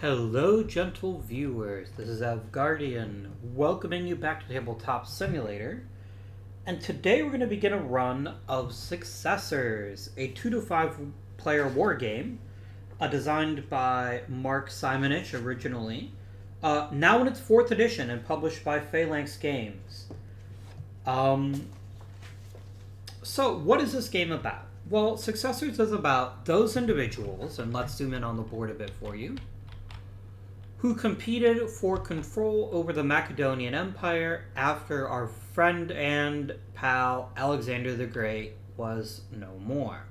Hello, gentle viewers. This is Avgardian, welcoming you back to Tabletop Simulator. And today we're going to begin a run of Successors, a 2 to 5 player war game designed by Mark Simonich originally, now in its 4th edition and published by Phalanx Games. So, what is this game about? Well, Successors is about those individuals, and let's zoom in on the board a bit for you, who competed for control over the Macedonian Empire after our friend and pal Alexander the Great was no more.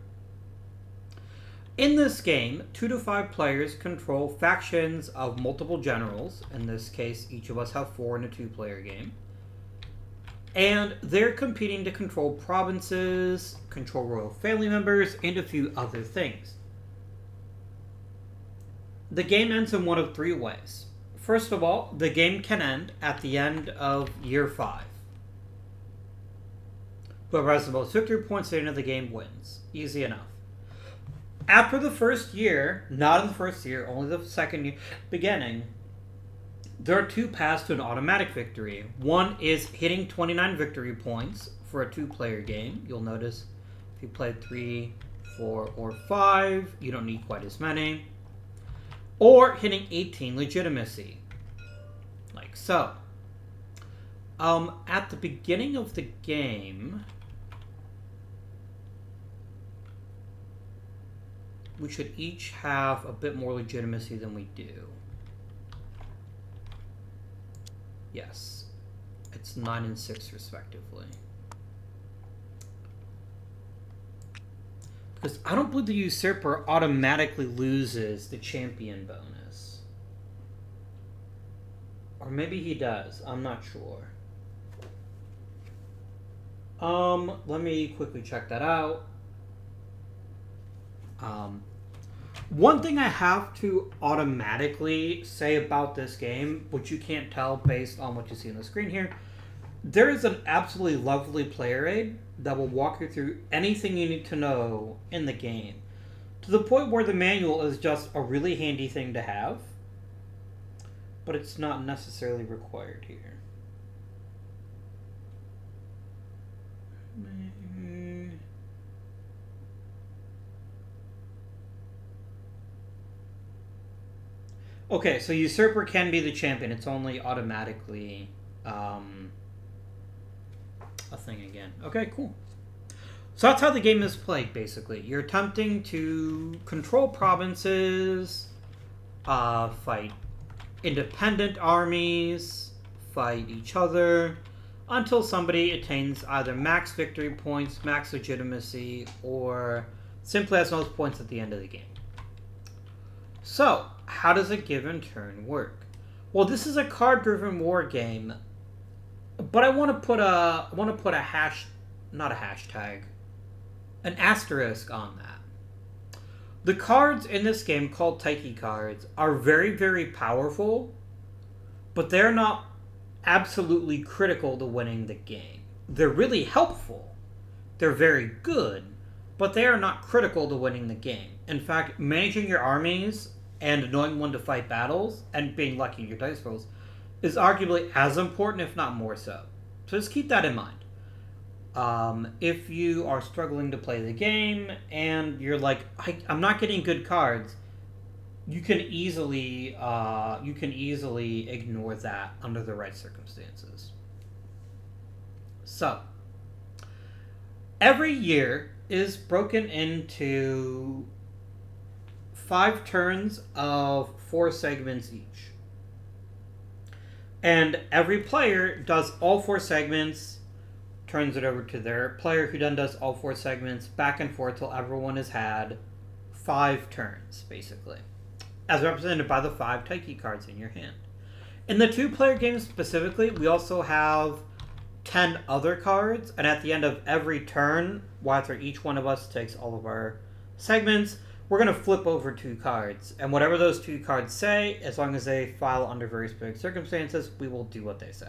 In this game, 2 to 5 players control factions of multiple generals. In this case, each of us have 4 in a 2-player game. And they're competing to control provinces, control royal family members, and a few other things. The game ends in one of 3 ways. First of all, the game can end at the end of year 5. Whoever has the most victory points at the end of the game wins. Easy enough. After the first year, not in the first year, only the second year beginning, there are 2 paths to an automatic victory. One is hitting 29 victory points for a 2-player game. You'll notice if you played 3, 4, or 5, you don't need quite as many. Or hitting 18 legitimacy, like so. At the beginning of the game, we should each have a bit more legitimacy than we do. Yes, it's 9 and 6 respectively. Because I don't believe the usurper automatically loses the champion bonus. Or maybe he does. I'm not sure. Let me quickly check that out. One thing I have to automatically say about this game, which you can't tell based on what you see on the screen here, there is an absolutely lovely player aid that will walk you through anything you need to know in the game, to the point where the manual is just a really handy thing to have, but it's not necessarily required here. Okay, so usurper can be the champion. It's only automatically a thing again. Okay, cool. So that's how the game is played, basically. You're attempting to control provinces, fight independent armies, fight each other, until somebody attains either max victory points, max legitimacy, or simply has most points at the end of the game. So, how does a given turn work? Well, this is a card-driven war game, but I want to put an asterisk on that. The cards in this game, called Taiki cards, are very, very powerful, but they're not absolutely critical to winning the game. They're really helpful. They're very good, but they are not critical to winning the game. In fact, managing your armies and knowing when to fight battles and being lucky in your dice rolls is arguably as important, if not more so. So just keep that in mind. If you are struggling to play the game and you're like, I'm not getting good cards, you can easily ignore that under the right circumstances. So, every year is broken into 5 turns of 4 segments each. And every player does all 4 segments, turns it over to their player who then does all 4 segments, back and forth till everyone has had 5 turns, basically, as represented by the 5 Taiki cards in your hand. In the 2-player game specifically, we also have 10 other cards, and at the end of every turn, after each one of us takes all of our segments, we're going to flip over 2 cards, and whatever those 2 cards say, as long as they file under very specific circumstances, we will do what they say.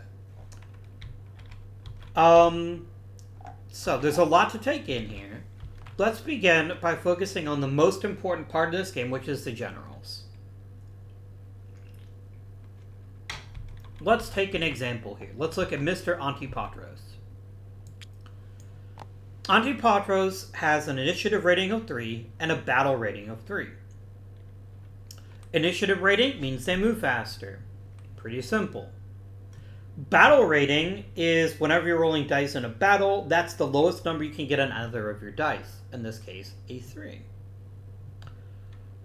So there's a lot to take in here. Let's begin by focusing on the most important part of this game, which is the generals. let's take an example here. Let's look at Mr. Antipatros. Antipatros has an initiative rating of 3 and a battle rating of 3. Initiative rating means they move faster. Pretty simple. Battle rating is whenever you're rolling dice in a battle, that's the lowest number you can get on either of your dice. In this case, a 3.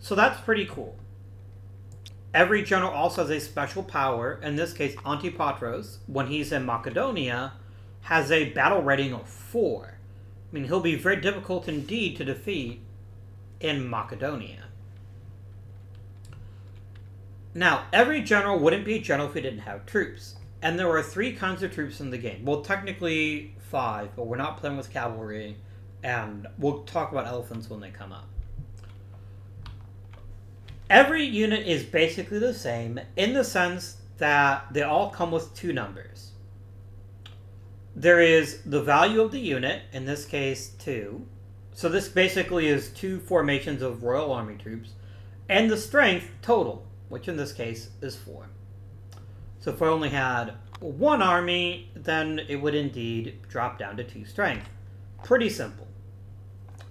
So that's pretty cool. Every general also has a special power. In this case, Antipatros, when he's in Macedonia, has a battle rating of 4. I mean, he'll be very difficult indeed to defeat in Macedonia. Now, every general wouldn't be a general if he didn't have troops. And there are 3 kinds of troops in the game. Well, technically 5, but we're not playing with cavalry. And we'll talk about elephants when they come up. Every unit is basically the same in the sense that they all come with 2 numbers. There is the value of the unit, in this case 2. So this basically is 2 formations of Royal Army troops. And the strength total, which in this case is 4. So if I only had 1 army, then it would indeed drop down to 2 strength. Pretty simple.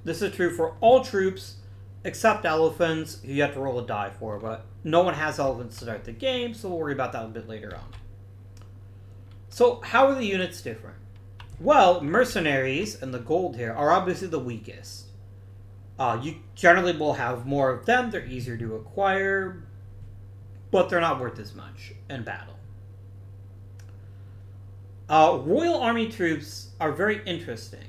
This is true for all troops except elephants, who you have to roll a die for, but no one has elephants to start the game, so we'll worry about that a bit later on. So how are the units different? Well, mercenaries and the gold here are obviously the weakest. You generally will have more of them, they're easier to acquire, but they're not worth as much in battle. Royal Army troops are very interesting,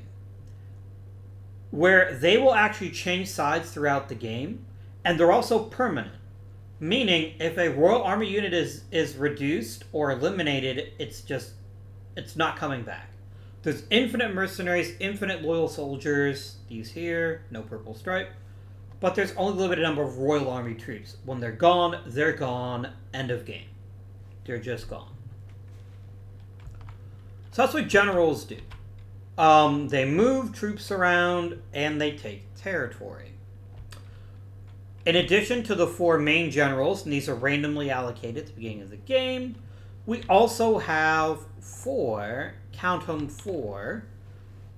where they will actually change sides throughout the game, and they're also permanent. Meaning, if a Royal Army unit is reduced or eliminated, it's not coming back. There's infinite mercenaries, infinite loyal soldiers, these here, no purple stripe, but there's only a limited number of Royal Army troops. When they're gone, end of game. They're just gone. So that's what generals do. They move troops around, and they take territory. In addition to the 4 main generals, and these are randomly allocated at the beginning of the game, we also have 4, count them 4,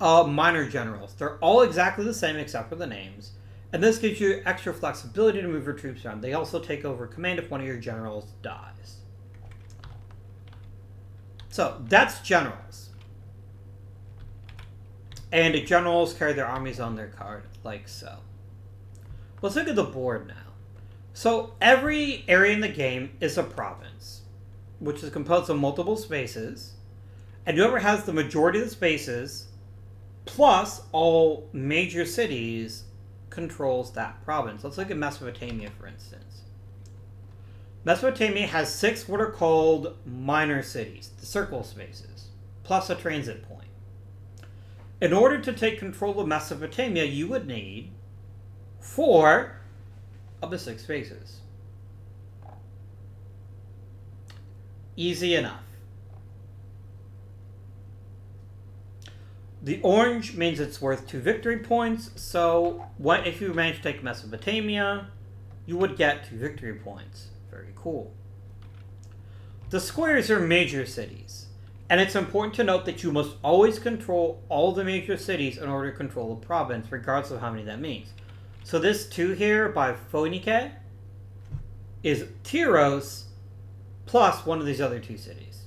minor generals. They're all exactly the same except for the names, and this gives you extra flexibility to move your troops around. They also take over command if one of your generals dies. So, that's generals. And generals carry their armies on their card, like so. Let's look at the board now. So, every area in the game is a province, which is composed of multiple spaces. And whoever has the majority of the spaces, plus all major cities, controls that province. Let's look at Mesopotamia, for instance. Mesopotamia has 6 what are called minor cities, the circle spaces, plus a transit point. In order to take control of Mesopotamia, you would need 4 of the 6 spaces. Easy enough. The orange means it's worth 2 victory points, so if you manage to take Mesopotamia, you would get 2 victory points. Very cool. The squares are major cities, and it's important to note that you must always control all the major cities in order to control a province, regardless of how many that means. So this 2 here by Phoenike is Tyros plus one of these other 2 cities.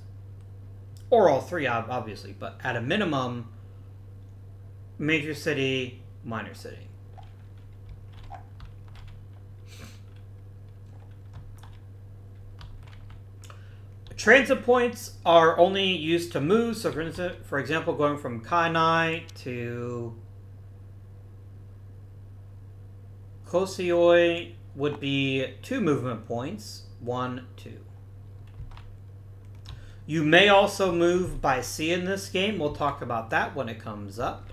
Or all 3, obviously, but at a minimum, major city, minor city. Transit points are only used to move. So, for example, going from Kainai to Kosioi would be 2 movement points. 1, 2. You may also move by sea in this game. We'll talk about that when it comes up.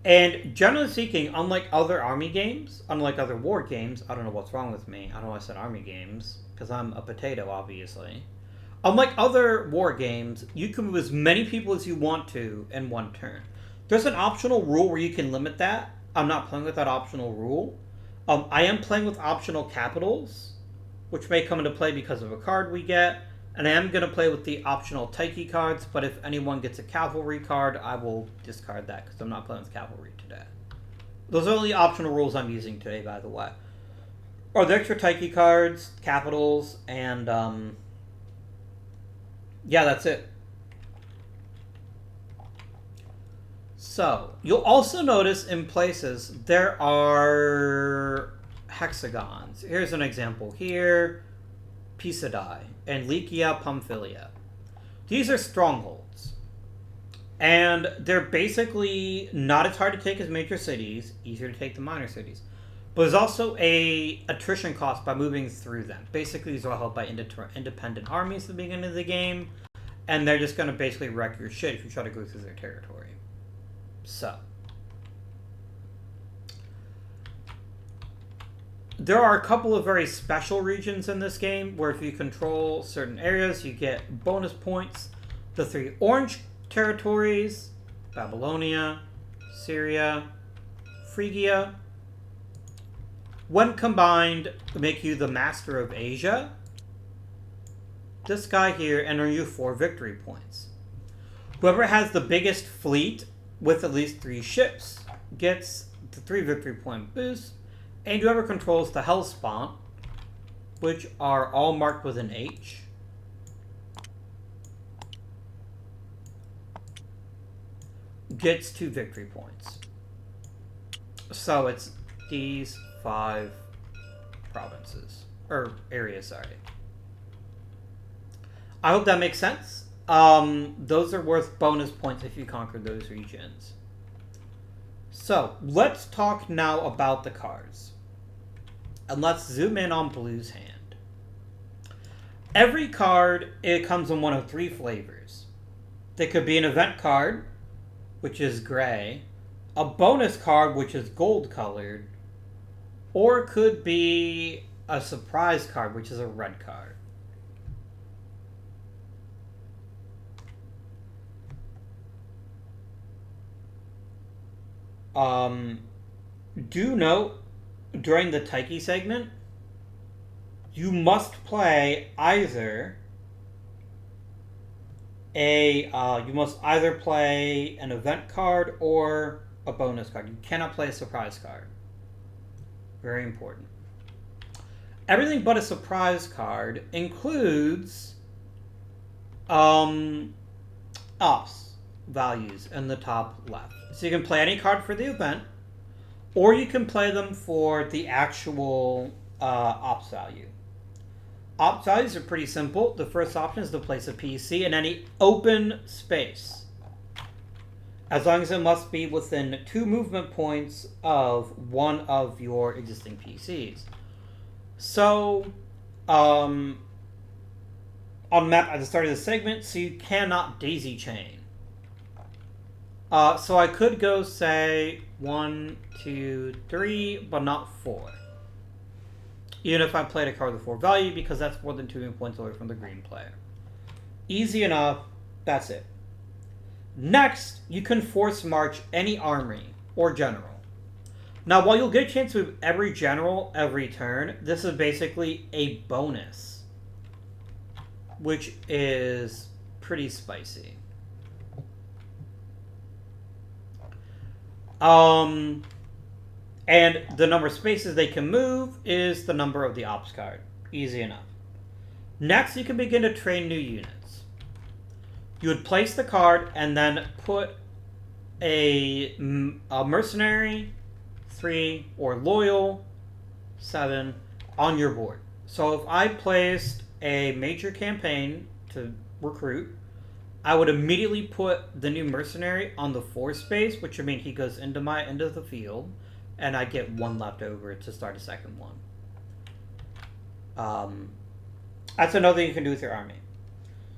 And generally speaking, unlike other army games, unlike other war games, I don't know what's wrong with me. I don't know why I said army games, because I'm a potato, obviously. Unlike other war games, you can move as many people as you want to in one turn. There's an optional rule where you can limit that. I'm not playing with that optional rule. I am playing with optional capitals, which may come into play because of a card we get. And I am going to play with the optional Taiki cards, but if anyone gets a cavalry card, I will discard that because I'm not playing with cavalry today. Those are only optional rules I'm using today, by the way. Or the extra Taiki cards, capitals, and yeah, that's it. So, you'll also notice in places there are hexagons. Here's an example here. Pisadai and Lycia Pamphylia. These are strongholds. And they're basically not as hard to take as major cities, easier to take than minor cities. But there's also a attrition cost by moving through them. Basically, these are held by independent armies at the beginning of the game, and they're just going to basically wreck your shit if you try to go through their territory. So, there are a couple of very special regions in this game where if you control certain areas, you get bonus points. The 3 orange territories, Babylonia, Syria, Phrygia, when combined, make you the master of Asia. This guy here, and earn you 4 victory points. Whoever has the biggest fleet with at least 3 ships gets the 3 victory point boost. And whoever controls the Hellspawn, which are all marked with an H, gets 2 victory points. So it's these 5 provinces. Or areas, sorry. I hope that makes sense. Those are worth bonus points if you conquer those regions. So, let's talk now about the cards. And let's zoom in on Blue's hand. Every card, it comes in one of 3 flavors. They could be an event card, which is gray, a bonus card, which is gold colored, or it could be a surprise card, which is a red card. Do note, during the Taiki segment, you must play either you must either play an event card or a bonus card. You cannot play a surprise card. Very important. Everything but a surprise card includes ops values in the top left. So you can play any card for the event, or you can play them for the actual ops value. Ops values are pretty simple. The first option is to place a PC in any open space, as long as it must be within 2 movement points of one of your existing PCs. So, on map at the start of the segment, so you cannot daisy chain. So I could go, say, 1, 2, 3, but not 4. Even if I played a card with 4 value, because that's more than 2 points away from the green player. Easy enough. That's it. Next, you can force march any army or general. Now, while you'll get a chance to move every general every turn, this is basically a bonus, which is pretty spicy. And the number of spaces they can move is the number of the ops card. Easy enough. Next, you can begin to train new units. You would place the card and then put a mercenary, 3, or loyal, 7, on your board. So if I placed a major campaign to recruit, I would immediately put the new mercenary on the 4 space, which would mean he goes into the field, and I get 1 left over to start a second one. That's another thing you can do with your army.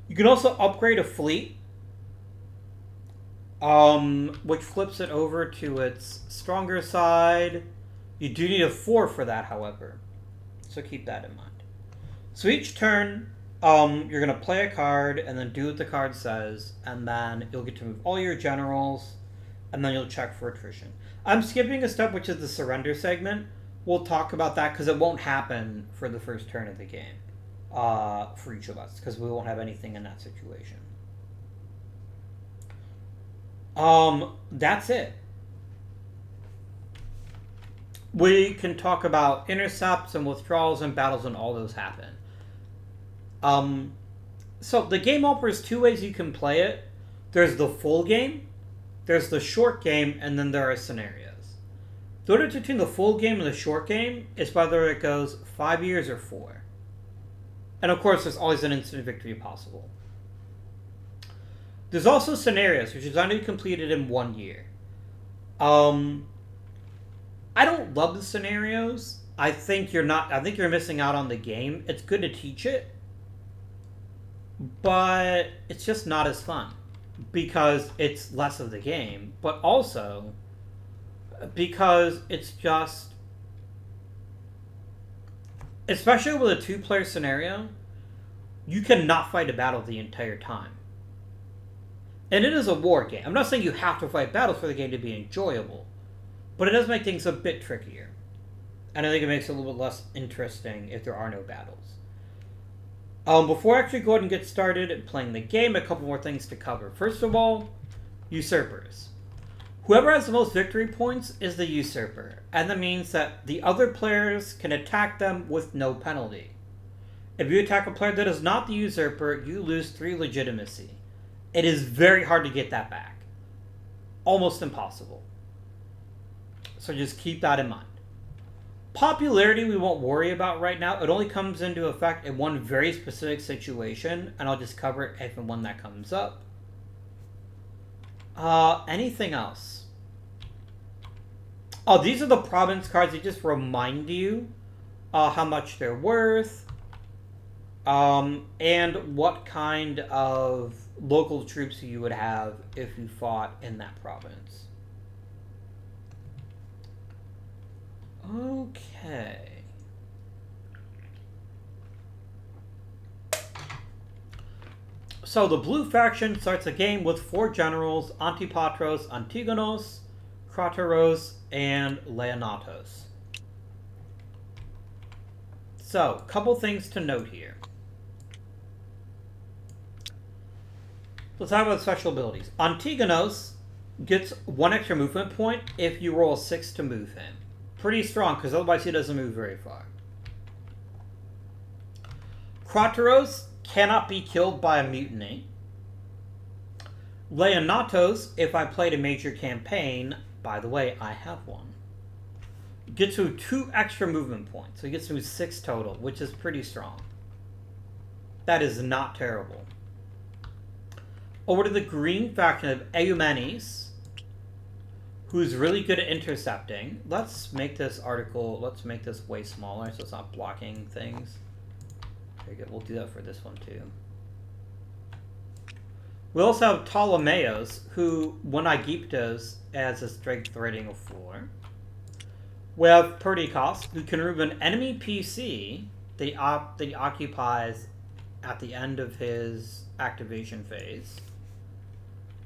You can also upgrade a fleet, which flips it over to its stronger side. You do need a 4 for that, however, so keep that in mind. So each turn, you're going to play a card and then do what the card says, and then you'll get to move all your generals, and then you'll check for attrition. I'm skipping a step, which is the surrender segment. we'll talk about that because it won't happen for the first turn of the game for each of us because we won't have anything in that situation. That's it. We can talk about intercepts and withdrawals and battles when all those happen. So the game offers two ways you can play it. There's the full game, there's the short game, and then there are scenarios. The difference between the full game and the short game is whether it goes 5 years or 4. And of course, there's always an instant victory possible. There's also scenarios, which is only completed in 1 year. I don't love the scenarios. I think you're missing out on the game. It's good to teach it, but it's just not as fun because it's less of the game, but also because it's just, especially with a 2-player scenario, you cannot fight a battle the entire time. And it is a war game. I'm not saying you have to fight battles for the game to be enjoyable, but it does make things a bit trickier. And I think it makes it a little bit less interesting if there are no battles. Before I actually go ahead and get started playing the game, a couple more things to cover. First of all, usurpers. Whoever has the most victory points is the usurper, and that means that the other players can attack them with no penalty. If you attack a player that is not the usurper, you lose 3 legitimacy. It is very hard to get that back. Almost impossible. So just keep that in mind. Popularity we won't worry about right now. It only comes into effect in one very specific situation, and I'll just cover it if and when that comes up. Anything else? Oh, these are the province cards. They just remind you how much they're worth, and what kind of local troops you would have if you fought in that province. Okay. So the blue faction starts a game with 4 generals: Antipatros, Antigonos, Crateros, and Leonatos. So, couple things to note here. Let's talk about special abilities. Antigonos gets 1 extra movement point if you roll a 6 to move him. Pretty strong, because otherwise he doesn't move very far. Crateros cannot be killed by a mutiny. Leonatos, if I played a major campaign, by the way, I have one, gets to 2 extra movement points. So he gets to 6 total, which is pretty strong. That is not terrible. Over to the green faction of Eumenes, who's really good at intercepting. Let's make this way smaller so it's not blocking things. Very good. We'll do that for this one too. We also have Ptolemaeus, who, when Aegyptos, has a strength rating of 4. We have Perdiccas, who can remove an enemy PC that he occupies at the end of his activation phase,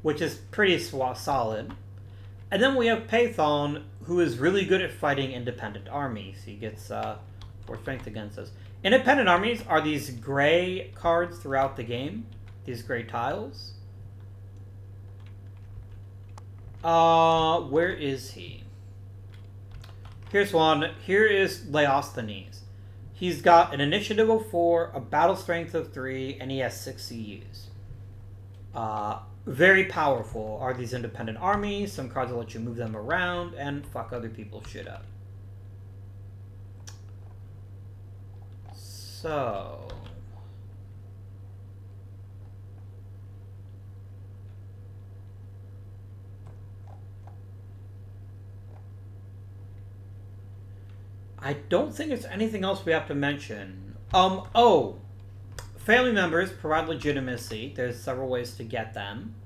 which is pretty solid. And then we have Pathon, who is really good at fighting independent armies. He gets 4 strength against us. Independent armies are these gray cards throughout the game. These gray tiles. Where is he? Here's one. Here is Leosthenes. He's got an initiative of 4, a battle strength of 3, and he has 6 CUs. Very powerful are these independent armies. Some cards will let you move them around and fuck other people's shit up. So... I don't think there's anything else we have to mention. Family members provide legitimacy. There's several ways to get them.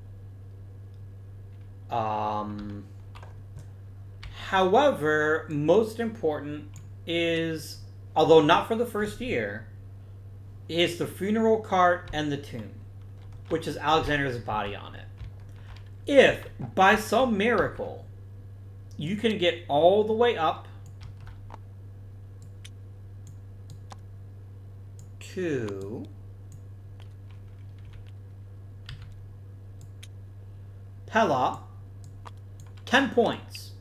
However, most important is, although not for the first year, is the funeral cart and the tomb, which is Alexander's body on it. If, by some miracle, you can get all the way up to Pella, 10 points.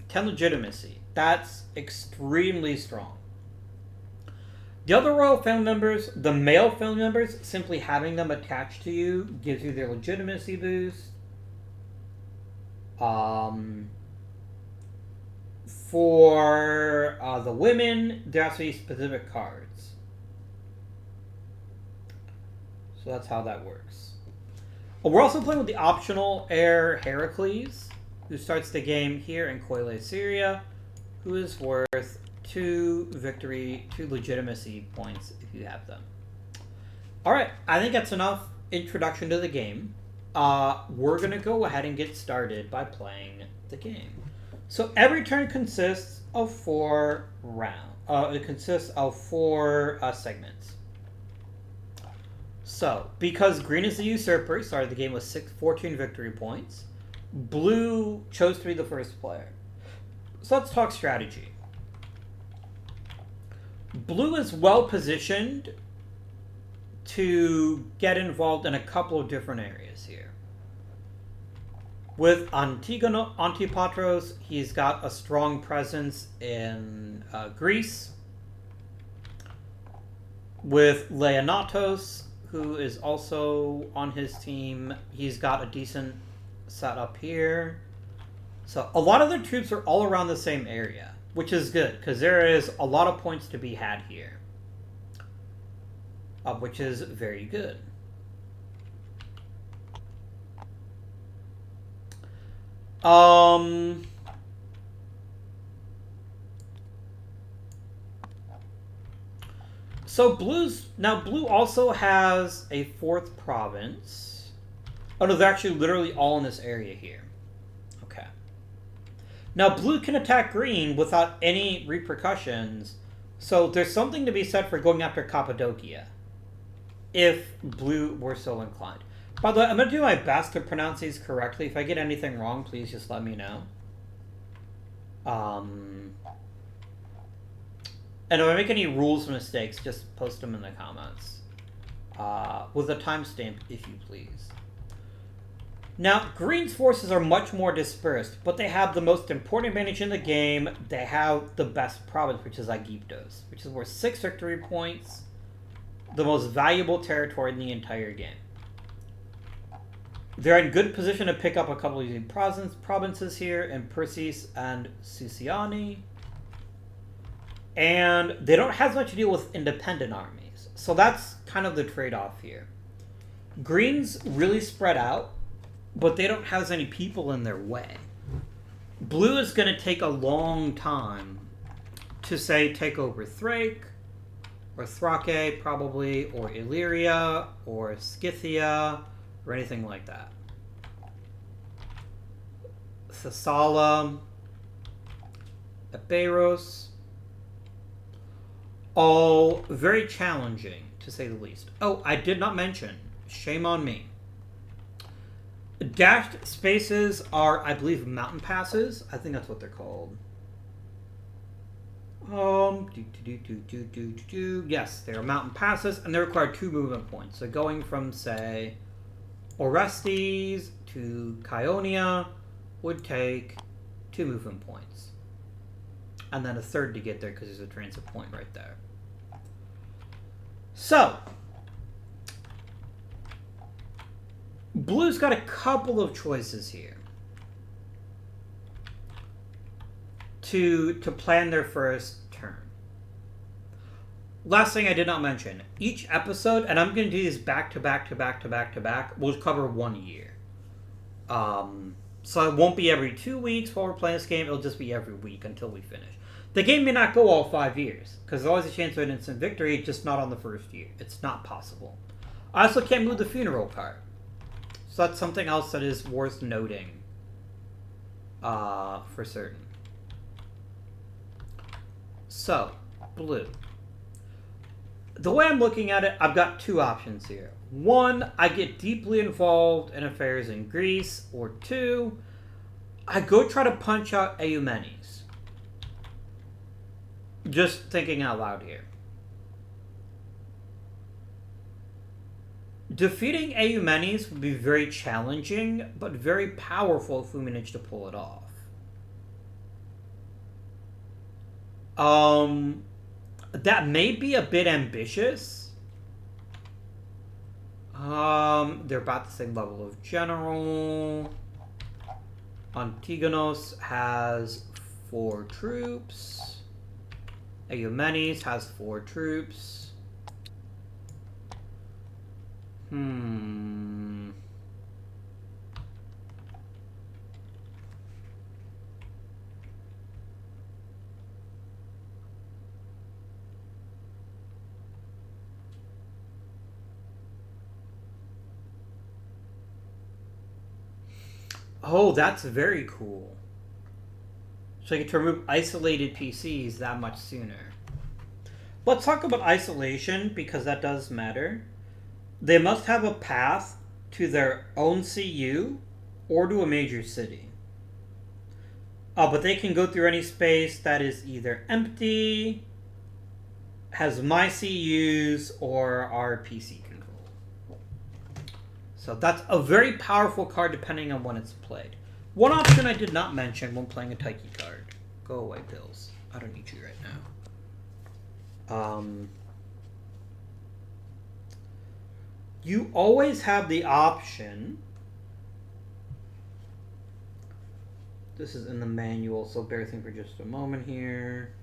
10 legitimacy. That's extremely strong. The other royal family members, the male family members, simply having them attached to you gives you their legitimacy boost. For the women, there has to be specific cards. So that's how that works. We're also playing with the optional heir Heracles, who starts the game here in Coile, Syria, who is worth 2 legitimacy points if you have them. Alright, I think that's enough introduction to the game. We're going to go ahead and get started by playing the game. So every turn consists of 4 rounds. It consists of 4 segments. So, because green is the usurper, started the game with 14 victory points. Blue chose to be the first player. So let's talk strategy. Blue is well positioned to get involved in a couple of different areas here. With Antipatros, he's got a strong presence in Greece. With Leonatos, who is also on his team, he's got a decent setup here. So a lot of the troops are all around the same area, which is good, because there is a lot of points to be had here. Which is very good. So Blue also has a 4th province. Oh no, they're actually literally all in this area here. Okay. Now Blue can attack green without any repercussions, so there's something to be said for going after Cappadocia, if Blue were so inclined. By the way, I'm going to do my best to pronounce these correctly. If I get anything wrong, please just let me know. And if I make any rules mistakes, just post them in the comments. With a timestamp, if you please. Now, Green's forces are much more dispersed, but they have the most important advantage in the game. They have the best province, which is Aegyptos, which is worth 6 victory points. The most valuable territory in the entire game. They're in good position to pick up a couple of these provinces here in Persis and Susiani. And they don't have much to deal with independent armies. So that's kind of the trade-off here. Green's really spread out, but they don't have as many people in their way. Blue is going to take a long time to, say, take over Thrake, or Thrake, probably, or Illyria, or Scythia, or anything like that. Thessala, Epeiros, all very challenging, to say the least. Oh, I did not mention, shame on me. Dashed spaces are, I believe, mountain passes. I think that's what they're called. Yes, they are mountain passes, and they require 2 movement points. So going from, say, Orestes to Chaonia would take 2 movement points. And then a 3rd to get there, because there's a transit point right there. So, Blue's got a couple of choices here to plan their first turn. Last thing I did not mention, each episode, and I'm going to do these back to back to back to back to back, will cover 1 year. So it won't be every 2 weeks while we're playing this game, it'll just be every week until we finish. The game may not go all 5 years, because there's always a chance of an instant victory, just not on the first year. It's not possible. I also can't move the funeral card. So that's something else that is worth noting. For certain. So, Blue. The way I'm looking at it, I've got 2 options here. 1, I get deeply involved in affairs in Greece, or 2, I go try to punch out Eumenes. Just thinking out loud here. Defeating Eumenes would be very challenging, but very powerful if we manage to pull it off. That may be a bit ambitious. They're about the same level of general. Antigonos has 4 troops. Eumenes has 4 troops. Oh, that's very cool. So you get to remove isolated PCs that much sooner. Let's talk about isolation, because that does matter. They must have a path to their own CU or to a major city. But they can go through any space that is either empty, has my CUs, or our PC control. So that's a very powerful card depending on when it's played. One option I did not mention when playing a Taiki card. Go away, Bills. I don't need you right now. You always have the option. This is in the manual, so bear with me for just a moment here.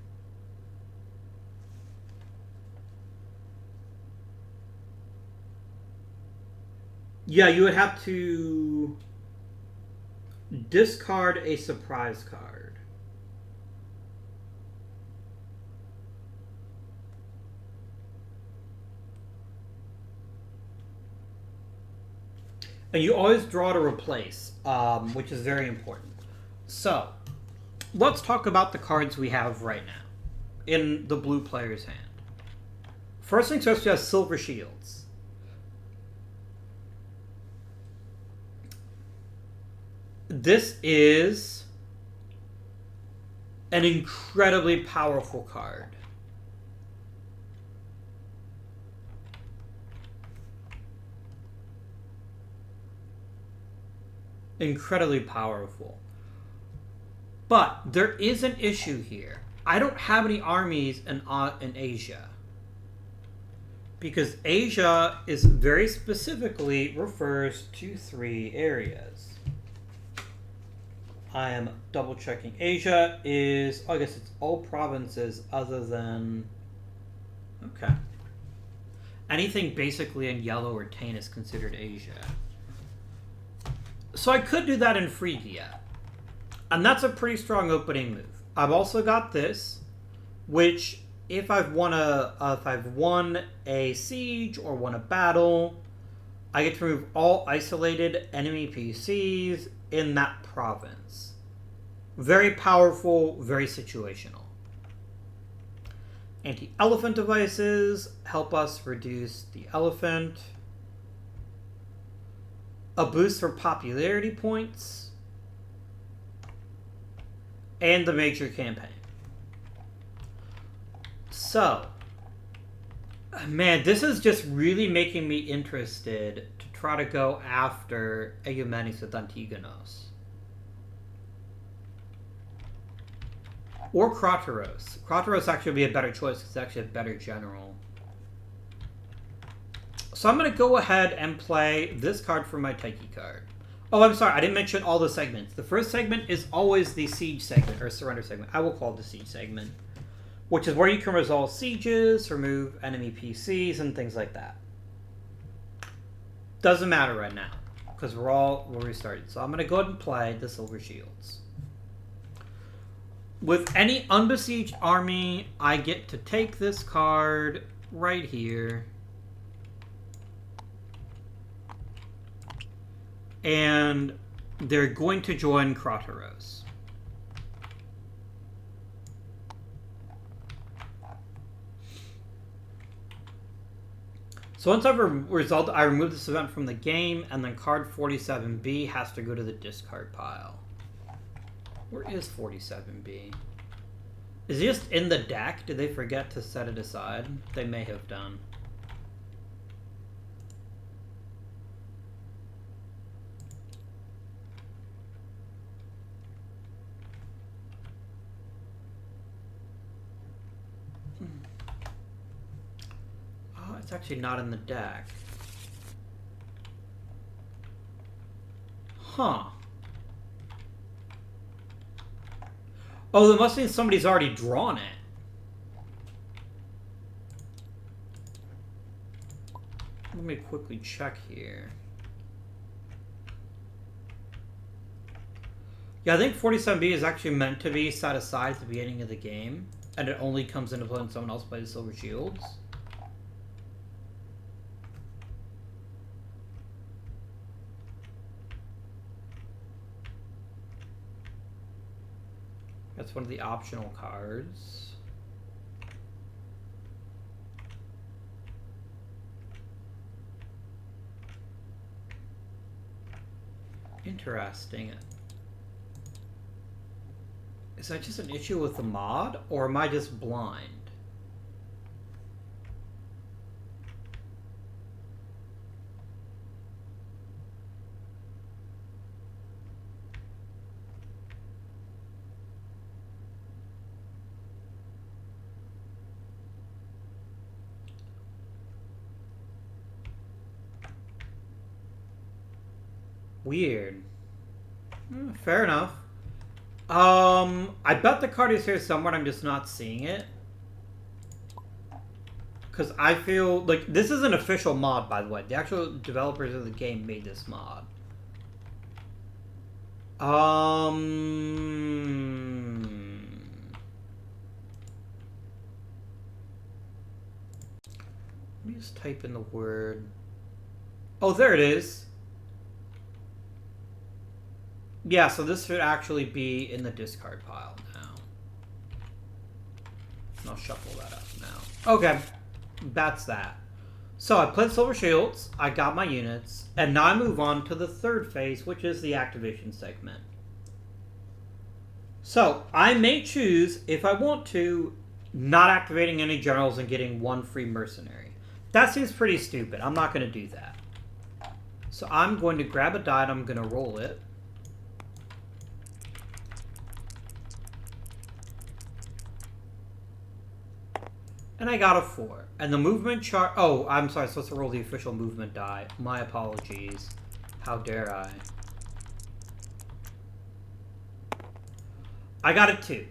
Yeah, you would have to discard a surprise card. And you always draw to replace, which is very important. So, let's talk about the cards we have right now in the blue player's hand. First things first, we have Silver Shields. This is an incredibly powerful card. Incredibly powerful. But there is an issue here. I don't have any armies in Asia. Because Asia is very specifically refers to 3 areas. I am double checking. Asia is, I guess it's all provinces other than, okay. Anything basically in yellow or tan is considered Asia. So I could do that in Phrygia. And that's a pretty strong opening move. I've also got this, which if I've won a siege or won a battle, I get to remove all isolated enemy PCs in that province. Very powerful, very situational. Anti-elephant devices help us reduce the elephant. A boost for popularity points. And the major campaign. So, man, this is just really making me interested to try to go after Eumenes with Antigonos. Or Crateros. Crateros actually would be a better choice because it's actually a better general. So I'm going to go ahead and play this card for my Taiki card. Oh, I'm sorry, I didn't mention all the segments. The first segment is always the siege segment, or surrender segment. I will call it the siege segment. Which is where you can resolve sieges, remove enemy PCs, and things like that. Doesn't matter right now, because we're restarted. So I'm going to go ahead and play the Silver Shields. With any unbesieged army, I get to take this card right here. And they're going to join Crateros. So once I've resolved, I remove this event from the game, and then card 47B has to go to the discard pile. Where is 47B? Is it just in the deck? Did they forget to set it aside? They may have done. That's actually not in the deck. Huh. Oh, that must mean somebody's already drawn it. Let me quickly check here. Yeah, I think 47B is actually meant to be set aside at the beginning of the game, and it only comes into play when someone else plays Silver Shields. That's one of the optional cards. Interesting. Is that just an issue with the mod, or am I just blind? Weird. Fair enough. I bet the card is here somewhere, I'm just not seeing it. Because I feel like this is an official mod, by the way. The actual developers of the game made this mod. Let me just type in the word. Oh, there it is. Yeah, so this should actually be in the discard pile now. And I'll shuffle that up now. Okay, that's that. So I played Silver Shields, I got my units, and now I move on to the third phase, which is the activation segment. So I may choose, if I want to, not activating any generals and getting one free mercenary. That seems pretty stupid. I'm not going to do that. So I'm going to grab a die and I'm going to roll it. And I got a 4. And the movement chart... Oh, I'm sorry. I'm supposed to roll the official movement die. My apologies. How dare I? I got a 2.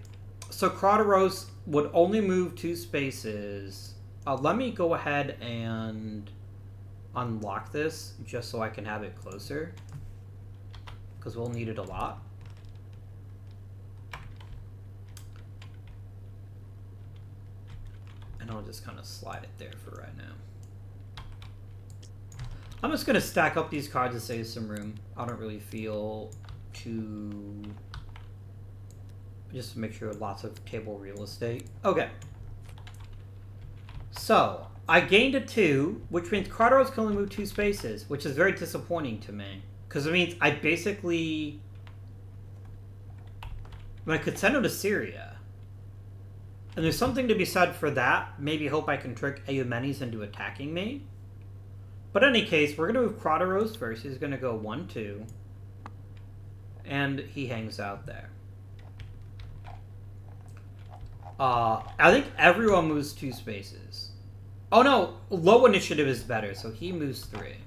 So Kratos would only move 2 spaces. Let me go ahead and unlock this just so I can have it closer. Because we'll need it a lot. And I'll just kind of slide it there for right now. I'm just going to stack up these cards to save some room. I don't really feel too... Just to make sure lots of table real estate. Okay. So, I gained a 2, which means Kratos can only move 2 spaces, which is very disappointing to me. Because it means I basically... I could send him to Syria. And there's something to be said for that. Maybe hope I can trick Eumenes into attacking me. But in any case, we're going to move Kratos first. He's going to go 1, 2. And he hangs out there. I think everyone moves 2 spaces. Oh no, low initiative is better, so he moves 3.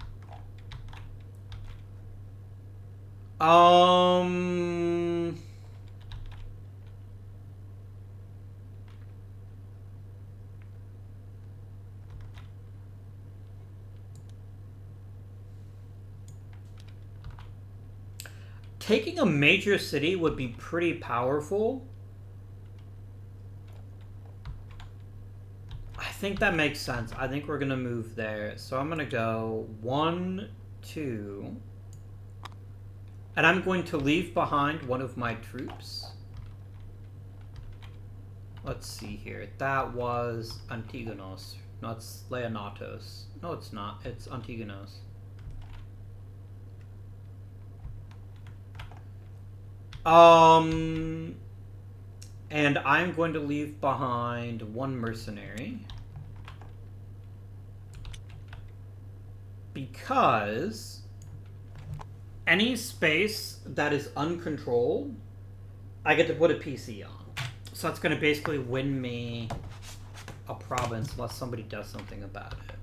Taking a major city would be pretty powerful. I think that makes sense. I think we're going to move there. So I'm going to go 1, 2. And I'm going to leave behind one of my troops. Let's see here. That was Antigonos. No, it's Leonatos. No, it's not. It's Antigonos. And I'm going to leave behind 1 mercenary. Because any space that is uncontrolled, I get to put a PC on. So that's going to basically win me a province unless somebody does something about it.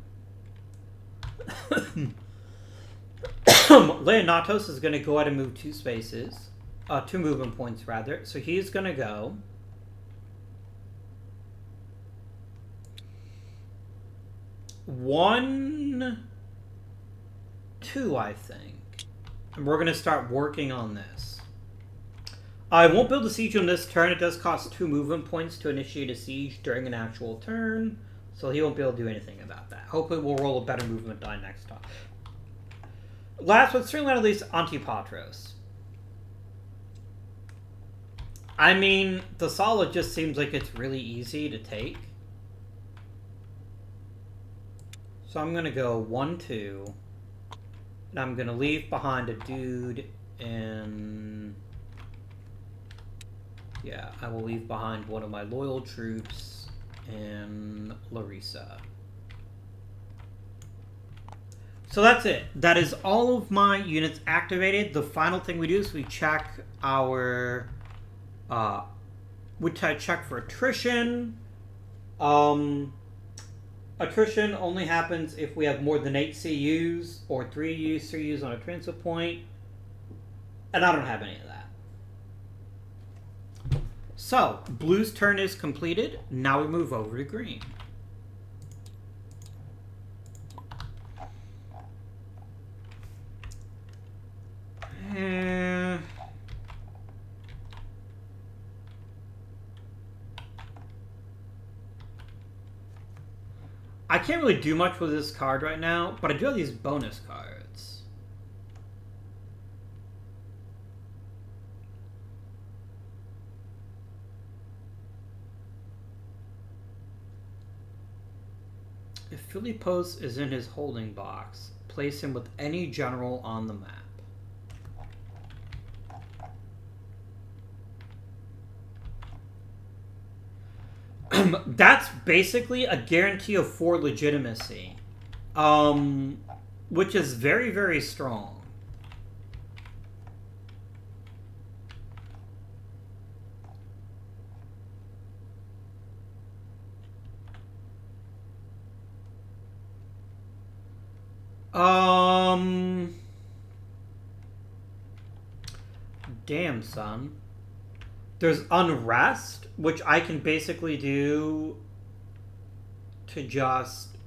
Leonatos is going to go ahead and move 2 spaces. 2 movement points, rather. So he's going to go... 1, 2, I think. And we're going to start working on this. I won't build a siege on this turn. It does cost 2 movement points to initiate a siege during an actual turn. So he won't be able to do anything about that. Hopefully we'll roll a better movement die next time. Last but certainly not least, Antipatros. I mean, the solid just seems like it's really easy to take. So I'm going to go 1, 2. And I'm going to leave behind a dude in... Yeah, I will leave behind one of my loyal troops in Larissa. So that's it. That is all of my units activated. The final thing we do is we check our... we check for attrition. Attrition only happens if we have more than 8 CUs or 3 CUs on a transit point. And I don't have any of that. So, blue's turn is completed. Now we move over to green. I can't really do much with this card right now, but I do have these bonus cards. If Philippos is in his holding box, place him with any general on the map. That's basically a guarantee of 4 legitimacy, which is very, very strong. Damn, son. There's unrest, which I can basically do to just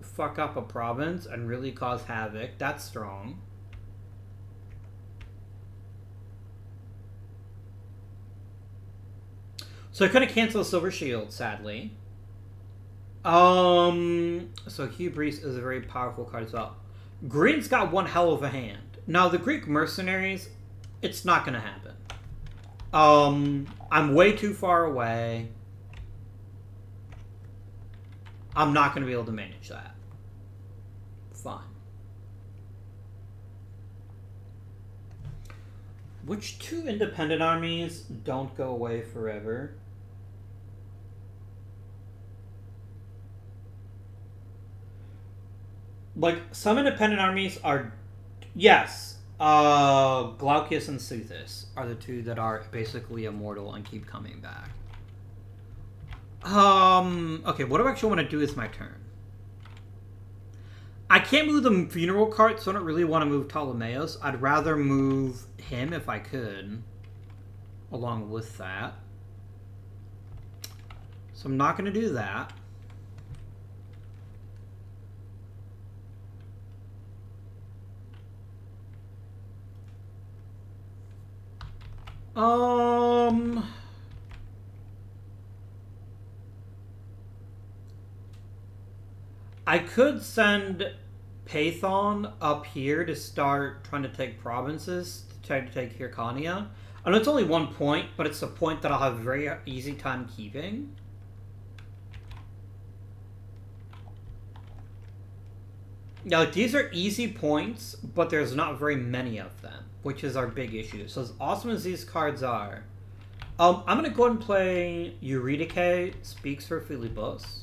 fuck up a province and really cause havoc. That's strong. So I couldn't cancel Silver Shield, sadly. So Hubris is a very powerful card as well. Green's got one hell of a hand. Now, the Greek mercenaries, it's not going to happen. I'm way too far away. I'm not going to be able to manage that. Fine. Which 2 independent armies don't go away forever? Like, some independent armies are... Yes. Glaucus and Suthis are the 2 that are basically immortal and keep coming back. Okay, what do I actually want to do with my turn? I can't move the funeral cart, so I don't really want to move Ptolemaeus. I'd rather move him if I could, along with that. So I'm not going to do that. I could send Pathon up here to start trying to take provinces, to try to take Hyrcania. I know it's only 1 point, but it's a point that I'll have a very easy time keeping. Now, these are easy points, but there's not very many of them, which is our big issue. So as awesome as these cards are, I'm going to go ahead and play Eurydice Speaks for Philippos.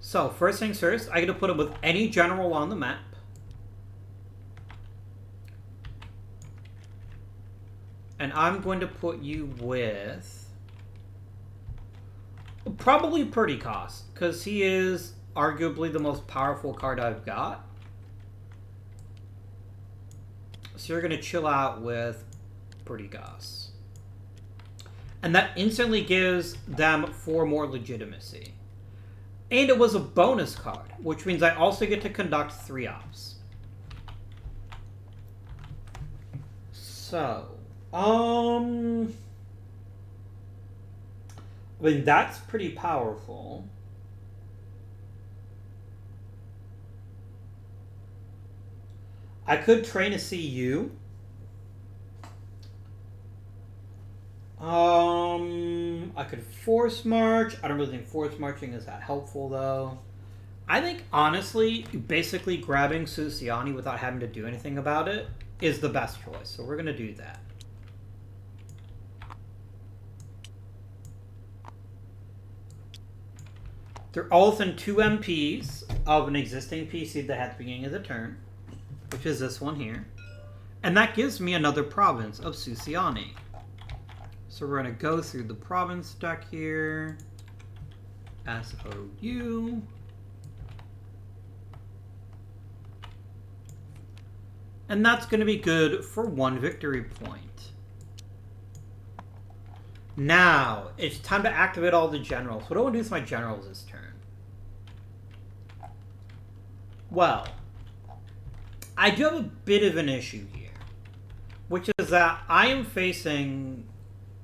So, first things first, I get to put it with any general on the map. And I'm going to put you with... probably Perdiccas, because he is arguably the most powerful card I've got. So you're going to chill out with Pretty Goss. And that instantly gives them 4 more legitimacy. And it was a bonus card, which means I also get to conduct 3 ops. So, I mean, that's pretty powerful. I could train a CU. I could force march. I don't really think force marching is that helpful, though. I think, honestly, basically grabbing Susiani without having to do anything about it is the best choice. So we're going to do that. They're all within 2 MPs of an existing PC that had at the beginning of the turn, which is this one here. And that gives me another province of Susiani. So we're going to go through the province deck here. SOU. And that's going to be good for 1 victory point. Now, it's time to activate all the generals. What do I want to do with my generals this turn? Well, I do have a bit of an issue here, which is that I am facing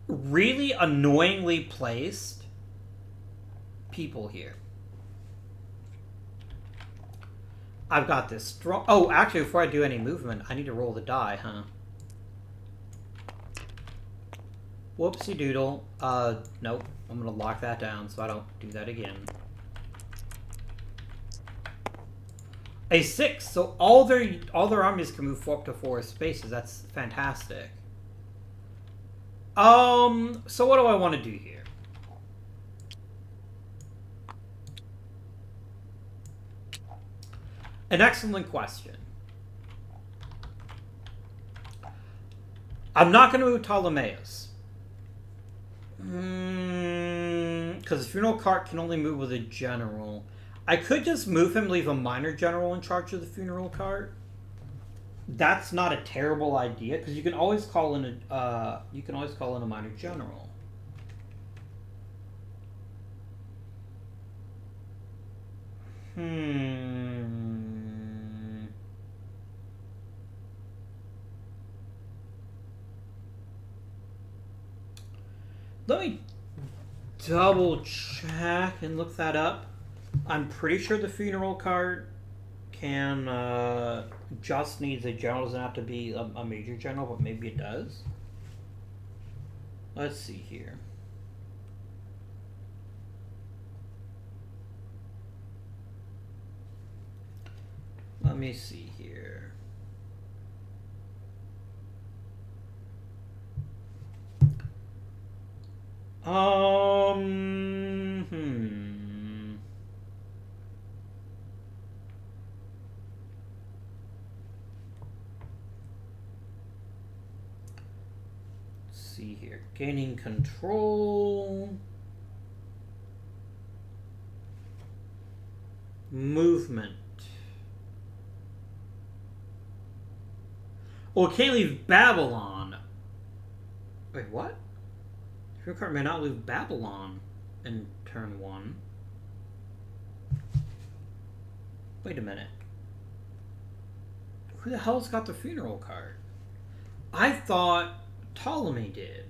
really annoyingly placed people here. I've got this strong... Oh, actually, before I do any movement, I need to roll the die, huh? Whoopsie doodle. Nope. I'm going to lock that down so I don't do that again. A 6. So all their armies can move up to 4 spaces. That's fantastic. So what do I want to do here? An excellent question. I'm not going to move Ptolemaeus. Because the funeral cart can only move with a general. I could just move him, leave a minor general in charge of the funeral cart. That's not a terrible idea, because you can always call in a minor general. Let me double check and look that up. I'm pretty sure the funeral cart can just needs a general. Doesn't have to be a major general, but maybe it does. Let's see here. Let me see here. See here. Gaining control. Movement. Oh, it can't leave Babylon. Wait, what? Your card may not leave Babylon in turn 1. Wait a minute. Who the hell's got the funeral card? I thought Ptolemy did.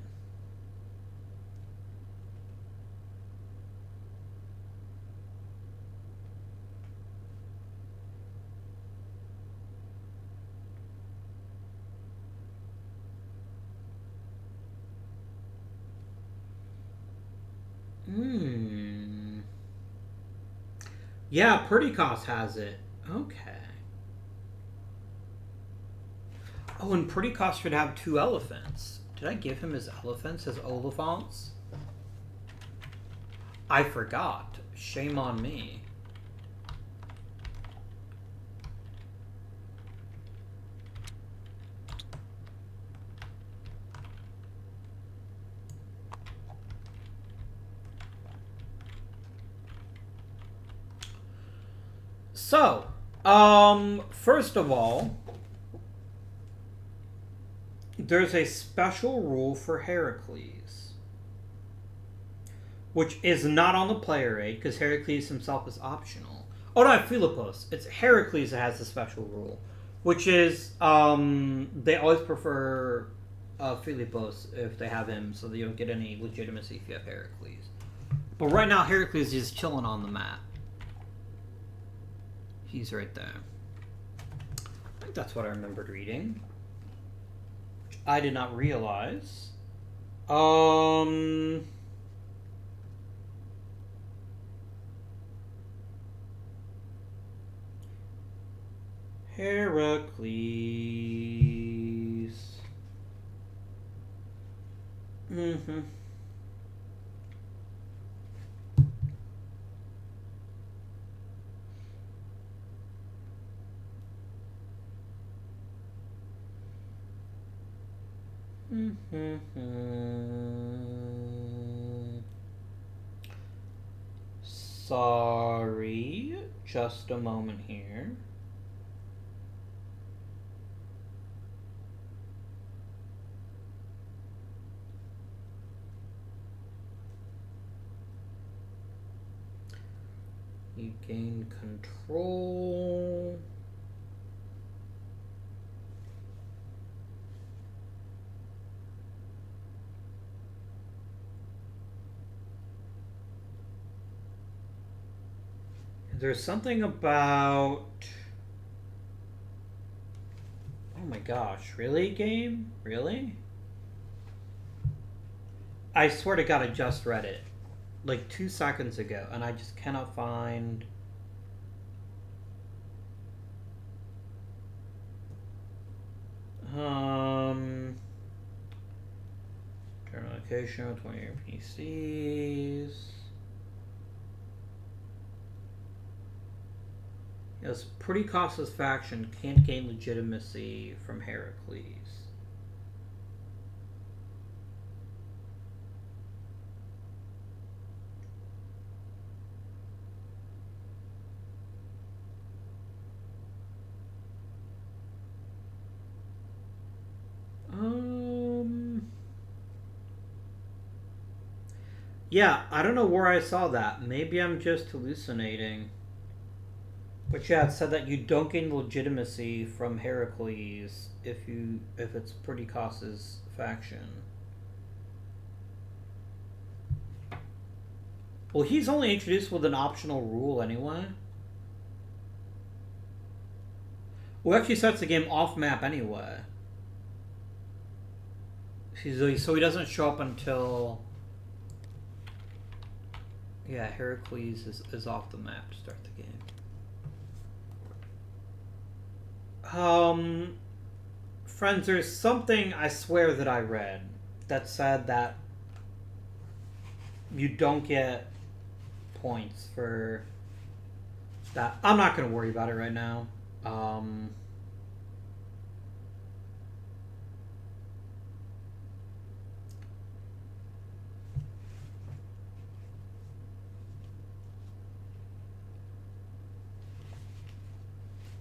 Yeah, Perdiccas has it. Okay. Oh, and Perdiccas should have 2 elephants. Did I give him his elephants, his olifants? I forgot. Shame on me. So, first of all, there's a special rule for Heracles, which is not on the player aid because Heracles himself is optional. Oh no, Philippos. It's Heracles that has the special rule, which is they always prefer Philippos if they have him, so they don't get any legitimacy if you have Heracles. But right now, Heracles is chilling on the map. He's right there. I think that's what I remembered reading. Which I did not realize. Heracles. Mm-hmm. Sorry, just a moment here. You gain control. There's something about... Oh my gosh, really, game? Really? I swear to God, I just read it. Like 2 seconds ago, and I just cannot find... Turn location, 20 NPCs... Yes, pretty costless faction can't gain legitimacy from Heracles. Yeah, I don't know where I saw that. Maybe I'm just hallucinating. But yeah, it said that you don't gain legitimacy from Heracles if it's pretty costless faction. Well, he's only introduced with an optional rule anyway. Well, actually starts the game off map anyway. So he doesn't show up until... Yeah, Heracles is off the map to start the game. Friends, there's something I swear that I read that said that you don't get points for that. I'm not going to worry about it right now.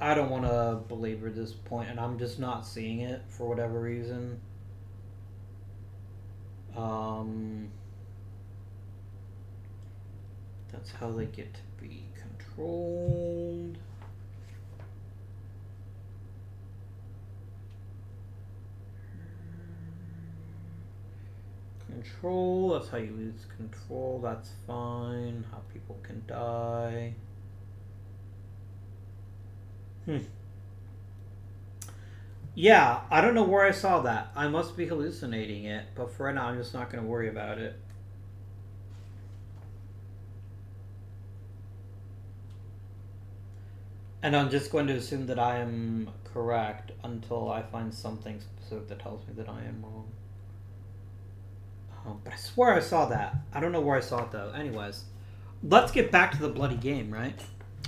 I don't want to belabor this point, and I'm just not seeing it for whatever reason. That's how they get to be controlled. Control, that's how you lose control, that's fine. How people can die. Yeah, I don't know where I saw that. I must be hallucinating it, but for right now I'm just not going to worry about it. And I'm just going to assume that I am correct until I find something specific that tells me that I am wrong. But I swear I saw that. I don't know where I saw it though. Anyways, let's get back to the bloody game, right?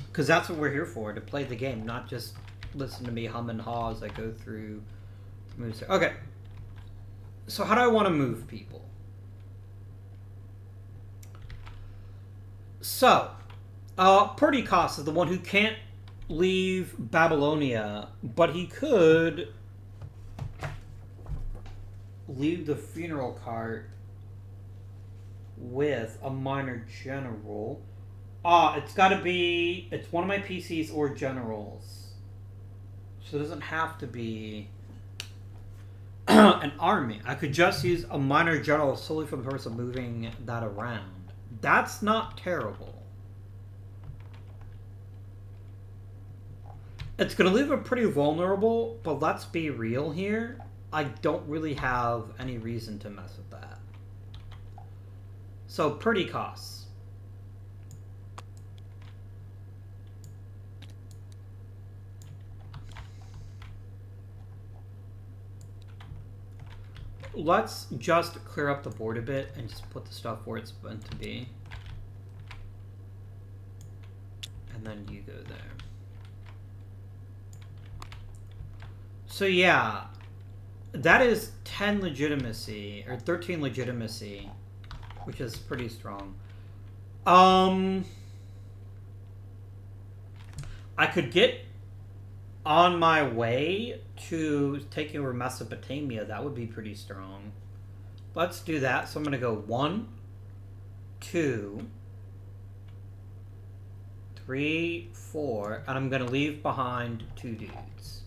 Because that's what we're here for, to play the game, not just listen to me hum and haw as I go through moves. Okay. So how do I want to move people? So, Perdiccas is the one who can't leave Babylonia, but he could leave the funeral cart with a minor general. It's gotta be... It's one of my PCs or generals. So it doesn't have to be an army. I could just use a minor general solely for the purpose of moving that around. That's not terrible. It's going to leave it pretty vulnerable, but let's be real here. I don't really have any reason to mess with that. So, pretty costs. Let's just clear up the board a bit and just put the stuff where it's meant to be. And then you go there. So yeah, that is 10 legitimacy, or 13 legitimacy, which is pretty strong. I could get on my way to taking over Mesopotamia. That would be pretty strong. Let's do that. So I'm going to go 1, 2, 3, 4, and I'm going to leave behind 2 dudes.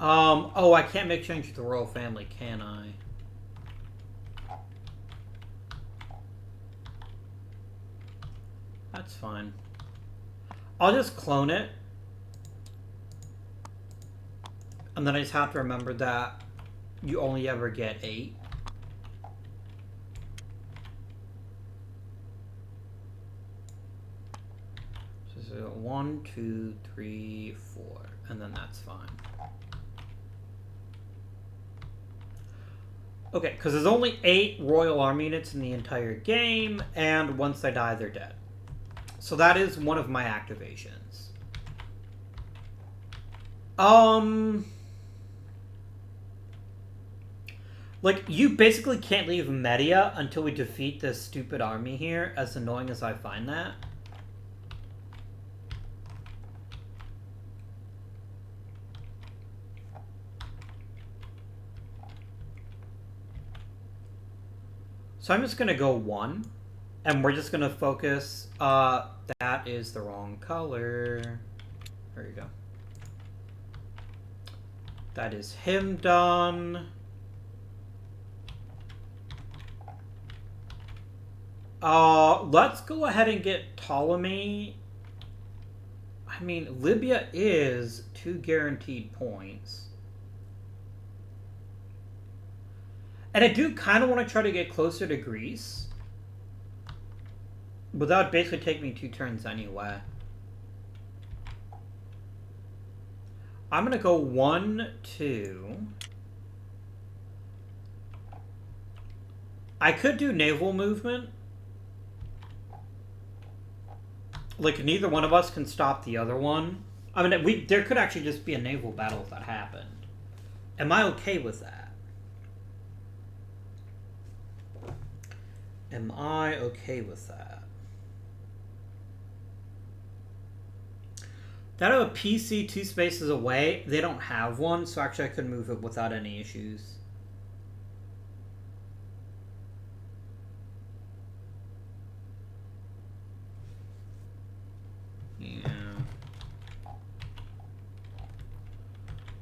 Oh, I can't make change to the royal family, can I? That's fine. I'll just clone it. And then I just have to remember that you only ever get 8. So 1, 2, 3, 4. And then that's fine. Okay, because there's only 8 Royal Army units in the entire game, and once they die, they're dead. So that is one of my activations. Like, you basically can't leave Media until we defeat this stupid army here, as annoying as I find that. So I'm just going to go 1, and we're just going to focus, that is the wrong color. There you go. That is him done. Let's go ahead and get Ptolemy. I mean, Libya is 2 guaranteed points. And I do kind of want to try to get closer to Greece. But that would basically take me 2 turns anyway. I'm going to go 1, 2. I could do naval movement. Like, neither one of us can stop the other one. I mean, there could actually just be a naval battle if that happened. Am I okay with that? Am I okay with that? That have a PC 2 spaces away. They don't have one, so actually I could move it without any issues. Yeah.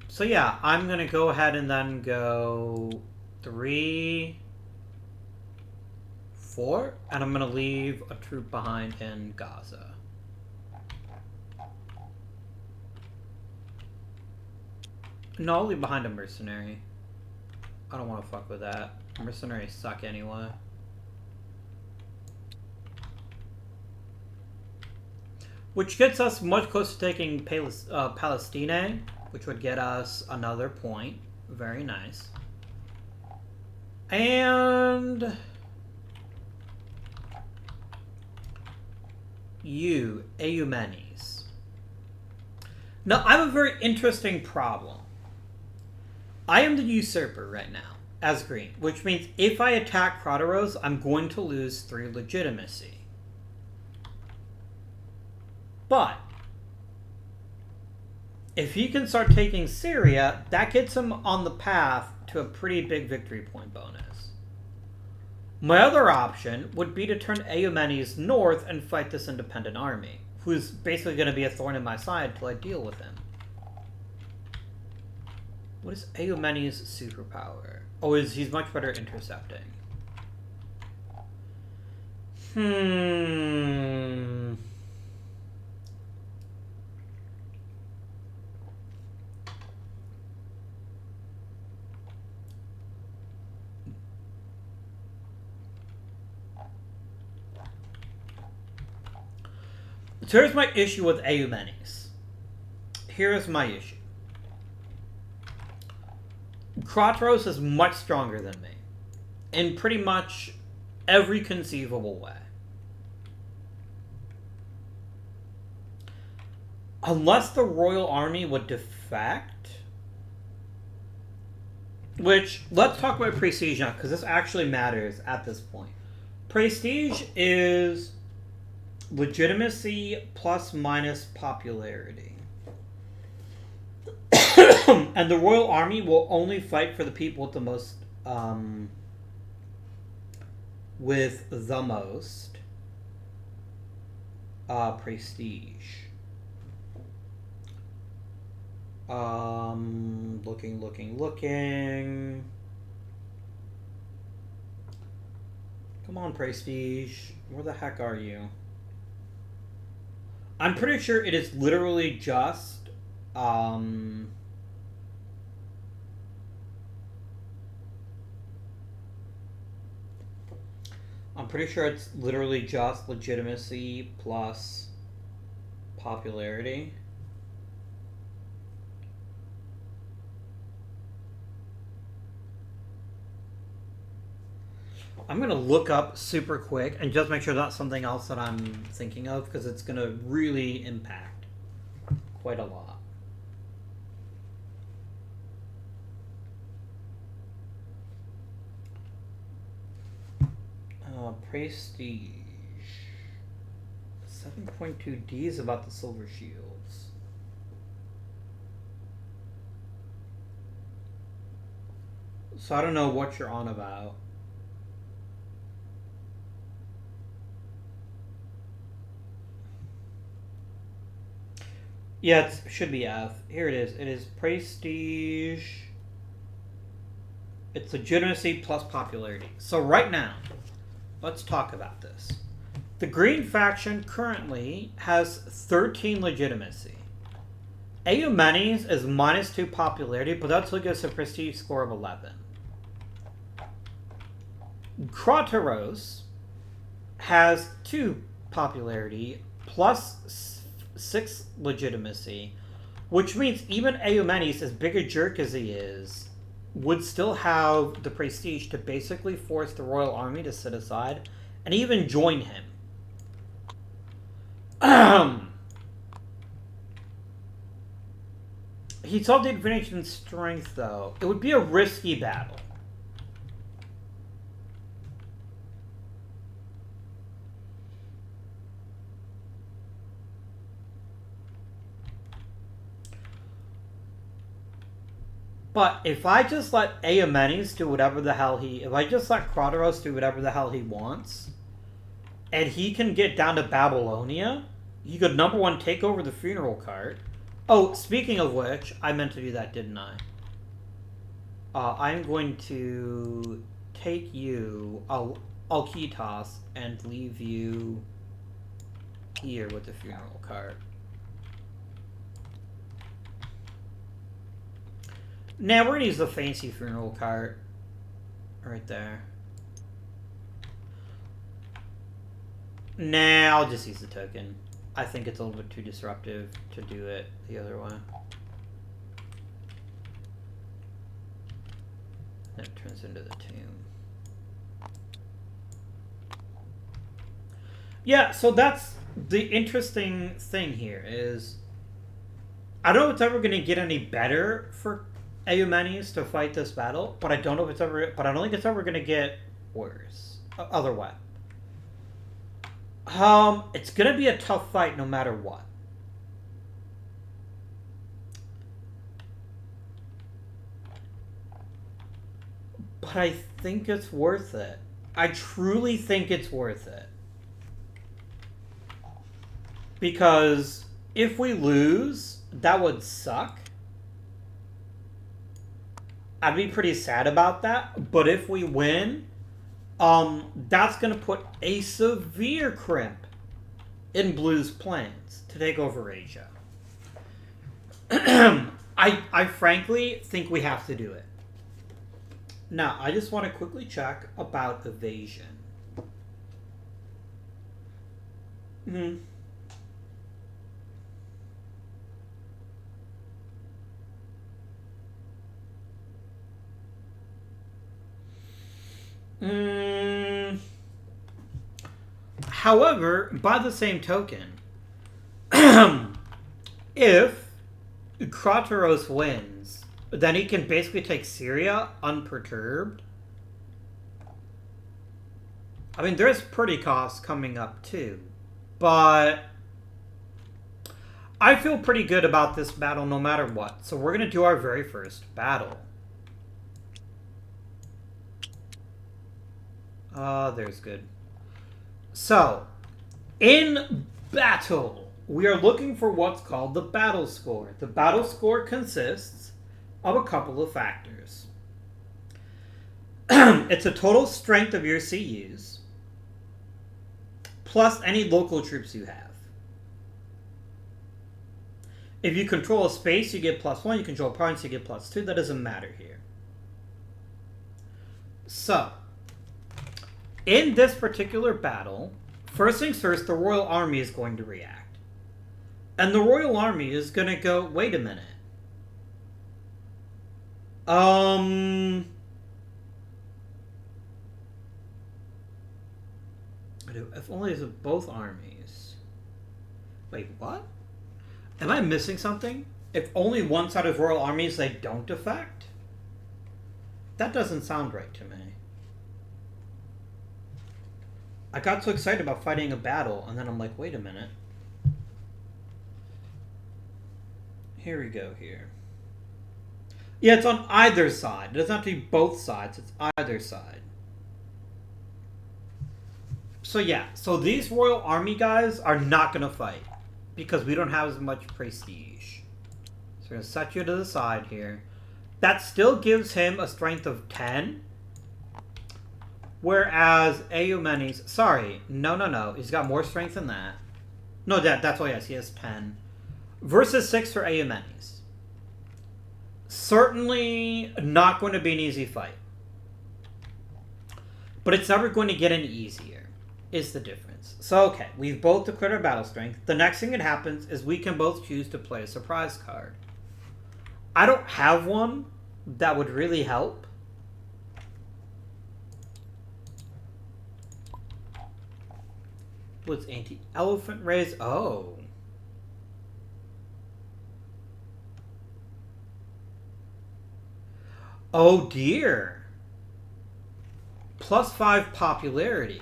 So yeah, I'm going to go ahead and then go 3... 4, and I'm going to leave a troop behind in Gaza. No, I'll leave behind a mercenary. I don't want to fuck with that. Mercenaries suck anyway. Which gets us much closer to taking Palestine, which would get us another point. Very nice. And... you, Eumenes. Now, I have a very interesting problem. I am the usurper right now, as green, which means if I attack Kroteros, I'm going to lose 3 legitimacy. But if he can start taking Syria, that gets him on the path to a pretty big victory point bonus. My other option would be to turn Eumenes north and fight this independent army, who's basically going to be a thorn in my side till I deal with him. What is Eumenes' superpower? Oh, he's much better at intercepting. So here's my issue with Eumenes. Here's my issue. Kroteros is much stronger than me in pretty much every conceivable way. Unless the royal army would defect. Which, let's talk about prestige now, because this actually matters at this point. Prestige is legitimacy plus minus popularity. And the royal army will only fight for the people with the most prestige. Looking. Come on, prestige. Where the heck are you? I'm pretty sure it is literally just I'm pretty sure it's literally just legitimacy plus popularity. I'm going to look up super quick and just make sure that's something else that I'm thinking of, because it's going to really impact quite a lot. Prestige. 7.2D is about the silver shields. So I don't know what you're on about. Yeah, it should be F. Here it is. It is prestige. It's legitimacy plus popularity. So right now, let's talk about this. The green faction currently has 13 legitimacy. Eumenes is -2 popularity, but that still gives a prestige score of 11. Kroteros has 2 popularity plus 6 legitimacy, which means even Eumenes, as big a jerk as he is, would still have the prestige to basically force the royal army to sit aside and even join him. He saw the advantage in strength, though. It would be a risky battle. But if I just let Eumenes do whatever the hell if I just let Kroteros do whatever the hell he wants, and he can get down to Babylonia, he could, number one, take over the funeral cart. Oh, speaking of which, I meant to do that, didn't I? I'm going to take you, Alkitas, and leave you here with the funeral cart. Now we're going to use the fancy funeral cart right there. Nah, I'll just use the token. I think it's a little bit too disruptive to do it the other way. It turns into the tomb. Yeah, so that's the interesting thing here is I don't know if it's ever going to get any better for Eumenes to fight this battle, but I don't know if it's ever. But I don't think it's ever gonna get worse. Other way. It's gonna be a tough fight no matter what. But I think it's worth it. I truly think it's worth it. Because if we lose, that would suck. I'd be pretty sad about that. But if we win, that's going to put a severe crimp in Blue's plans to take over Asia. I frankly think we have to do it. Now, I just want to quickly check about Evasion. However, by the same token, if Krateros wins, then he can basically take Syria unperturbed. I mean, there's pretty costs coming up too, but I feel pretty good about this battle no matter what. So we're going to do our very first battle. There's good. So, in battle, we are looking for what's called the battle score. The battle score consists of a couple of factors. It's a total strength of your CUs, plus any local troops you have. If you control a space, you get +1. You control points, you get +2. That doesn't matter here. So, in this particular battle, first things first, the Royal Army is going to react. And the Royal Army is going to go, wait a minute. If only it's both armies. Wait, what? Am I missing something? If only one side of Royal Armies, they don't defect? That doesn't sound right to me. I got so excited about fighting a battle, and then I'm like, wait a minute. Here we go here. Yeah, it's on either side. It doesn't have to be both sides. It's either side. So yeah, so these Royal Army guys are not going to fight because we don't have as much prestige. So we're going to set you to the side here. That still gives him a strength of 10. Whereas Eumenes... Sorry, no. He's got more strength than that. No, that's why, yes, he has 10. Versus 6 for Eumenes. Certainly not going to be an easy fight. But it's never going to get any easier, is the difference. So, okay, we've both declared our battle strength. The next thing that happens is we can both choose to play a surprise card. I don't have one that would really help. What's anti-elephant raise? Oh. Oh dear. +5 popularity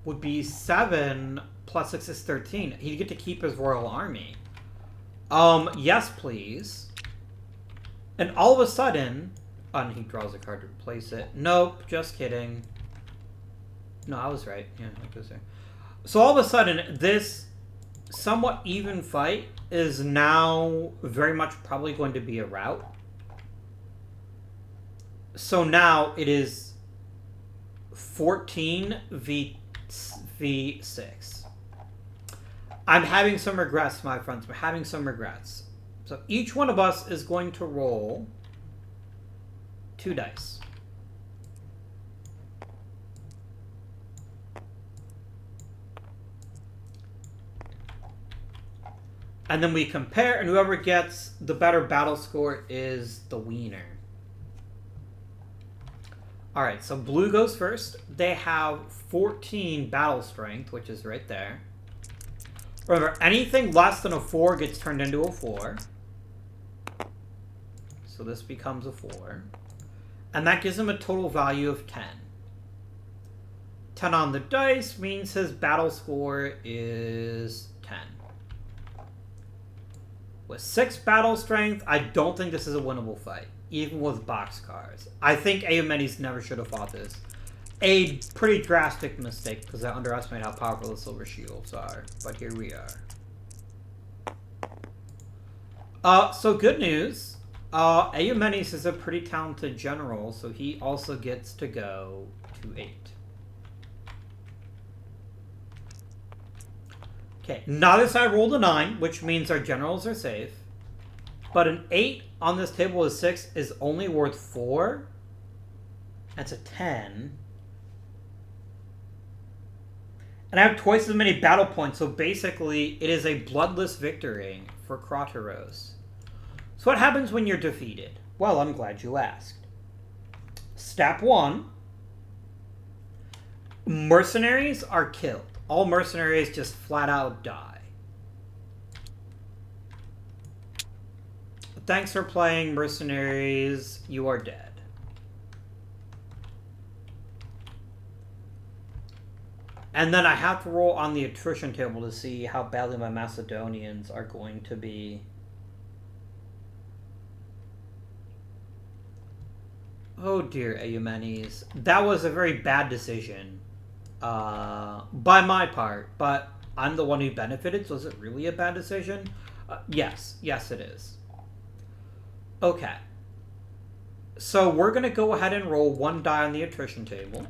would be 7 plus 6 is 13. He'd get to keep his Royal Army. Yes, please. And all of a sudden... and he draws a card to replace it. Nope, just kidding. No, I was right. Yeah, I was there. So all of a sudden, this somewhat even fight is now very much probably going to be a rout. So now it is 14 v6. I'm having some regrets, my friends. I'm having some regrets. So each one of us is going to roll 2 dice. And then we compare, and whoever gets the better battle score is the wiener. Alright, so blue goes first. They have 14 battle strength, which is right there. Remember, anything less than a 4 gets turned into a 4. So this becomes a 4. And that gives him a total value of 10. 10 on the dice means his battle score is 10. With 6 battle strength, I don't think this is a winnable fight, even with boxcars. I think Eumenes never should have fought this. A pretty drastic mistake, because I underestimated how powerful the silver shields are. But here we are. So good news. Eumenes is a pretty talented general, so he also gets to go to 8. Okay, now this I rolled a 9, which means our generals are safe. But an 8 on this table with 6 is only worth 4. That's a 10. And I have twice as many battle points, so basically it is a bloodless victory for Crateros. So what happens when you're defeated? Well, I'm glad you asked. Step 1. Mercenaries are killed. All mercenaries just flat out die. Thanks for playing, mercenaries. You are dead. And then I have to roll on the attrition table to see how badly my Macedonians are going to be. Oh dear, Eumenes. That was a very bad decision. By my part, but I'm the one who benefited, so is it really a bad decision? Yes it is. Okay, so we're gonna go ahead and roll 1 die on the attrition table.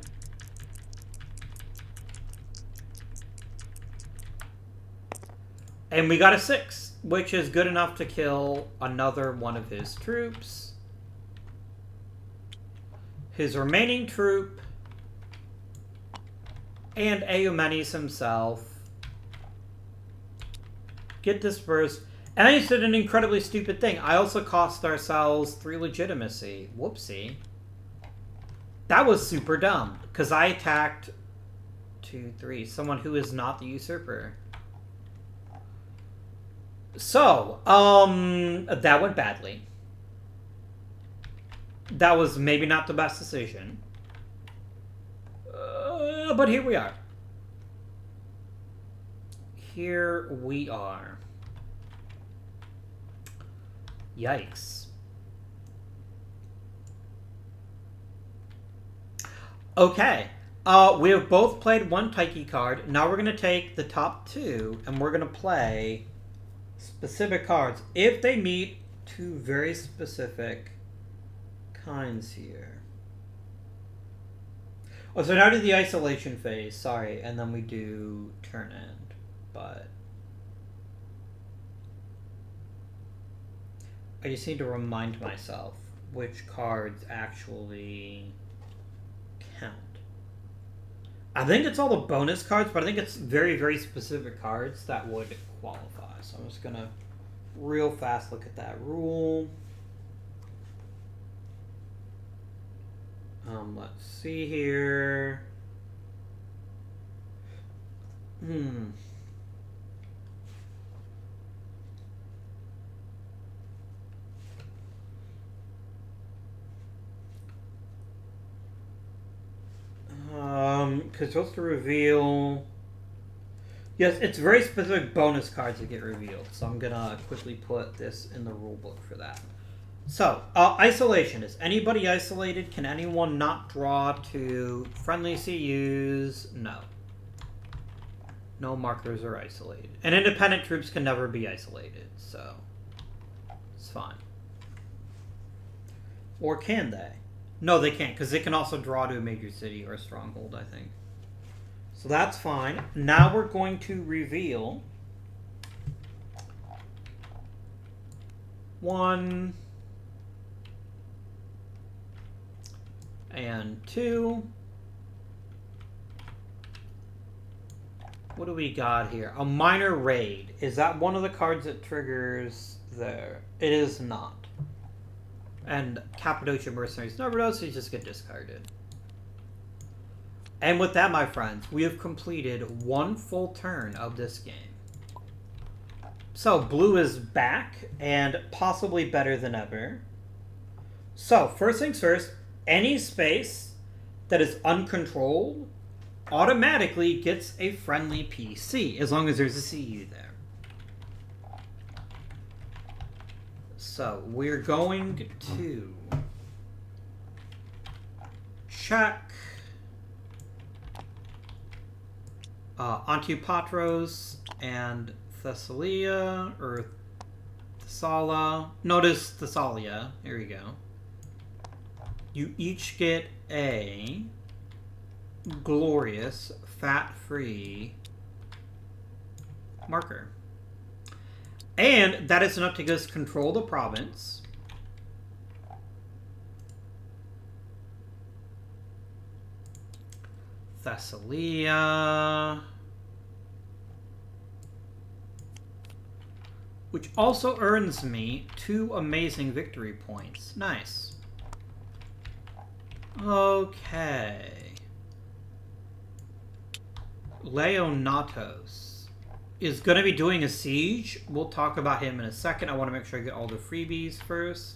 And we got a 6, which is good enough to kill another one of his troops. His remaining troop and Eumenes himself get dispersed. And I just did an incredibly stupid thing. I also cost ourselves 3 legitimacy. Whoopsie. That was super dumb, because I attacked 2, 3, someone who is not the usurper. So, that went badly. That was maybe not the best decision. But here we are. Here we are. Yikes. Okay. We have both played 1 Taiki card. Now we're going to take the top 2 and we're going to play specific cards if they meet 2 very specific kinds here. Oh, so now do the isolation phase, sorry, and then we do turn end, but I just need to remind myself which cards actually count. I think it's all the bonus cards, but I think it's very, very specific cards that would qualify. So I'm just gonna real fast look at that rule. Let's see here. Because supposed to reveal. Yes, it's very specific bonus cards that get revealed. So I'm gonna quickly put this in the rulebook for that. So, isolation. Is anybody isolated? Can anyone not draw to friendly CUs? No. No markers are isolated. And independent troops can never be isolated, so it's fine. Or can they? No, they can't, because they can also draw to a major city or a stronghold, I think. So that's fine. Now we're going to reveal 1... and 2. What do we got here? A minor raid. Is that one of the cards that triggers there? It is not. And Cappadocia Mercenaries never does, so you just get discarded. And with that, my friends, we have completed 1 full turn of this game. So, blue is back, and possibly better than ever. So, first things first, any space that is uncontrolled automatically gets a friendly PC, as long as there's a CU there. So, we're going to check Antipatros and Thessalia, or Thessala. Notice Thessalia. Here we go. You each get a glorious, fat-free marker. And that is enough to just control the province. Thessalia. Which also earns me 2 amazing victory points. Nice. Okay. Leonatos is going to be doing a siege. We'll talk about him in a second. I want to make sure I get all the freebies first.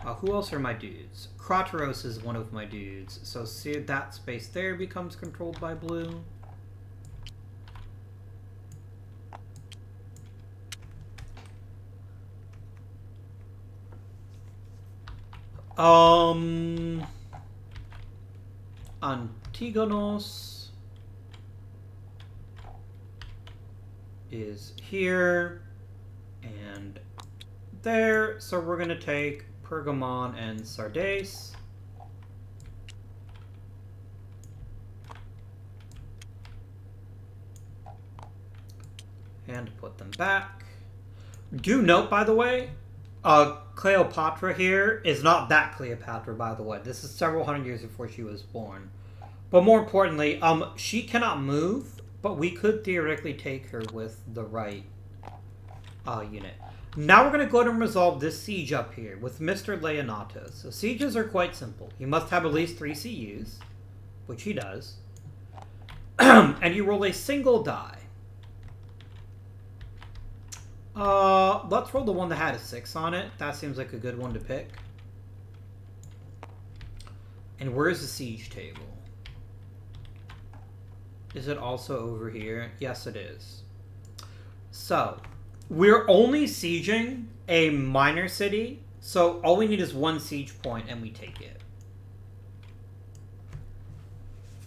Who else are my dudes? Krateros is one of my dudes. So see, that space there becomes controlled by blue. Antigonos is here and there, so we're going to take Pergamon and Sardes. And put them back. Do note, by the way, Cleopatra here is not that Cleopatra, by the way. This is several hundred years before she was born. But more importantly, she cannot move, but we could theoretically take her with the right unit. Now we're going to go ahead and resolve this siege up here with Mr. Leonatos. So sieges are quite simple. You must have at least 3 CUs, which he does. And you roll a single die. Let's roll the one that had a 6 on it. That seems like a good one to pick. And where's the siege table? Is it also over here? Yes, it is. So, we're only sieging a minor city, so all we need is 1 siege point and we take it.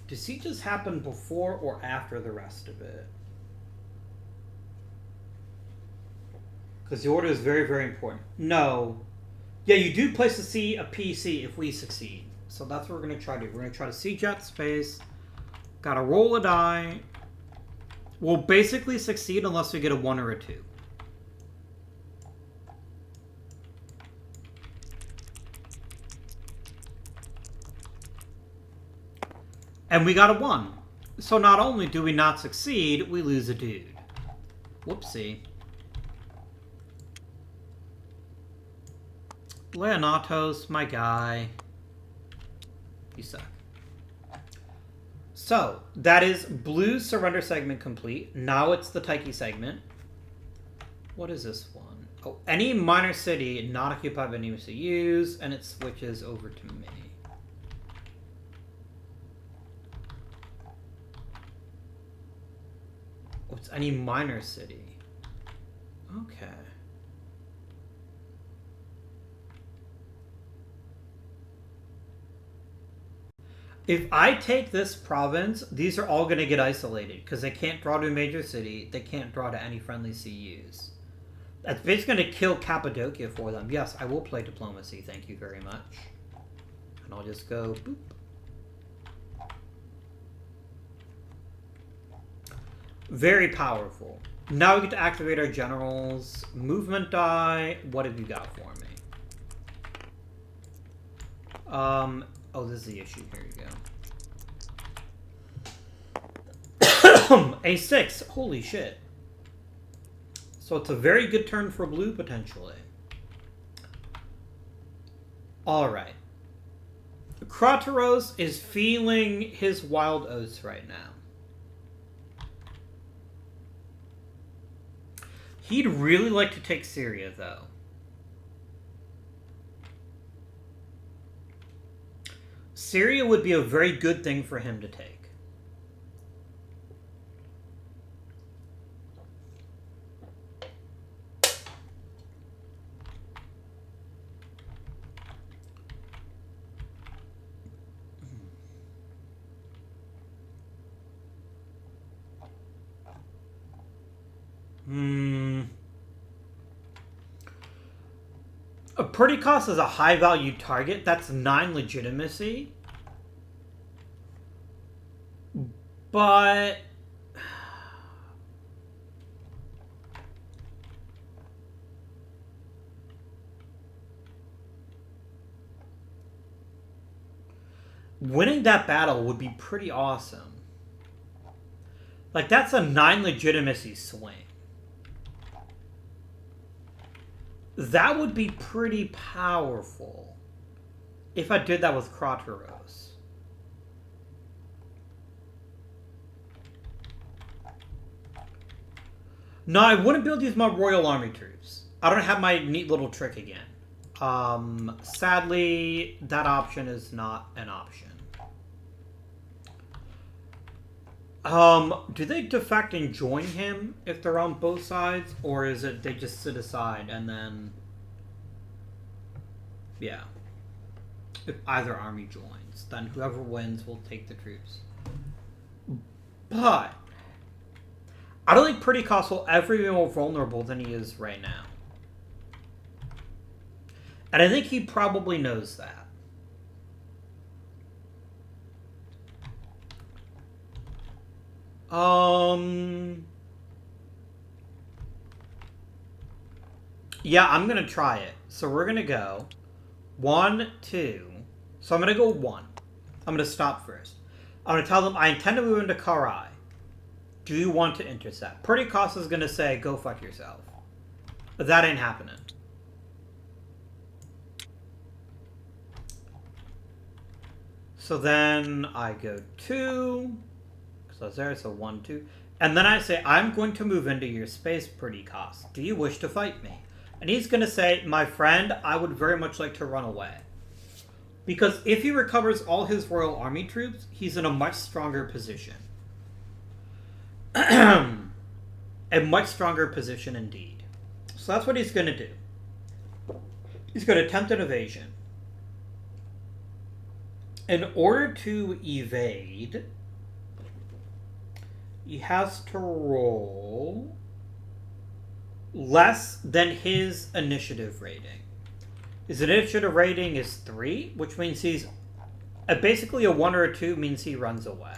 Do sieges happen before or after the rest of it? Because the order is very, very important. No. Yeah, you do place a PC if we succeed. So that's what we're going to try to do. We're going to try to siege that space. Gotta roll a die. We'll basically succeed unless we get a 1 or a 2. And we got a 1. So not only do we not succeed, we lose a dude. Whoopsie. Leonatos, my guy. You suck. So, that is blue surrender segment complete. Now it's the Taiki segment. What is this one? Oh, any minor city not occupied by any CUs, and it switches over to me. Oh, it's any minor city. Okay. If I take this province, these are all going to get isolated because they can't draw to a major city. They can't draw to any friendly CUs. That's basically going to kill Cappadocia for them. Yes, I will play diplomacy. Thank you very much. And I'll just go boop. Very powerful. Now we get to activate our generals. Movement die. What have you got for me? Oh, this is the issue. Here you go. A 6. Holy shit. So it's a very good turn for blue, potentially. Alright. Krateros is feeling his wild oats right now. He'd really like to take Syria, though. Syria would be a very good thing for him to take. A pretty cost is a high value target. That's 9 legitimacy. But winning that battle would be pretty awesome. Like, that's a 9 legitimacy swing. That would be pretty powerful if I did that with Krateros. No, I wouldn't be able to use my Royal Army troops. I don't have my neat little trick again. Sadly, that option is not an option. Do they defect and join him if they're on both sides? Or is it they just sit aside and then... Yeah. If either army joins, then whoever wins will take the troops. But I don't think Pretty Cost will ever be more vulnerable than he is right now. And I think he probably knows that. Yeah, I'm going to try it. So we're going to go 1, 2. So I'm going to go 1. I'm going to stop first. I'm going to tell them I intend to move into Karai. Do you want to intercept? Pretty Cost is going to say, go fuck yourself. But that ain't happening. So then I go 2. So that's there, so 1, 2. And then I say, I'm going to move into your space, Pretty Cost. Do you wish to fight me? And he's going to say, my friend, I would very much like to run away. Because if he recovers all his Royal Army troops, he's in a much stronger position. A much stronger position indeed. So that's what he's going to do. He's going to attempt an evasion. In order to evade, he has to roll less than his initiative rating. His initiative rating is 3, which means he's... basically a 1 or a 2 means he runs away.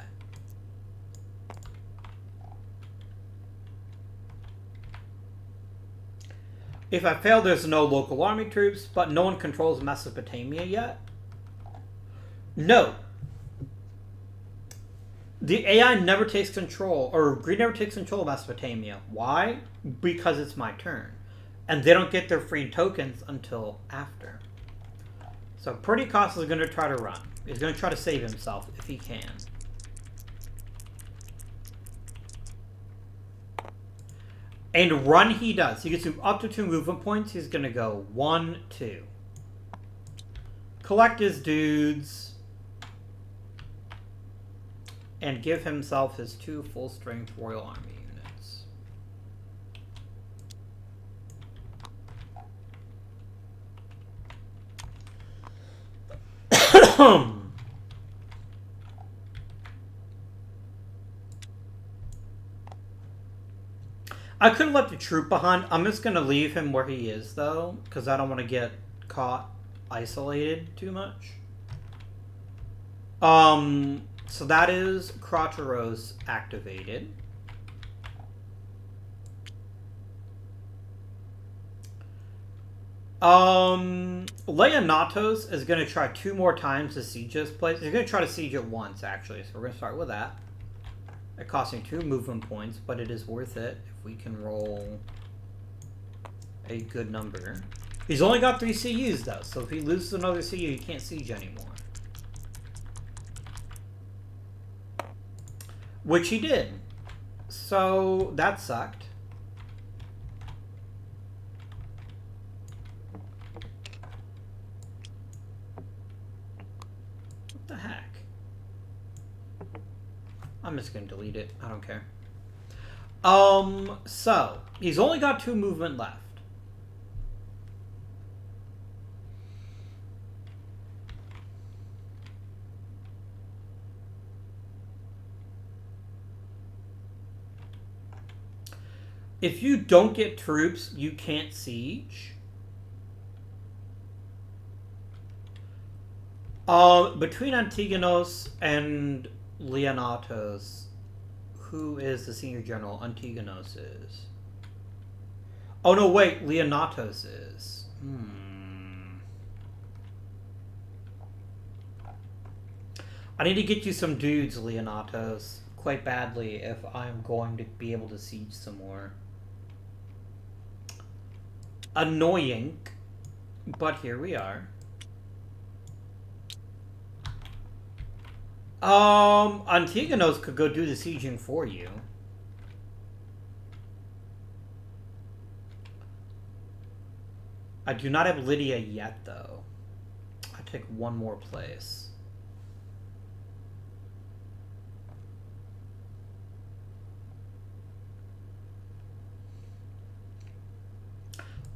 If I fail, there's no local army troops, but no one controls Mesopotamia yet. No. The AI never takes control, or Green never takes control of Mesopotamia. Why? Because it's my turn. And they don't get their free tokens until after. So Pretty Cost is going to try to run. He's going to try to save himself if he can. And run he does. He gets up to 2 movement points. He's going to go 1, 2. Collect his dudes. And give himself his 2 full-strength Royal Army units. I could have left the troop behind. I'm just going to leave him where he is, though, because I don't want to get caught isolated too much. So that is Krateros activated. Leonatos is going to try 2 more times to siege this place. He's going to try to siege it once, actually. So we're going to start with that. It costs me 2 movement points, but it is worth it if we can roll a good number. He's only got 3 CUs, though. So if he loses another CU, he can't siege anymore. Which he did. So that sucked. just gonna delete it. I don't care. So he's only got 2 movement left. If you don't get troops, you can't siege. Between Antigonos and Leonatos, who is the senior general? Antigonos is. Oh no, wait, Leonatos is. I need to get you some dudes, Leonatos, quite badly if I'm going to be able to siege some more. Annoying, but here we are. Antigonos could go do the sieging for you. I do not have Lydia yet, though. I take 1 more place.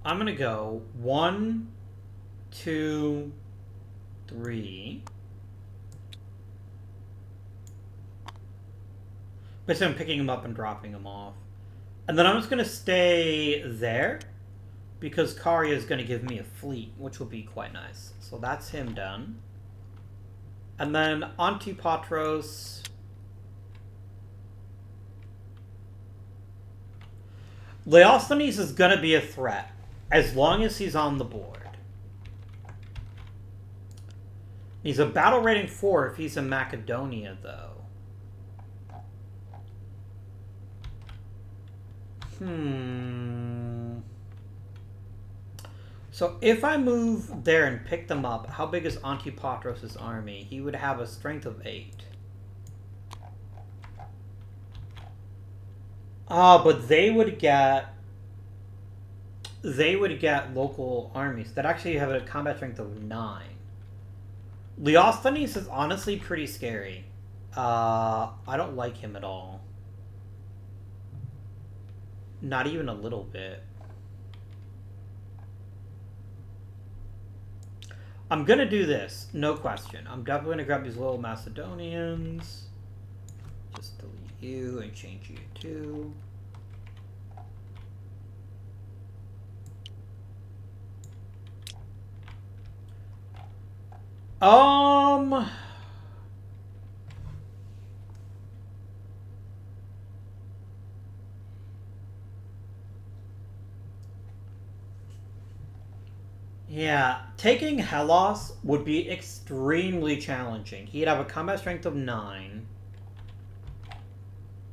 I'm gonna go 1, 2, 3. Basically, I'm picking him up and dropping him off. And then I'm just gonna stay there, because Karya is gonna give me a fleet, which will be quite nice. So that's him done. And then Antipatros. Leosthenes is gonna be a threat, as long as he's on the board. He's a battle rating 4 if he's in Macedonia, though. So if I move there and pick them up, how big is Antipatros' army? He would have a strength of 8. But they would get local armies that actually have a combat strength of 9. Leosthenes is honestly pretty scary. I don't like him at all. Not even a little bit. I'm gonna do this, no question. I'm definitely gonna grab these little Macedonians. Just delete you and change you to. Yeah, taking Hellas would be extremely challenging. He'd have a combat strength of 9.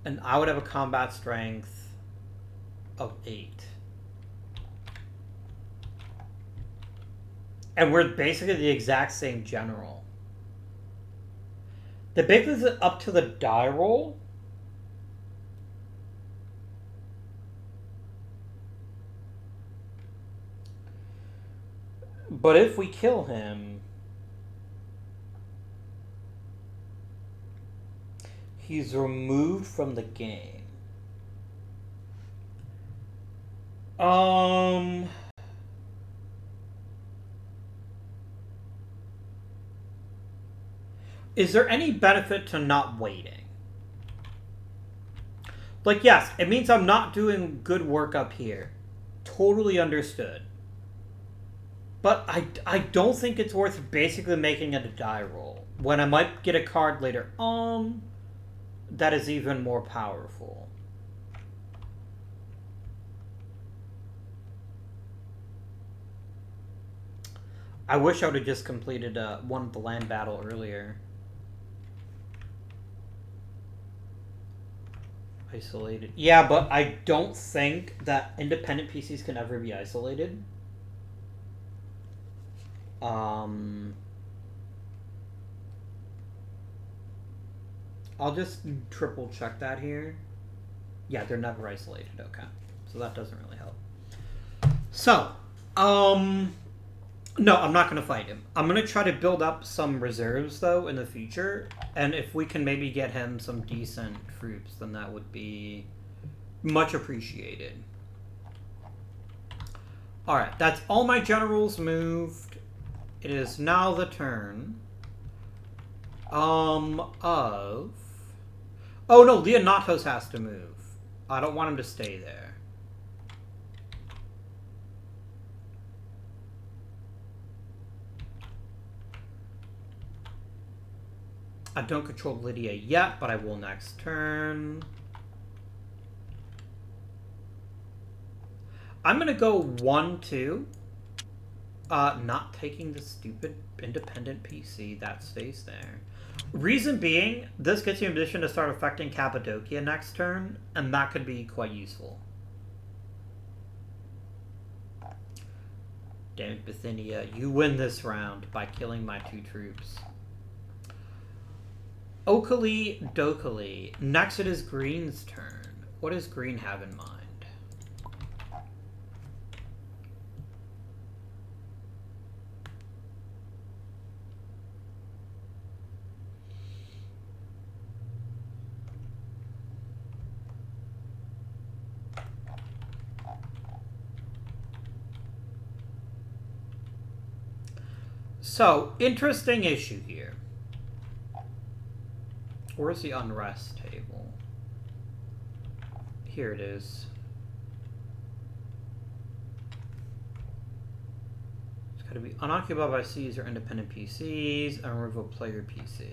And I would have a combat strength of 8. And we're basically the exact same general. The big is up to the die roll. But if we kill him, he's removed from the game. Is there any benefit to not waiting? Like, yes, it means I'm not doing good work up here. Totally understood. But I don't think it's worth basically making it a die roll, when I might get a card later on that is even more powerful. I wish I would have just completed one of the land battle earlier. Isolated. Yeah, but I don't think that independent PCs can ever be isolated. I'll just triple check that here. Yeah, they're never isolated. Okay. So that doesn't really help. So, No, I'm not going to fight him. I'm going to try to build up some reserves, though, in the future. And if we can maybe get him some decent troops, then that would be much appreciated. Alright, that's all my generals moved. It is now the turn of... Oh, no, Leonatos has to move. I don't want him to stay there. I don't control Lydia yet, but I will next turn. I'm going to go 1-2. Not taking the stupid independent PC. That stays there. Reason being, this gets you in position to start affecting Cappadocia next turn, and that could be quite useful. Damn it, Bithynia. You win this round by killing my 2 troops. Oakley Dokley. Next it is Green's turn. What does Green have in mind? So, interesting issue here. Where's the unrest table? Here it is. It's got to be unoccupied by Cs or independent PCs, and remove a player PC.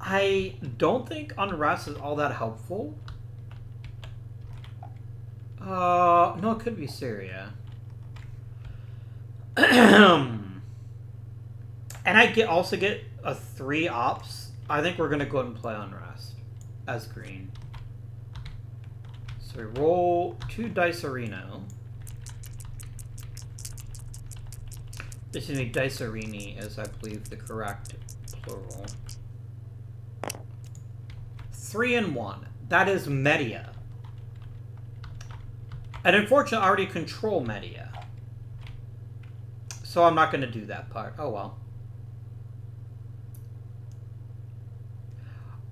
I don't think unrest is all that helpful. No, it could be Syria. And I also get a 3 ops. I think we're going to go ahead and play Unrest as green. So we roll 2 Dicerino. Excuse me, Dicerini is, I believe, the correct plural. 3 and 1. That is Media. And unfortunately, I already control Media. So I'm not going to do that part. Oh, well.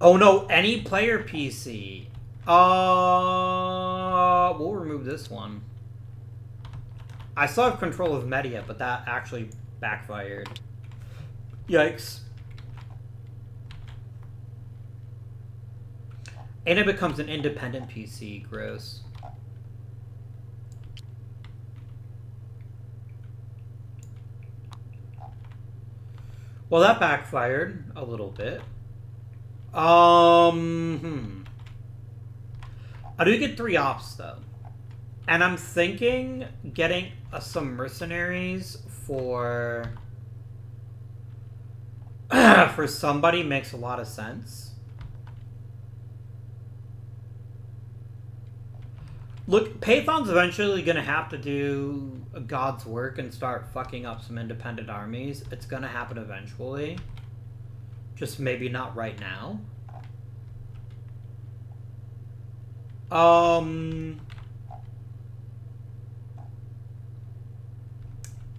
Oh, no. Any player PC. We'll remove this one. I still have control of Media, but that actually backfired. Yikes. And it becomes an independent PC. Gross. Well, that backfired a little bit. I do get 3 ops, though. And I'm thinking getting some mercenaries for for somebody makes a lot of sense. Look, Pathon's eventually going to have to do God's work and start fucking up some independent armies. It's going to happen eventually. Just maybe not right now.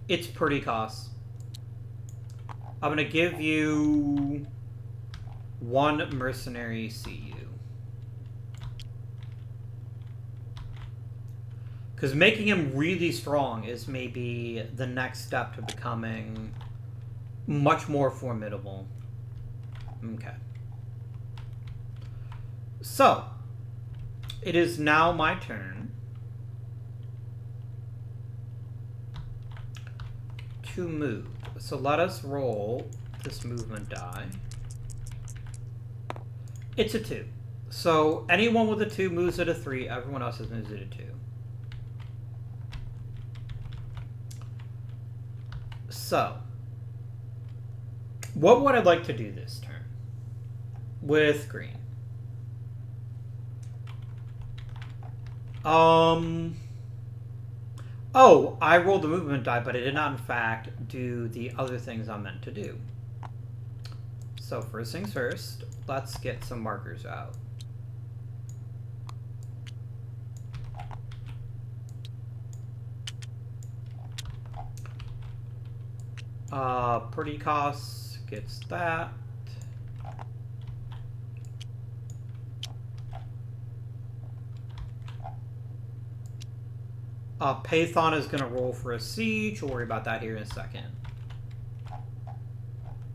It's pretty cost. I'm going to give you 1 mercenary CU. Because making him really strong is maybe the next step to becoming much more formidable. Okay. So, it is now my turn to move. So let us roll this movement die. It's a 2. So anyone with a 2 moves at a 3, everyone else has moves at a 2. So, what would I like to do this turn with green? Oh, I rolled the movement die, but I did not, in fact, do the other things I'm meant to do. So, first things first, let's get some markers out. Pretty costs gets that. Python is going to roll for a siege. We'll worry about that here in a second.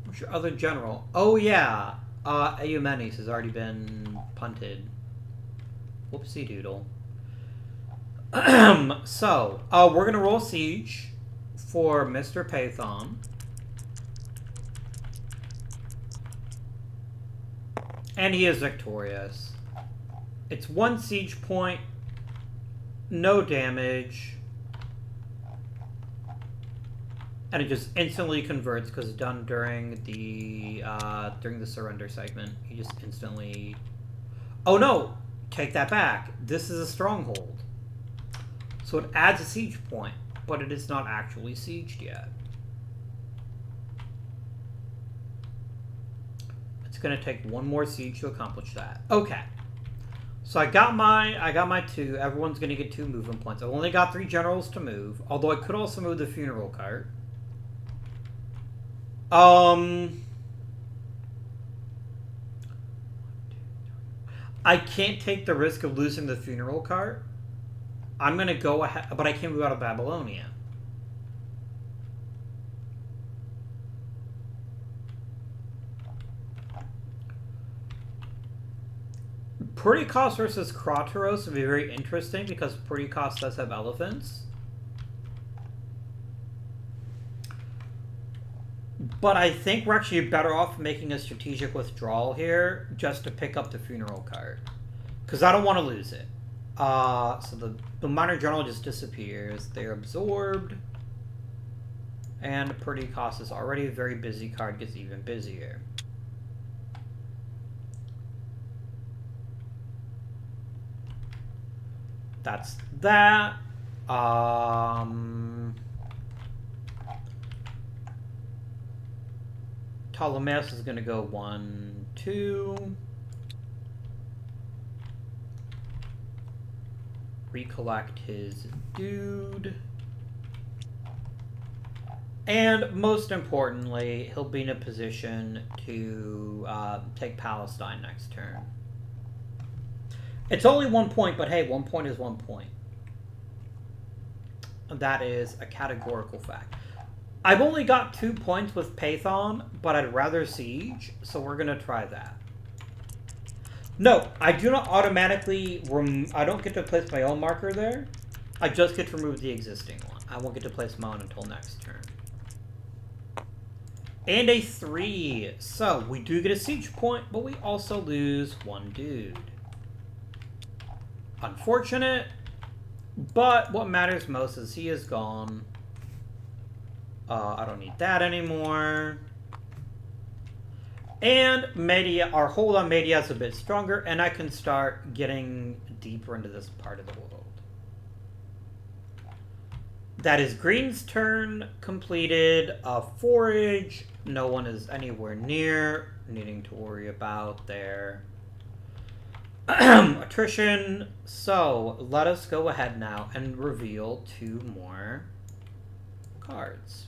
What's your other general? Oh, yeah. Eumenes has already been punted. Whoopsie doodle. So, we're going to roll siege for Mr. Python. And he is victorious. It's 1 siege point. No damage. And it just instantly converts because it's done during the surrender segment. He just instantly... Oh no! Take that back. This is a stronghold. So it adds a siege point, but it is not actually sieged yet. It's going to take 1 more siege to accomplish that. Okay. So I got my 2. Everyone's going to get 2 movement points. I've only got 3 generals to move, although I could also move the funeral cart. I can't take the risk of losing the funeral cart. I'm going to go ahead, but I can't move out of Babylonia. Perikos versus Kroteros would be very interesting because Perikos does have elephants. But I think we're actually better off making a strategic withdrawal here just to pick up the funeral cart. Because I don't want to lose it. So the minor general just disappears. They're absorbed. And Perikos is already a very busy card, gets even busier. That's that. Ptolemaeus is going to go 1, 2. Recollect his dude. And most importantly, he'll be in a position to take Palestine next turn. It's only 1 point, but hey, 1 point is 1 point. That is a categorical fact. I've only got 2 points with Python, but I'd rather siege, so we're going to try that. No, I do not automatically... I don't get to place my own marker there. I just get to remove the existing one. I won't get to place my own until next turn. And a 3. So, we do get a siege point, but we also lose 1 dude. Unfortunate, but what matters most is he is gone. I don't need that anymore. And Media, our hold on Media is a bit stronger, and I can start getting deeper into this part of the world. That is Green's turn completed. Forage, no one is anywhere near needing to worry about their attrition. So let us go ahead now and reveal 2 more cards.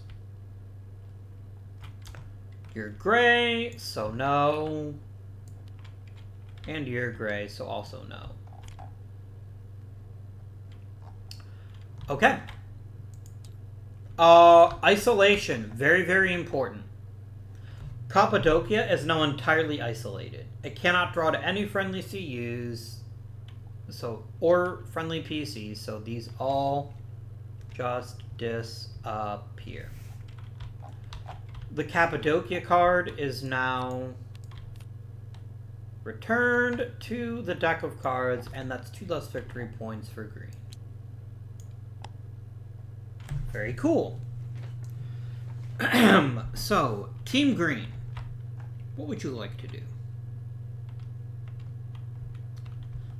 You're gray, so no. And you're gray, so also no. Okay. Isolation. Very, very important. Cappadocia is now entirely isolated. It cannot draw to any friendly CUs, or friendly PCs, so these all just disappear. The Cappadocia card is now returned to the deck of cards, and that's 2 less victory points for green. Very cool. So, Team Green, what would you like to do?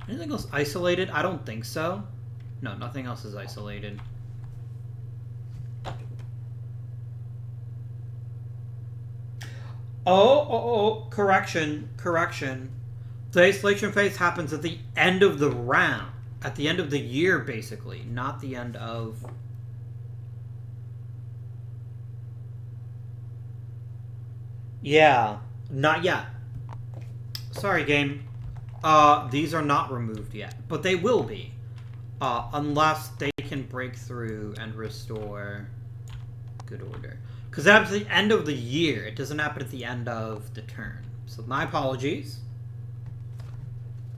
Anything else isolated? I don't think so. No, nothing else is isolated. Oh, correction. The isolation phase happens at the end of the round. At the end of the year, basically. Not the end of... Yeah, not yet. Sorry, game. These are not removed yet, but they will be. Unless they can break through and restore good order. Because that's the end of the year. It doesn't happen at the end of the turn. So my apologies.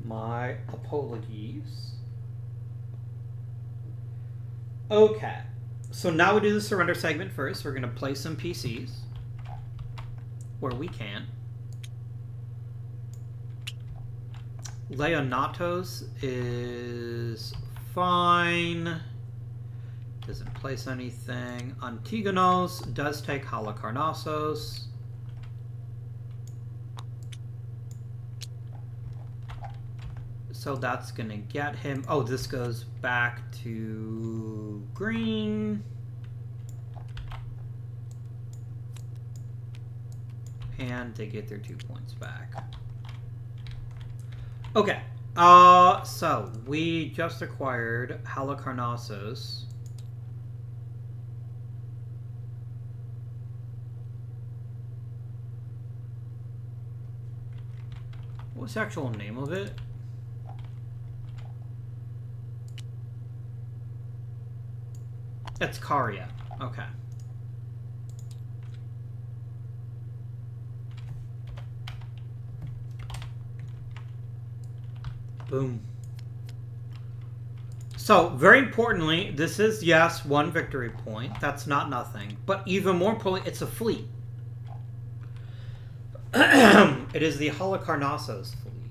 My apologies. Okay. So now we do the surrender segment first. We're going to play some PCs. Where we can. Leonatos is fine. Doesn't place anything. Antigonos does take Halicarnassos. So that's going to get him. Oh, this goes back to green. And they get their 2 points back. Okay. So we just acquired Halicarnassos. What's the actual name of it? It's Karya. Okay. Boom. So, very importantly, this is, yes, 1 victory point. That's not nothing. But even more importantly, it's a fleet. It is the Halicarnassos fleet.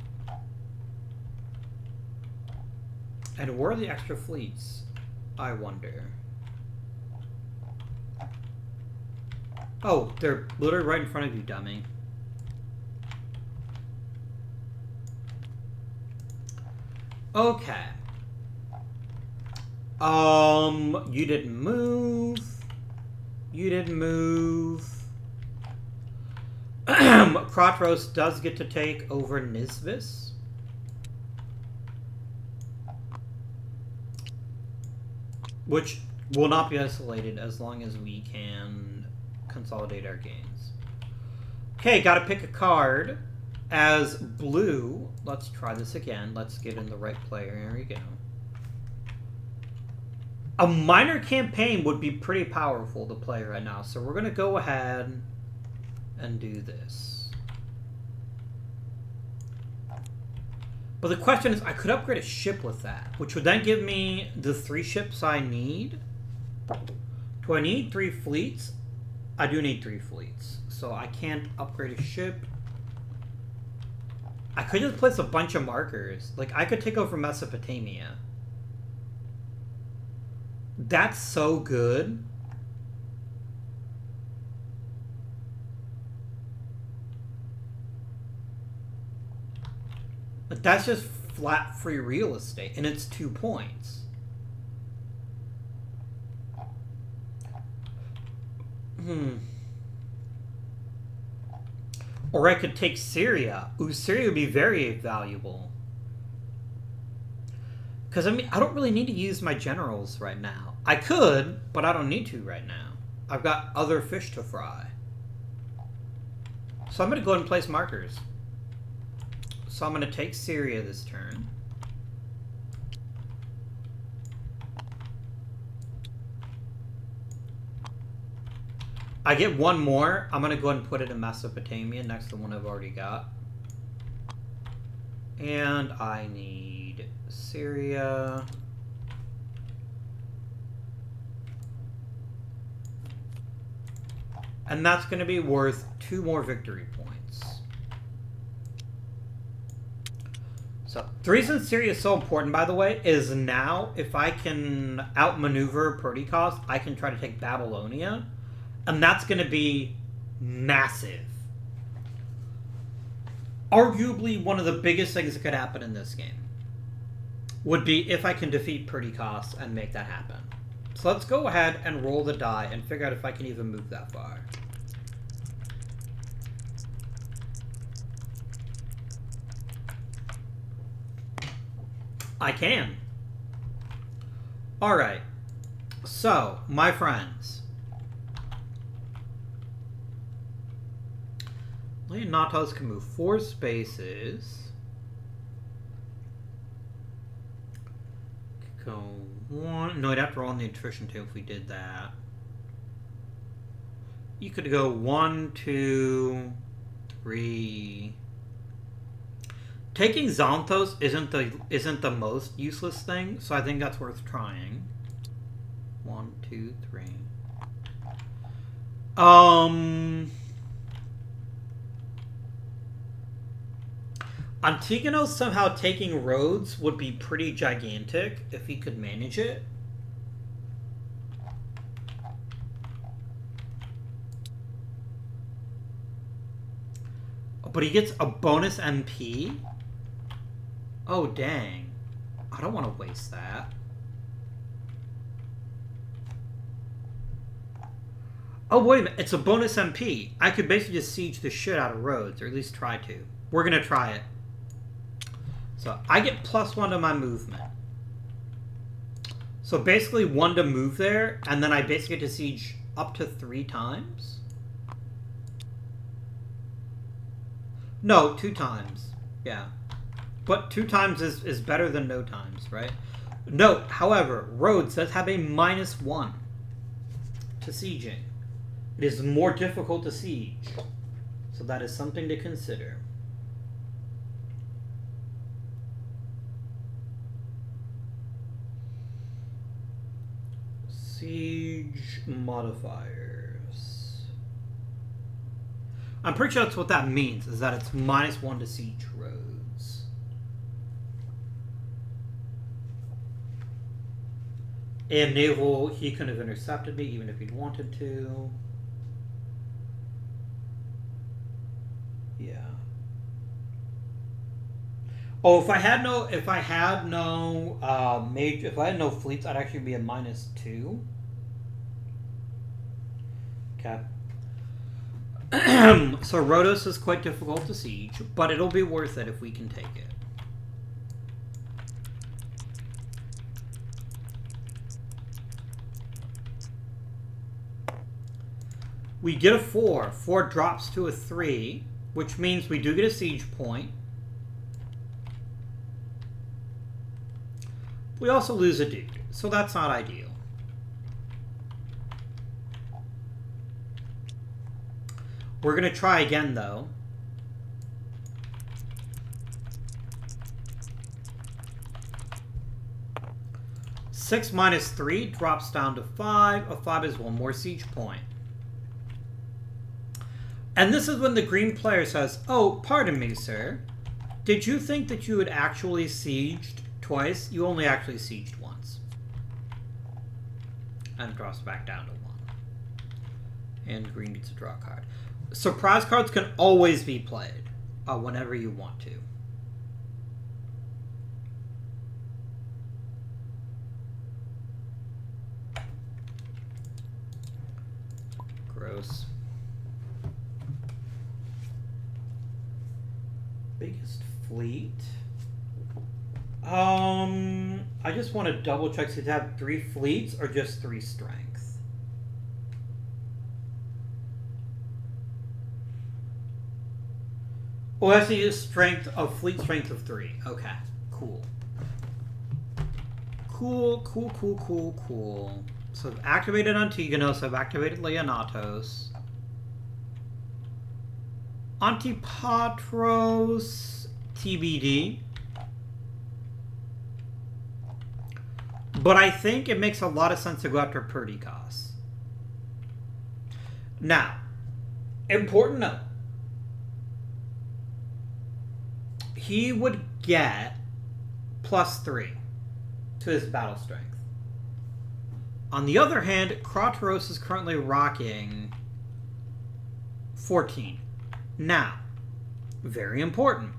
And where are the extra fleets? I wonder. Oh, they're literally right in front of you, dummy. Okay. You didn't move. You didn't move. Kratros does get to take over Nisvis. Which will not be isolated as long as we can consolidate our gains. Okay, gotta pick a card. As blue, let's try this again. Let's get in the right player. Here we go. A minor campaign would be pretty powerful to play right now, so we're going to go ahead and do this. But the question is, I could upgrade a ship with that, which would then give me the 3 ships I need. Do I need 3 fleets? I do need 3 fleets, so I can't upgrade a ship. I could just place a bunch of markers. Like, I could take over Mesopotamia. That's so good. But that's just flat free real estate, and it's 2 points. Or I could take Syria. Ooh, Syria would be very valuable. Because, I mean, I don't really need to use my generals right now. I could, but I don't need to right now. I've got other fish to fry. So I'm going to go ahead and place markers. So I'm going to take Syria this turn. I get 1 more. I'm going to go ahead and put it in Mesopotamia next to the one I've already got. And I need Syria. And that's going to be worth 2 more victory points. So, the reason Syria is so important, by the way, is now, if I can outmaneuver Perdiccas, I can try to take Babylonia. And that's going to be massive. Arguably, one of the biggest things that could happen in this game would be if I can defeat Perdiccas and make that happen. So let's go ahead and roll the die and figure out if I can even move that far. I can. Alright. So, my friends. Leonatos can move 4 spaces. Could go 1. No, I'd have to roll on the attrition table if we did that. You could go 1, 2, 3. Taking Xanthos isn't the most useless thing, so I think that's worth trying. 1, 2, 3. Antigonos somehow taking Rhodes would be pretty gigantic if he could manage it. But he gets a bonus MP? Oh, dang. I don't want to waste that. Oh, wait a minute. It's a bonus MP. I could basically just siege the shit out of Rhodes, or at least try to. We're going to try it. So, I get +1 to my movement. So, basically 1 to move there, and then I basically get to siege up to 3 times? No, 2 times. Yeah. But 2 times is better than no times, right? Note, however, Rhodes does have a -1 to sieging. It is more difficult to siege. So that is something to consider. Siege modifiers. I'm pretty sure that's what that means, is that it's -1 to siege Rhodes. And naval, he couldn't have intercepted me even if he'd wanted to. Yeah. Oh, if I had no fleets, I'd actually be a -2. Okay. So Rhodos is quite difficult to siege, but it'll be worth it if we can take it. We get a 4. 4 drops to a 3, which means we do get a siege point. We also lose a dude, so that's not ideal. We're going to try again, though. Six minus 3 drops down to 5. A 5 is 1 more siege point. And this is when the green player says, "Oh, pardon me, sir. Did you think that you had actually sieged twice? You only actually sieged once." And it drops back down to 1. And green gets a draw card. Surprise cards can always be played whenever you want to. Gross. Biggest fleet. I just want to double check to have 3 fleets or just 3 strength. Oh, that's the strength of fleet strength of 3. Okay, cool. Cool. So I've activated Antigonos, I've activated Leonatos. Antipatros, TBD. But I think it makes a lot of sense to go after Perdiccas. Now, important note. He would get +3 to his battle strength. On the other hand, Kratos is currently rocking 14. Now, very important.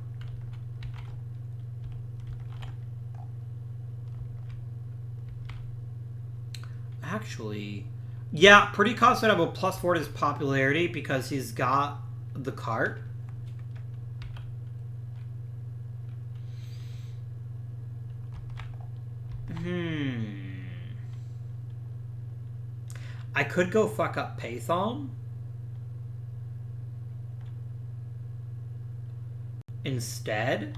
Actually, yeah, Perdiccas would have a +4 to his popularity because he's got the cart. I could go fuck up Pathon. instead.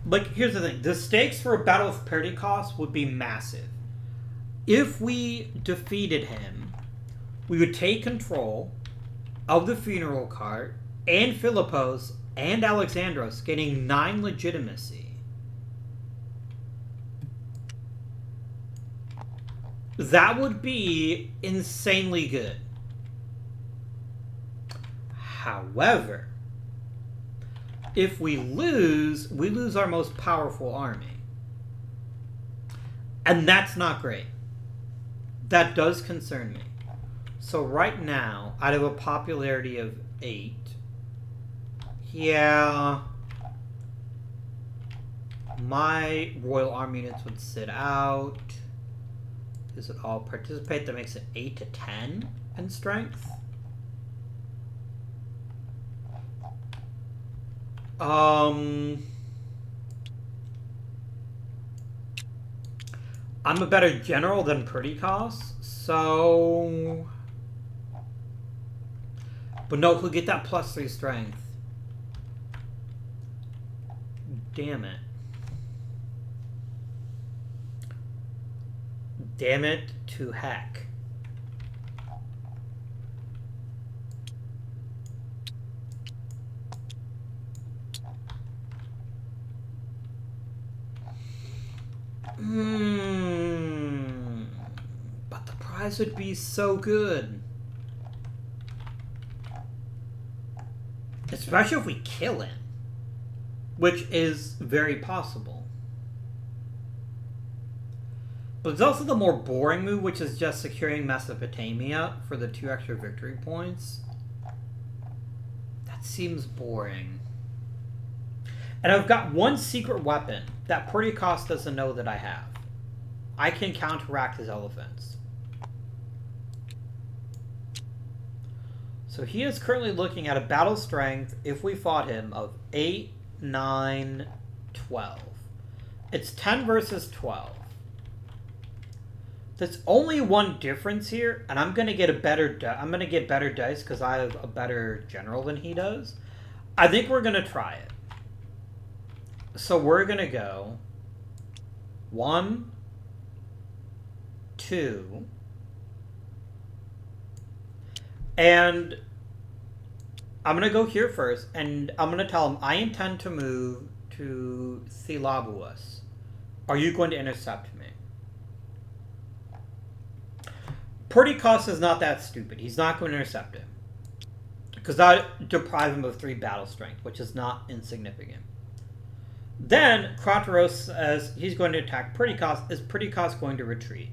Like, here's the thing. The stakes for a battle of Perdiccas would be massive. If we defeated him, we would take control of the funeral cart and Philippos and Alexandros, getting 9 legitimacy. That would be insanely good. However, if we lose our most powerful army. And that's not great. That does concern me. So right now, out of a popularity of 8, yeah, my Royal Army units would sit out. Does it all participate? That makes it 8 to 10 in strength. I'm a better general than Perdiccas, so... But no, he'll get that +3 strength. Damn it. Damn it to heck. But the prize would be so good. Especially if we kill him. Which is very possible. But there's also the more boring move, which is just securing Mesopotamia for the 2 extra victory points. That seems boring. And I've got one secret weapon that Perdiccas doesn't know that I have. I can counteract his elephants. So he is currently looking at a battle strength, if we fought him, of 8, 9, 12. It's 10 versus 12. There's only one difference here, and I'm gonna get better dice because I have a better general than he does. I think we're gonna try it. So we're gonna go 1, 2, and I'm gonna go here first, and I'm gonna tell him I intend to move to Thelabuus. Are you going to intercept me? Perdiccas is not that stupid. He's not going to intercept him. Because that would deprive him of 3 battle strength, which is not insignificant. Then, Krateros says he's going to attack Perdiccas. Is Perdiccas going to retreat?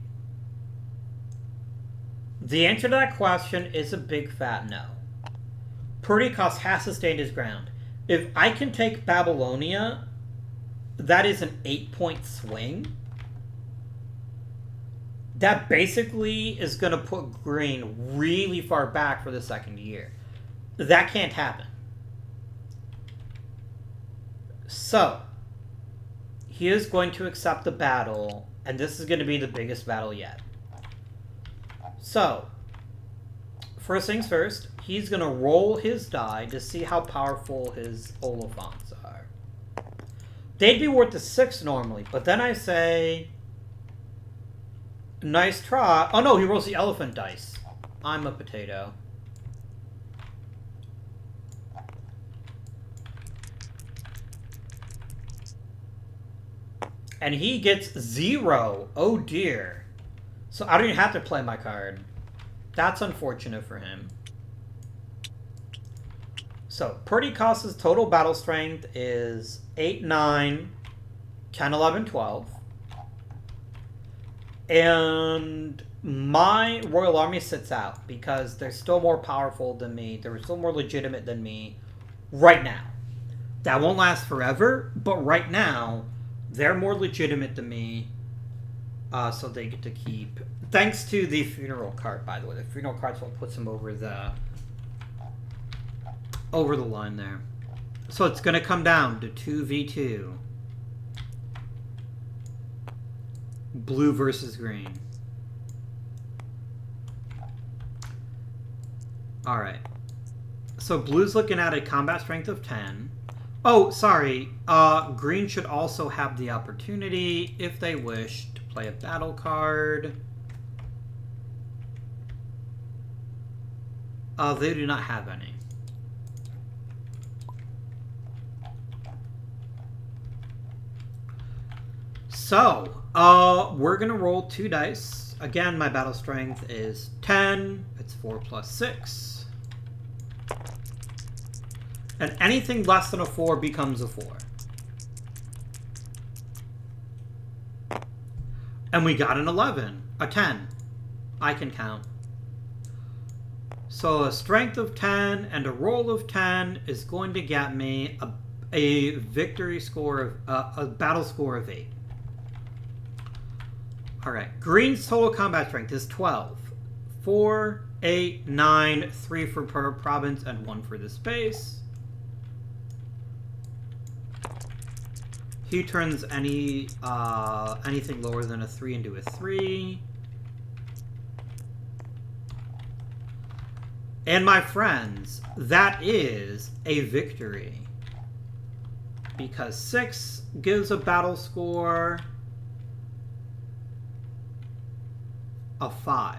The answer to that question is a big fat no. Perdiccas has to stand his ground. If I can take Babylonia, that is an 8-point swing. That basically is going to put green really far back for the 2nd year. That can't happen. So, he is going to accept the battle, and this is going to be the biggest battle yet. So, first things first, he's going to roll his die to see how powerful his Oliphants are. They'd be worth a 6 normally, but then I say... Nice try. Oh no, he rolls the elephant dice. I'm a potato. And he gets 0. Oh dear. So I don't even have to play my card. That's unfortunate for him. So Perdiccas' total battle strength is 8, 9, 10, 11, 12. And my Royal Army sits out because they're still more powerful than me. They're still more legitimate than me right now. That won't last forever, but right now, they're more legitimate than me. So they get to keep... Thanks to the funeral cart, by the way. The funeral cart's what puts them over the line there. So it's going to come down to 2v2. Blue versus green. Alright. So blue's looking at a combat strength of 10. Oh, sorry. Green should also have the opportunity, if they wish, to play a battle card. They do not have any. So, we're going to roll 2 dice. Again, my battle strength is 10. It's 4 plus 6. And anything less than a 4 becomes a 4. And we got an 11. A 10. I can count. So a strength of 10 and a roll of 10 is going to get me a victory score of a battle score of 8. Alright. Green's total combat strength is 12. 4, 8, 9, 3 for per province, and 1 for the space. He turns anything lower than a 3 into a 3. And my friends, that is a victory. Because 6 gives a battle score of 5.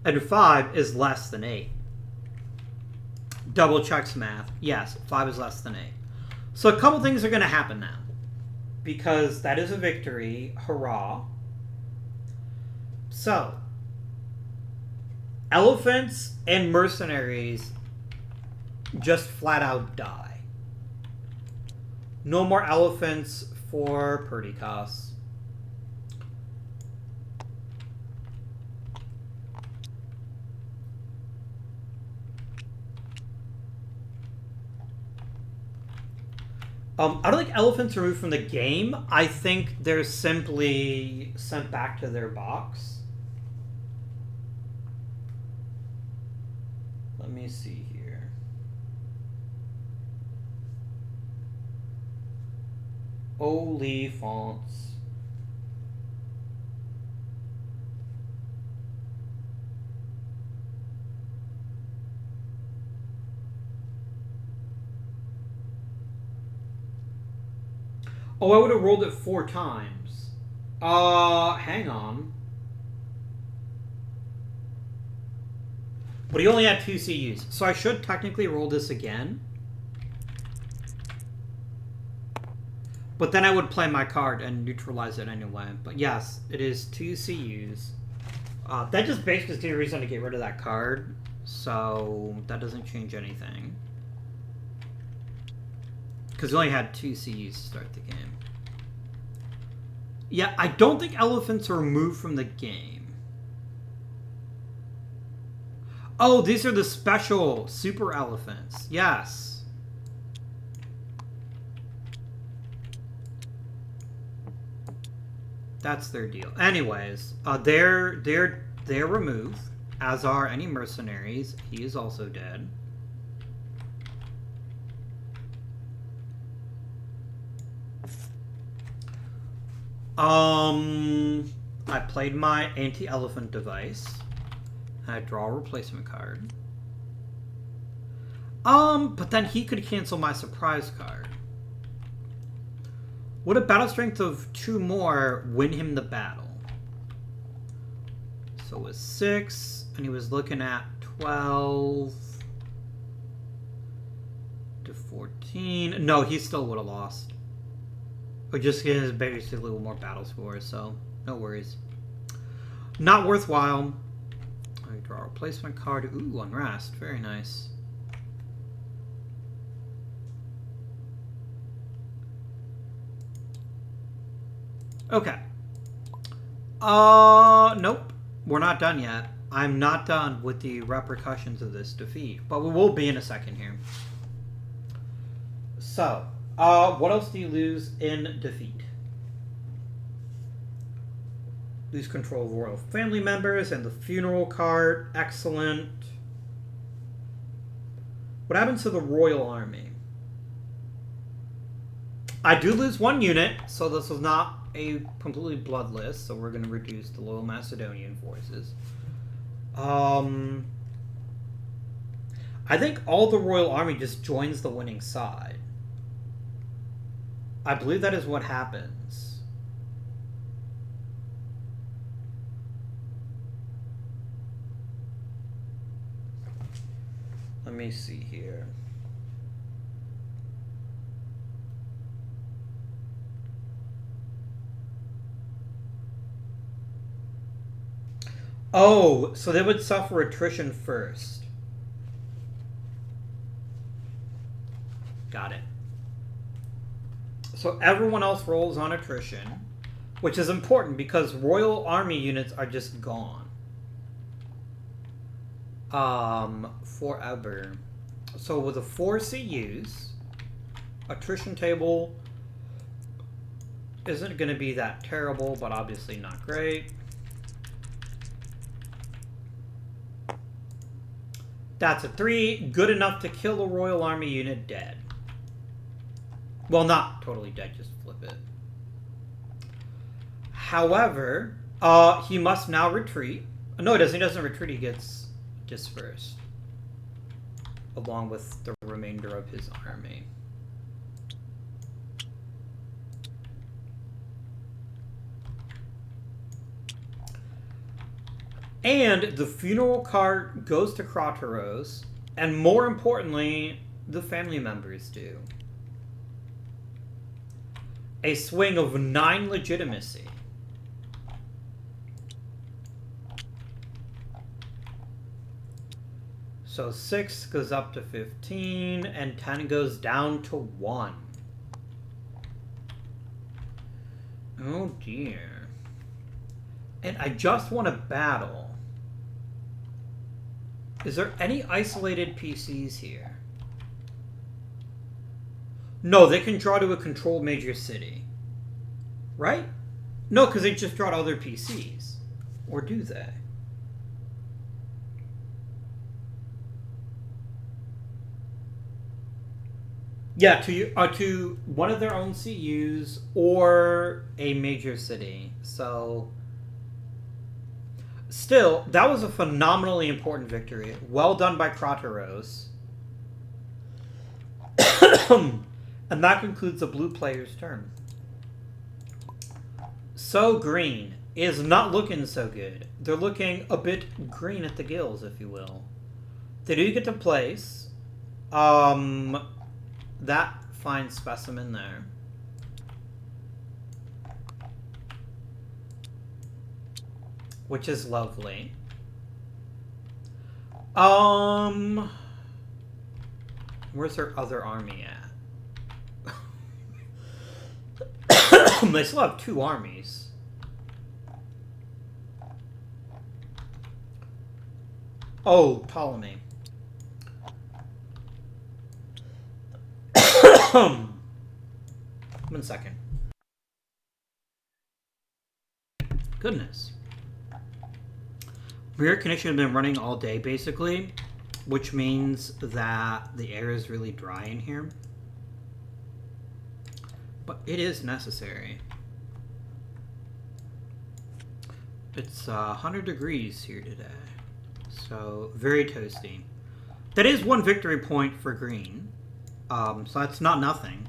And 5 is less than 8. Double checks math. Yes, 5 is less than 8. So a couple things are going to happen now. Because that is a victory. Hurrah. So, elephants and mercenaries just flat out die. No more elephants for Perdiccas. I don't think elephants are removed from the game. I think they're simply sent back to their box. Let me see here. Oliphants. Oh, I would have rolled it 4 times. Hang on. But he only had 2 CUs, so I should technically roll this again. But then I would play my card and neutralize it anyway. But yes, it is 2 CUs. That just basically is the reason to get rid of that card. So that doesn't change anything. Because we only had 2 CUs to start the game. Yeah, I don't think elephants are removed from the game. Oh, these are the special super elephants. Yes. That's their deal. Anyways, they're removed, as are any mercenaries. He is also dead. I played my anti-elephant device. I draw a replacement card. But then he could cancel my surprise card. Would a battle strength of 2 more win him the battle? So it was 6, and he was looking at 12 to 14. No, he still would have lost. But just getting his basically a little more battle score, so no worries. Not worthwhile. I draw a replacement card. Ooh, Unrest. Very nice. Okay. Nope. We're not done yet. I'm not done with the repercussions of this defeat, but we will be in a second here. So, what else do you lose in defeat? Lose control of royal family members and the funeral cart. Excellent. What happens to the royal army? I do lose 1 unit, so this was not a completely bloodless, so we're going to reduce the Loyal Macedonian forces. Um, I think all the Royal Army just joins the winning side. I believe that is what happens. Let me see here. Oh, so they would suffer attrition first. Got it. So everyone else rolls on attrition, which is important because Royal Army units are just gone. Forever. So with the 4 CUs, attrition table isn't going to be that terrible, but obviously not great. That's a 3, good enough to kill a Royal Army unit dead. Well, not totally dead, just flip it. However, he must now retreat. No, he doesn't. He doesn't retreat. He gets dispersed, along with the remainder of his army. And the funeral cart goes to Krateros, and more importantly, the family members do. A swing of 9 legitimacy. So 6 goes up to 15, and 10 goes down to 1. Oh dear. And I just won a battle. Is there any isolated PCs here? No, they can draw to a controlled major city. Right? No, because they just draw to other PCs. Or do they? Yeah, to one of their own CUs or a major city. So, still, that was a phenomenally important victory. Well done by Krateros. And that concludes the blue player's turn. So green is not looking so good. They're looking a bit green at the gills, if you will. They do get to place. That fine specimen there. Which is lovely. Where's their other army at? They still have 2 armies. Oh, Ptolemy. 1 second. Goodness. Rear condition has been running all day, basically, which means that the air is really dry in here. But it is necessary. It's 100 degrees here today, so very toasty. That is 1 victory point for green, so that's not nothing.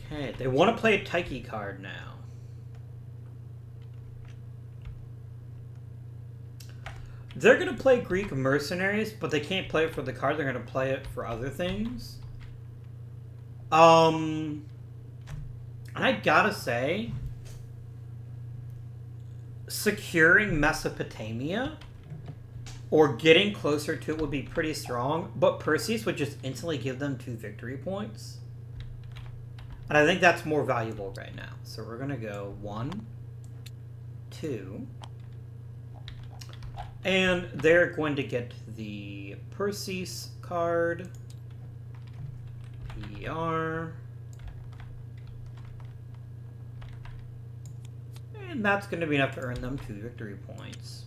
Okay, they want to play a Taiki card now. They're going to play Greek mercenaries, but they can't play it for the card. They're going to play it for other things. And I gotta say, securing Mesopotamia or getting closer to it would be pretty strong, but Perseus would just instantly give them 2 victory points. And I think that's more valuable right now. So we're gonna go 1, 2. And they're going to get the Perseus card. PR. And that's going to be enough to earn them 2 victory points.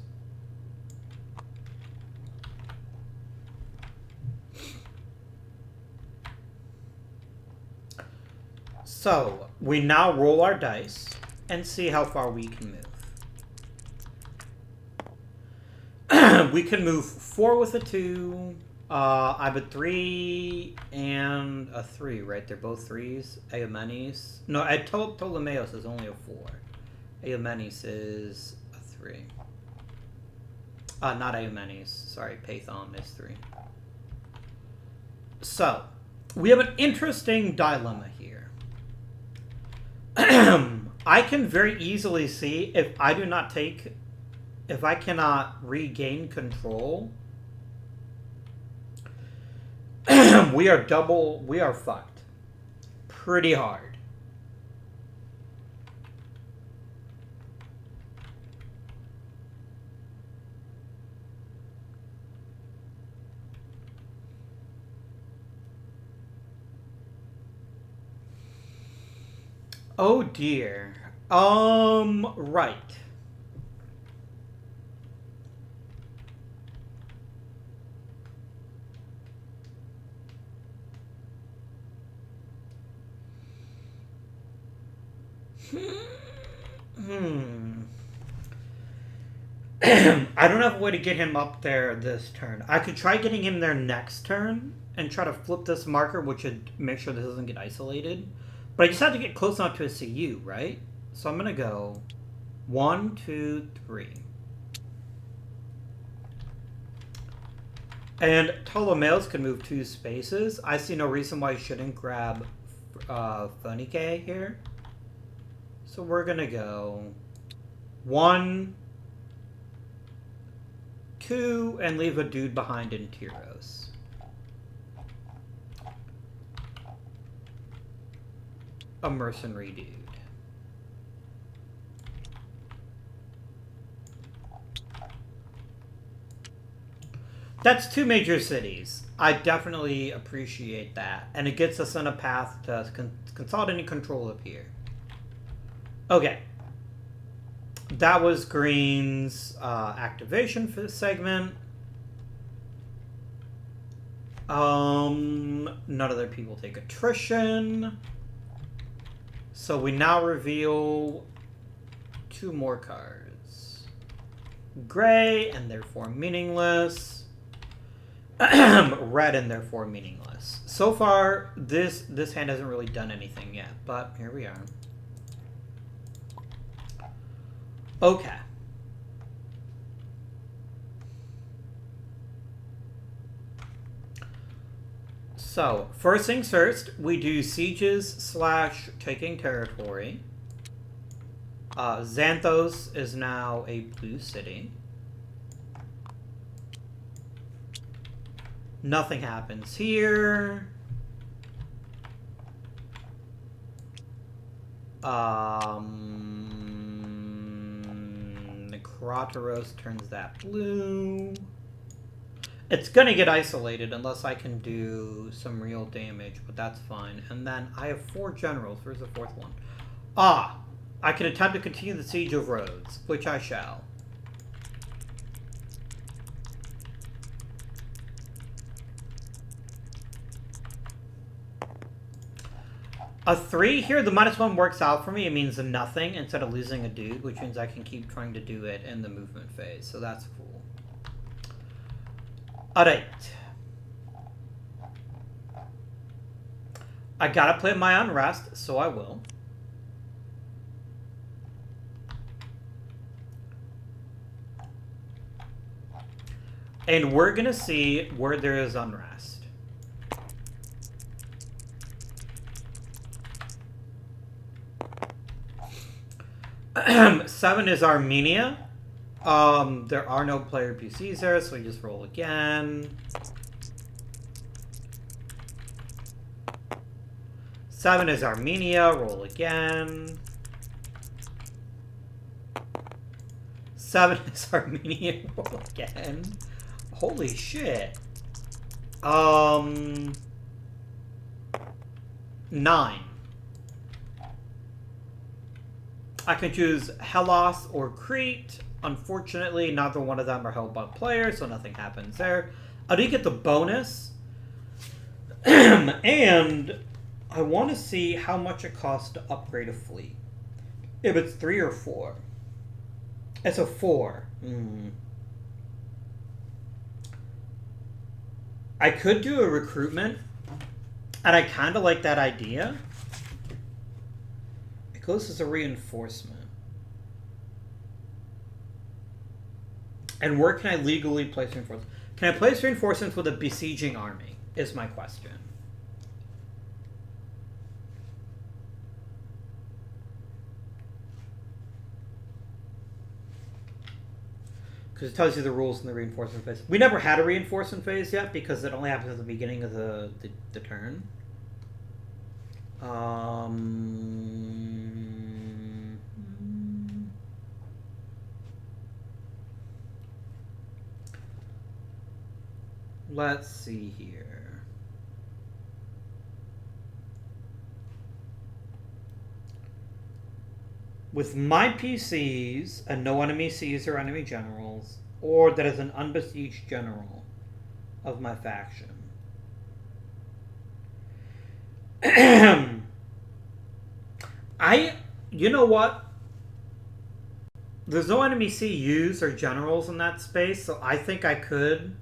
So, we now roll our dice and see how far we can move. We can move 4 with a 2. I have a 3 and a 3, right? They're both 3s. Aeomenes. No, Ptolemaeus is only a 4. Aeomenes is a 3. Not Aeomenes. Sorry, Pathon is 3. So, we have an interesting dilemma here. I can very easily see if I cannot regain control, we are fucked. Pretty hard. Oh dear. Right. I don't have a way to get him up there this turn. I could try getting him there next turn and try to flip this marker, which would make sure this doesn't get isolated. But I just have to get close enough to a CU, right? So I'm going to go 1, 2, 3. And Ptolemaeus can move 2 spaces. I see no reason why he shouldn't grab Phoenike here. So we're going to go 1, 2, and leave a dude behind in Tyros. A mercenary dude. That's 2 major cities. I definitely appreciate that. And it gets us on a path to consolidating control up here. Okay. That was Green's activation for this segment. None of their people take attrition. So we now reveal 2 more cards. Gray, and therefore meaningless. Red, and therefore meaningless. So far, this hand hasn't really done anything yet, but here we are. Okay. So, first things first, we do sieges / taking territory. Xanthos is now a blue city. Nothing happens here. Necroteros turns that blue. It's gonna get isolated unless I can do some real damage, but that's fine. And then I have 4 generals. Where's the 4th one? I can attempt to continue the siege of Rhodes, which I shall. A 3 here, the -1 works out for me. It means nothing instead of losing a dude, which means I can keep trying to do it in the movement phase. So that's cool. Alright. I gotta play my unrest, so I will. And we're gonna see where there is unrest. Seven is Armenia. There are no player PCs there, so we just roll again. 7 is Armenia, roll again. 7 is Armenia, roll again. Holy shit. 9. I can choose Hellas or Crete. Unfortunately, neither one of them are held by players, so nothing happens there. I do get the bonus. And I want to see how much it costs to upgrade a fleet. If it's 3 or 4. It's a 4. I could do a recruitment, and I kind of like that idea. It goes as a reinforcement. And where can I legally place reinforcements? Can I place reinforcements with a besieging army, is my question. Because it tells you the rules in the reinforcement phase. We never had a reinforcement phase yet because it only happens at the beginning of the turn. Let's see here. With my PCs and no enemy Cs or enemy generals, or that is an unbesieged general of my faction. You know what? There's no enemy CUs or generals in that space, so I think I could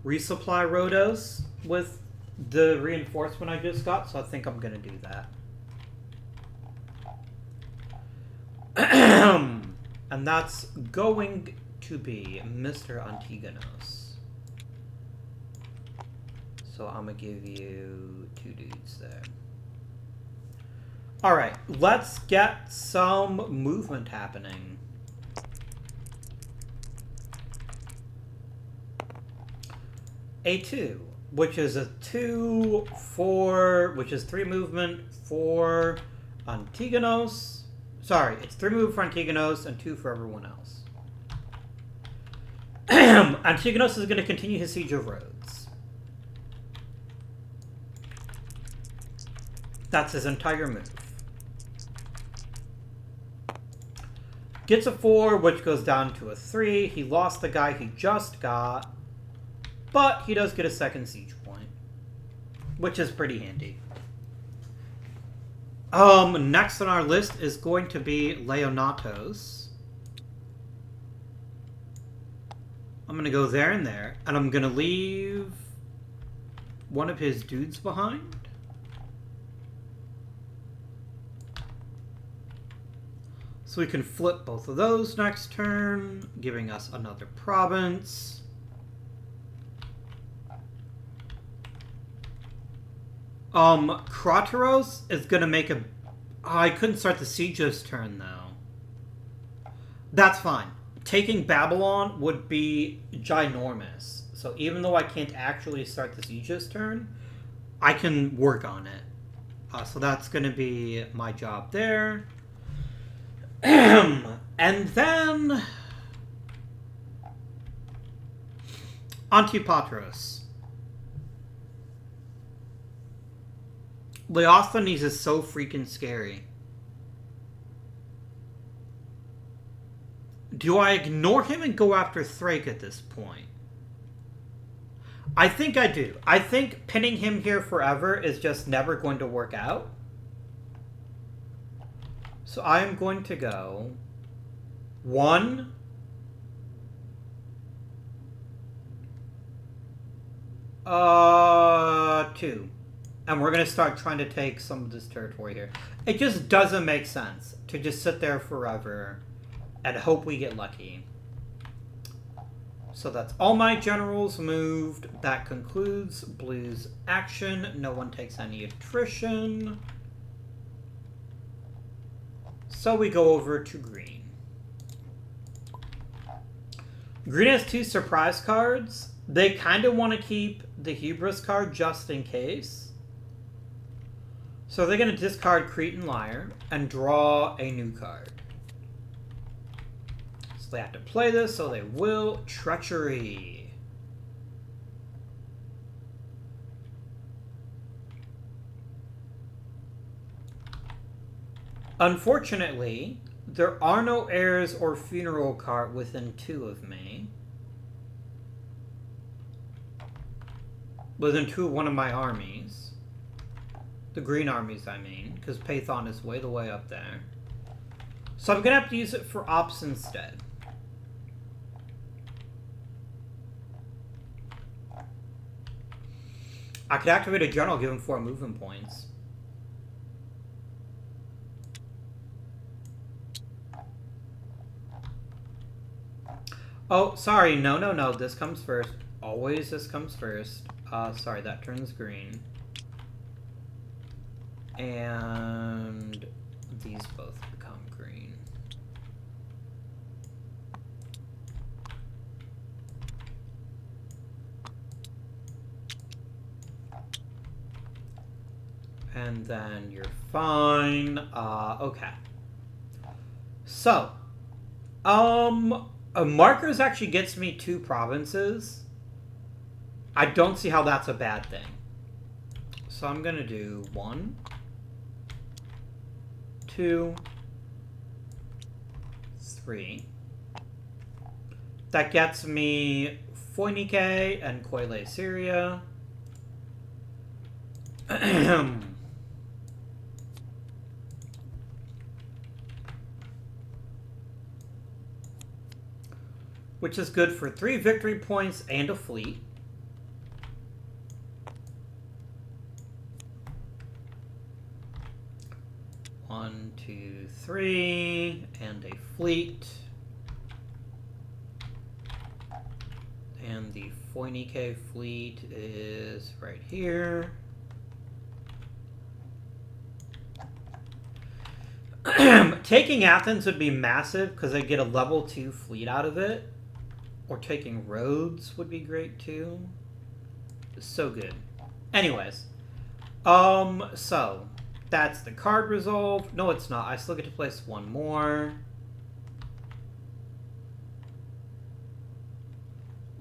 resupply Rhodos with the reinforcement I just got, so I think I'm going to do that. And that's going to be Mr. Antigonos. So I'm going to give you 2 dudes there. Alright, let's get some movement happening. A2, which is a 2, 4, which is 3 movement for Antigonos. Sorry, it's 3 movement for Antigonos and 2 for everyone else. Antigonos is going to continue his siege of Rhodes. That's his entire move. Gets a 4, which goes down to a 3. He lost the guy he just got. But he does get a second siege point, which is pretty handy. Next on our list is going to be Leonatos. I'm going to go there and there, and I'm going to leave one of his dudes behind. So we can flip both of those next turn, giving us another province. Krateros is gonna make a... Oh, I couldn't start the siege this turn, though. That's fine. Taking Babylon would be ginormous. So even though I can't actually start the siege this turn, I can work on it. So that's gonna be my job there. And then... Antipatros. Leosthenes is so freaking scary. Do I ignore him and go after Thrake at this point? I think I do. I think pinning him here forever is just never going to work out. So I am going to go 1, 2. And we're going to start trying to take some of this territory here. It just doesn't make sense to just sit there forever and hope we get lucky. So that's all my generals moved. That concludes Blue's action. No one takes any attrition. So we go over to Green. Green has 2 surprise cards. They kind of want to keep the Hubris card just in case. So they're going to discard Cretan Liar and draw a new card. So they have to play this, so they will. Treachery. Unfortunately, there are no heirs or funeral cart within 2 of me. Within 2 of one of my armies. The green armies, I mean, because Pathon is way the way up there. So I'm going to have to use it for ops instead. I could activate a general, give him 4 movement points. Oh, sorry. No. This comes first. Always this comes first. Sorry, that turns green. And these both become green. And then you're fine. Okay. So, markers actually gets me 2 provinces. I don't see how that's a bad thing. So I'm gonna do 1, 2, 3. That gets me Phoenike and Koile Syria. Which is good for 3 victory points and a fleet. One, 2, 3, and a fleet. And the Phoenike fleet is right here. Taking Athens would be massive because I get a level 2 fleet out of it. Or taking Rhodes would be great too. So good. Anyways. So that's the card resolved. No, it's not. I still get to place 1 more.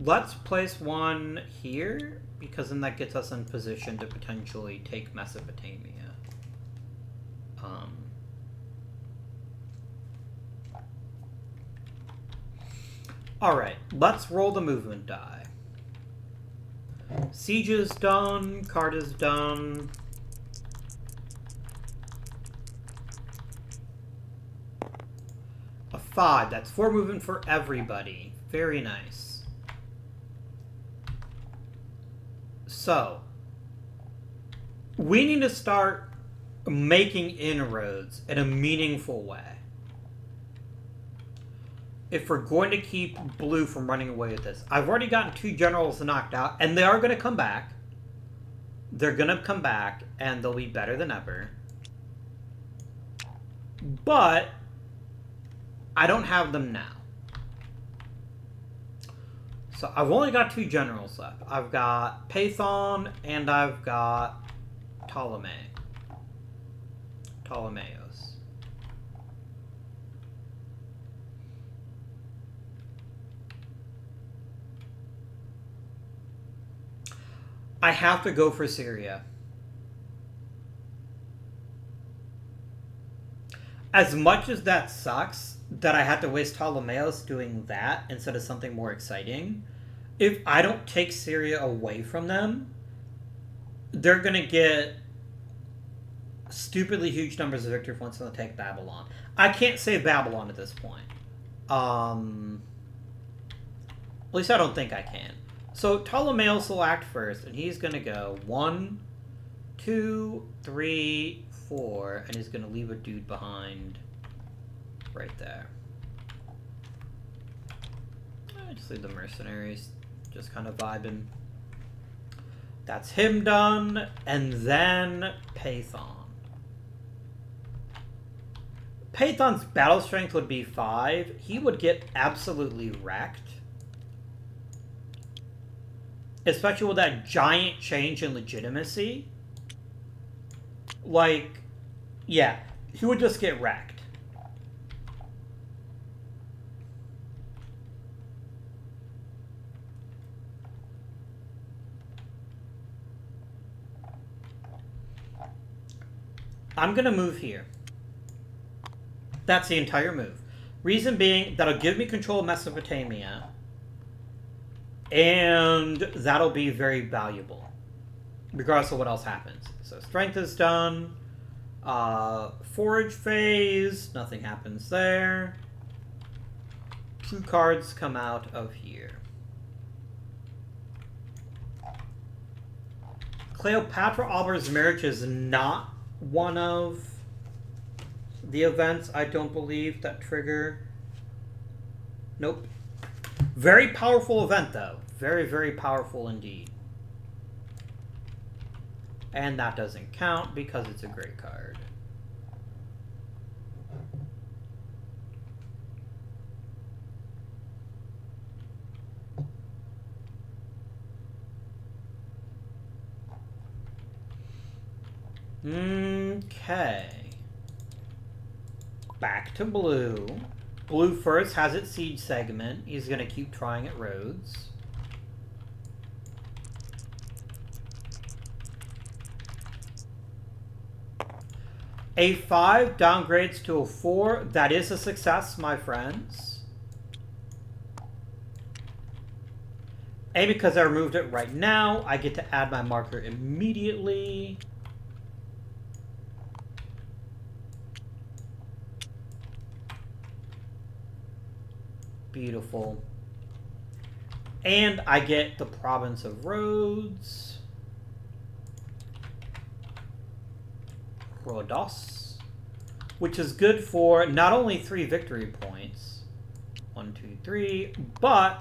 Let's place 1 here, because then that gets us in position to potentially take Mesopotamia. Alright, let's roll the movement die. Siege is done, card is done. A 5, that's 4 movement for everybody. Very nice. So, we need to start making inroads in a meaningful way. If we're going to keep blue from running away with this. I've already gotten 2 generals knocked out, and they are going to come back. They're going to come back, and they'll be better than ever. But I don't have them now. So I've only got 2 generals left. I've got Pathon, and I've got Ptolemeus. I have to go for Syria. As much as that sucks, that I had to waste Ptolemeus doing that instead of something more exciting, if I don't take Syria away from them, they're going to get stupidly huge numbers of victory points when they take Babylon. I can't save Babylon at this point. At least I don't think I can. So Ptolemeus will act first, and he's going to go 1, 2, 3, 4, and he's going to leave a dude behind right there. I just leave the mercenaries just kind of vibing. That's him done, and then Pathon. Pathon's battle strength would be 5. He would get absolutely wrecked. Especially with that giant change in legitimacy. Like, yeah, he would just get wrecked. I'm going to move here. That's the entire move. Reason being, that'll give me control of Mesopotamia. And that'll be very valuable, regardless of what else happens. So strength is done. Forage phase, nothing happens there. 2 cards come out of here. Cleopatra Aubur's marriage is not one of the events, I don't believe, that trigger. Nope. Very powerful event, though. Very, very powerful indeed. And that doesn't count because it's a great card. Okay. Back to blue. Blue first has its siege segment. He's going to keep trying at Rhodes. A 5 downgrades to a 4. That is a success, my friends. And because I removed it right now, I get to add my marker immediately. Beautiful. And I get the province of Rhodes. Rhodos. Which is good for not only 3 victory points. 1, 2, 3. But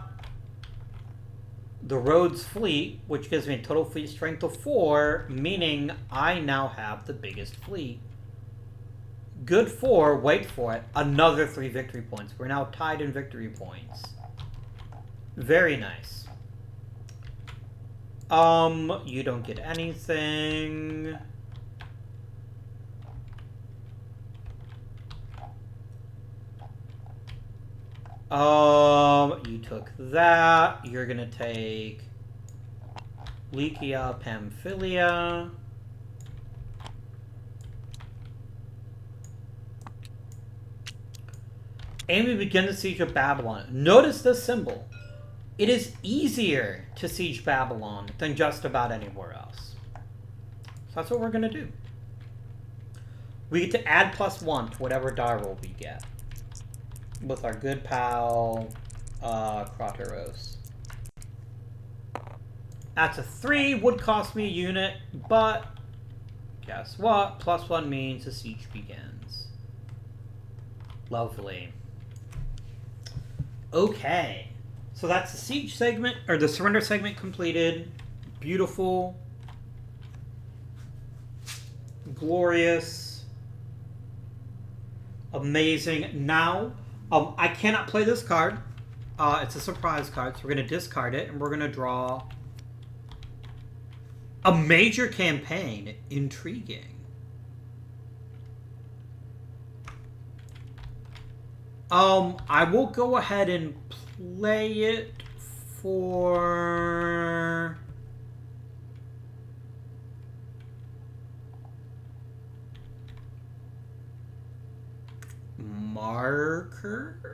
the Rhodes fleet, which gives me a total fleet strength of 4. Meaning I now have the biggest fleet. Good for, wait for it, another 3 victory points. We're now tied in victory points. Very nice. You don't get anything. You took that. You're gonna take Lycia, Pamphylia. And we begin the siege of Babylon. Notice this symbol. It is easier to siege Babylon than just about anywhere else. So that's what we're going to do. We get to add +1 to whatever die roll we get. With our good pal, Krateros. That's a 3, would cost me a unit, but guess what? +1 means the siege begins. Lovely. Okay, so that's the siege segment, or the surrender segment completed. Beautiful. Glorious. Amazing. Now, I cannot play this card. It's a surprise card, so we're going to discard it, and we're going to draw a major campaign. Intriguing. I will go ahead and play it for markers.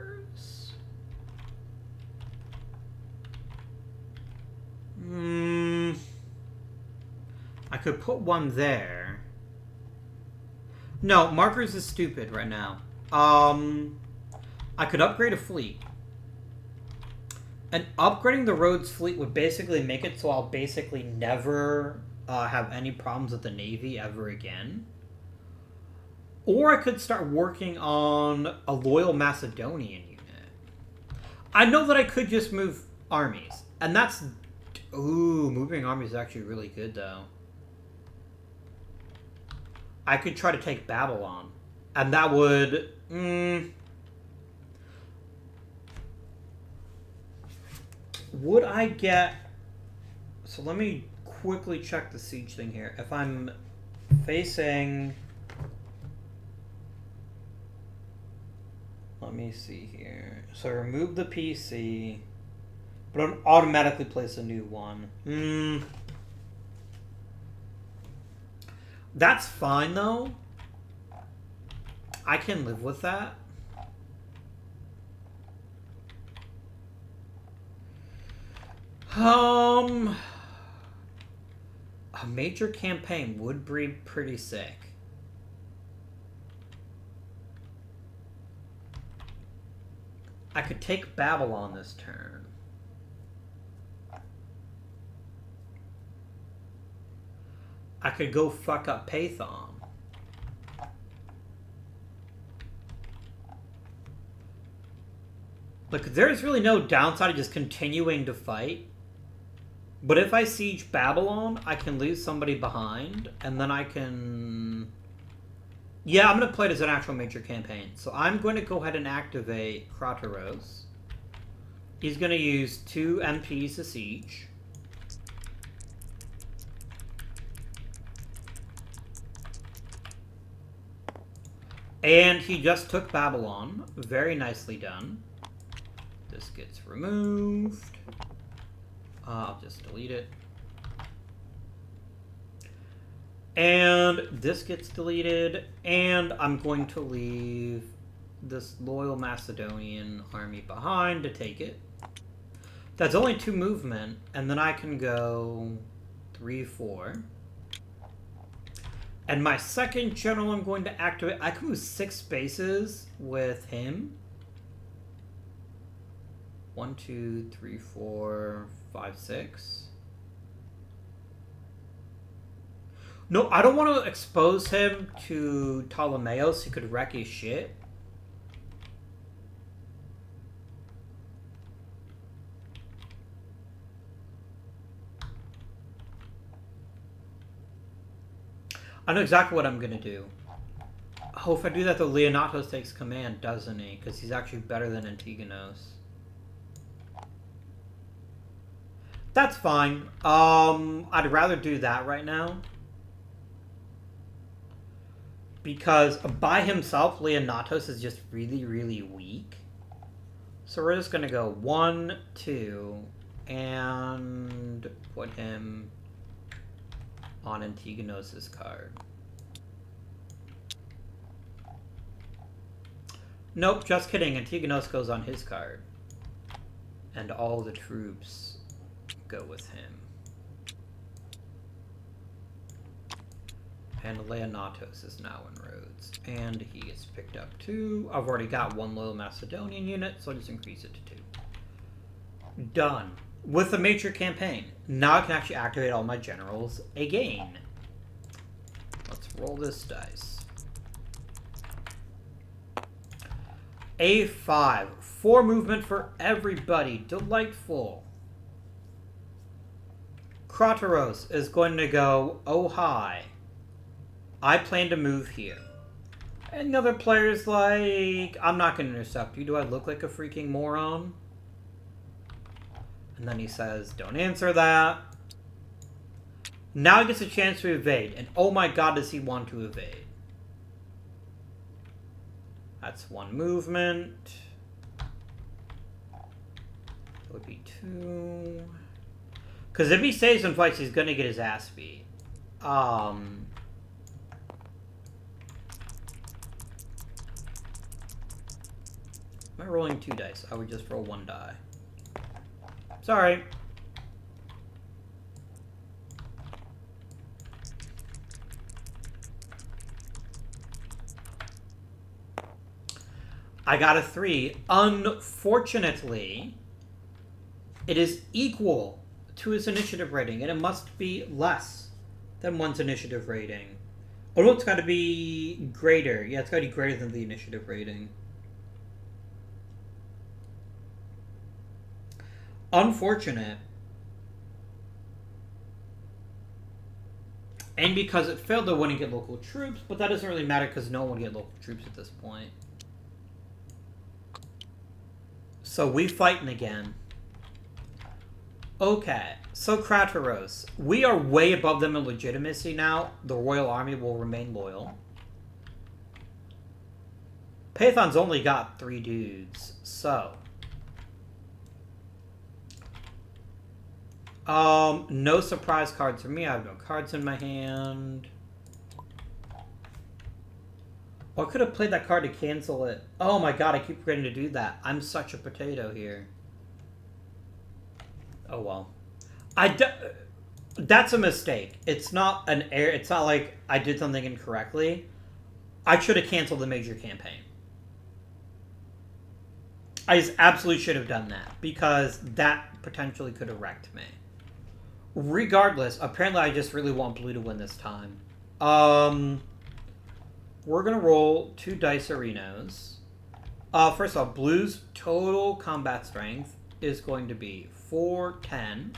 I could put one there. No, markers is stupid right now. I could upgrade a fleet. And upgrading the Rhodes fleet would basically make it so I'll basically never have any problems with the Navy ever again. Or I could start working on a loyal Macedonian unit. I know that I could just move armies. And that's... Ooh, moving armies is actually really good, though. I could try to take Babylon. And that would... Would I get... So let me quickly check the siege thing here. If I'm facing... Let me see here. So remove the PC, but don't automatically place a new one. That's fine, though. I can live with that. A major campaign would be pretty sick. I could take Babylon this turn. I could go fuck up Python. Look, there's really no downside of just continuing to fight. But if I siege Babylon, I can leave somebody behind, and then I can... Yeah, I'm going to play it as an actual major campaign. So I'm going to go ahead and activate Krateros. He's going to use 2 MPs to siege. And he just took Babylon. Very nicely done. This gets removed. I'll just delete it. And this gets deleted. And I'm going to leave this loyal Macedonian army behind to take it. That's only 2 movement. And then I can go 3, 4. And my second general I'm going to activate. I can move 6 spaces with him. 1, 2, 3, 4, 5, 6. No, I don't want to expose him to Ptolemaeus. He could wreck his shit. I know exactly what I'm going to do. Oh, if I do that, though, Leonatos takes command, doesn't he? Because he's actually better than Antigonos. That's fine. I'd rather do that right now. Because by himself, Leonatos is just really, really weak. So we're just going to go 1, 2, and put him on Antigonos' card. Nope, just kidding. Antigonos goes on his card. And all the troops go with him. And Leonatos is now in Rhodes. And he gets picked up 2. I've already got 1 loyal Macedonian unit, so I'll just increase it to 2. Done. With the major campaign. Now I can actually activate all my generals again. Let's roll this dice. A5. 4 movement for everybody. Delightful. Krateros is going to go, oh hi. I plan to move here. And the other player's like, I'm not going to intercept you. Do I look like a freaking moron? And then he says, don't answer that. Now he gets a chance to evade. And oh my god, does he want to evade. That's 1 movement. That would be 2. Because if he stays and fights, he's going to get his ass beat. Am I rolling 2 dice? I would just roll 1 die. Sorry. I got a 3. Unfortunately, it is equal to his initiative rating, and it must be less than 1's initiative rating. Oh no, it's got to be greater. Yeah, it's got to be greater than the initiative rating. Unfortunate. And because it failed, they wouldn't get local troops, but that doesn't really matter because no one would get local troops at this point. So we fighting again. Okay, so Krateros. We are way above them in legitimacy now. The Royal Army will remain loyal. Python's only got 3 dudes, so... no surprise cards for me. I have no cards in my hand. Oh, I could have played that card to cancel it. Oh my god, I keep forgetting to do that. I'm such a potato here. Oh well. That's a mistake. It's not an error. It's not like I did something incorrectly. I should have canceled the major campaign. I just absolutely should have done that because that potentially could have wrecked me. Regardless, apparently I just really want blue to win this time. We're gonna roll 2 dice arenas. First off, blue's total combat strength is going to be 410.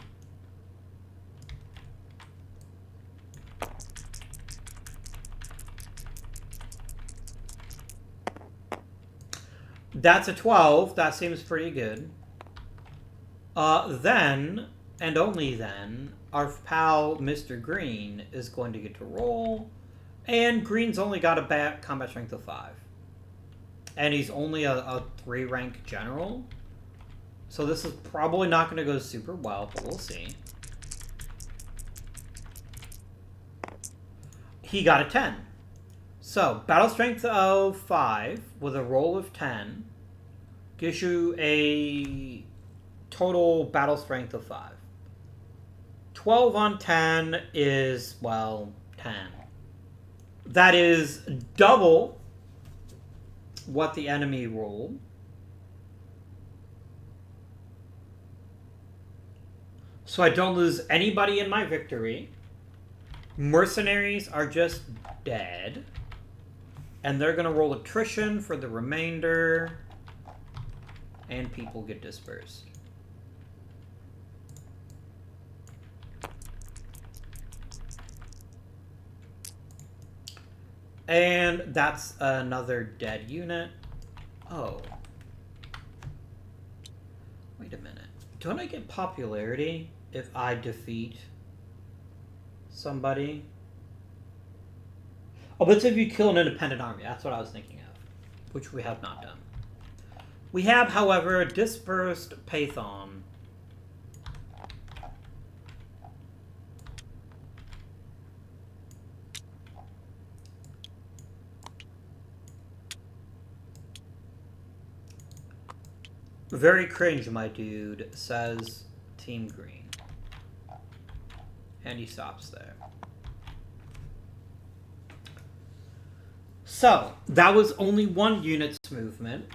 That's a 12. That seems pretty good. Then, and only then, our pal Mr. Green is going to get to roll. And Green's only got a combat strength of 5. And he's only a 3 rank general. So this is probably not going to go super well, but we'll see. He got a 10. So, battle strength of 5 with a roll of 10 gives you a total battle strength of 5. 12 on 10 is, well, 10. That is double what the enemy rolled. So I don't lose anybody in my victory. Mercenaries are just dead. And they're going to roll attrition for the remainder. And people get dispersed. And that's another dead unit. Oh. Wait a minute. Don't I get popularity if I defeat somebody? Oh, but if you kill an independent army, that's what I was thinking of, which we have not done. We have, however, dispersed Python. Very cringe, my dude, says Team Green. And he stops there. So, that was only 1 unit's movement.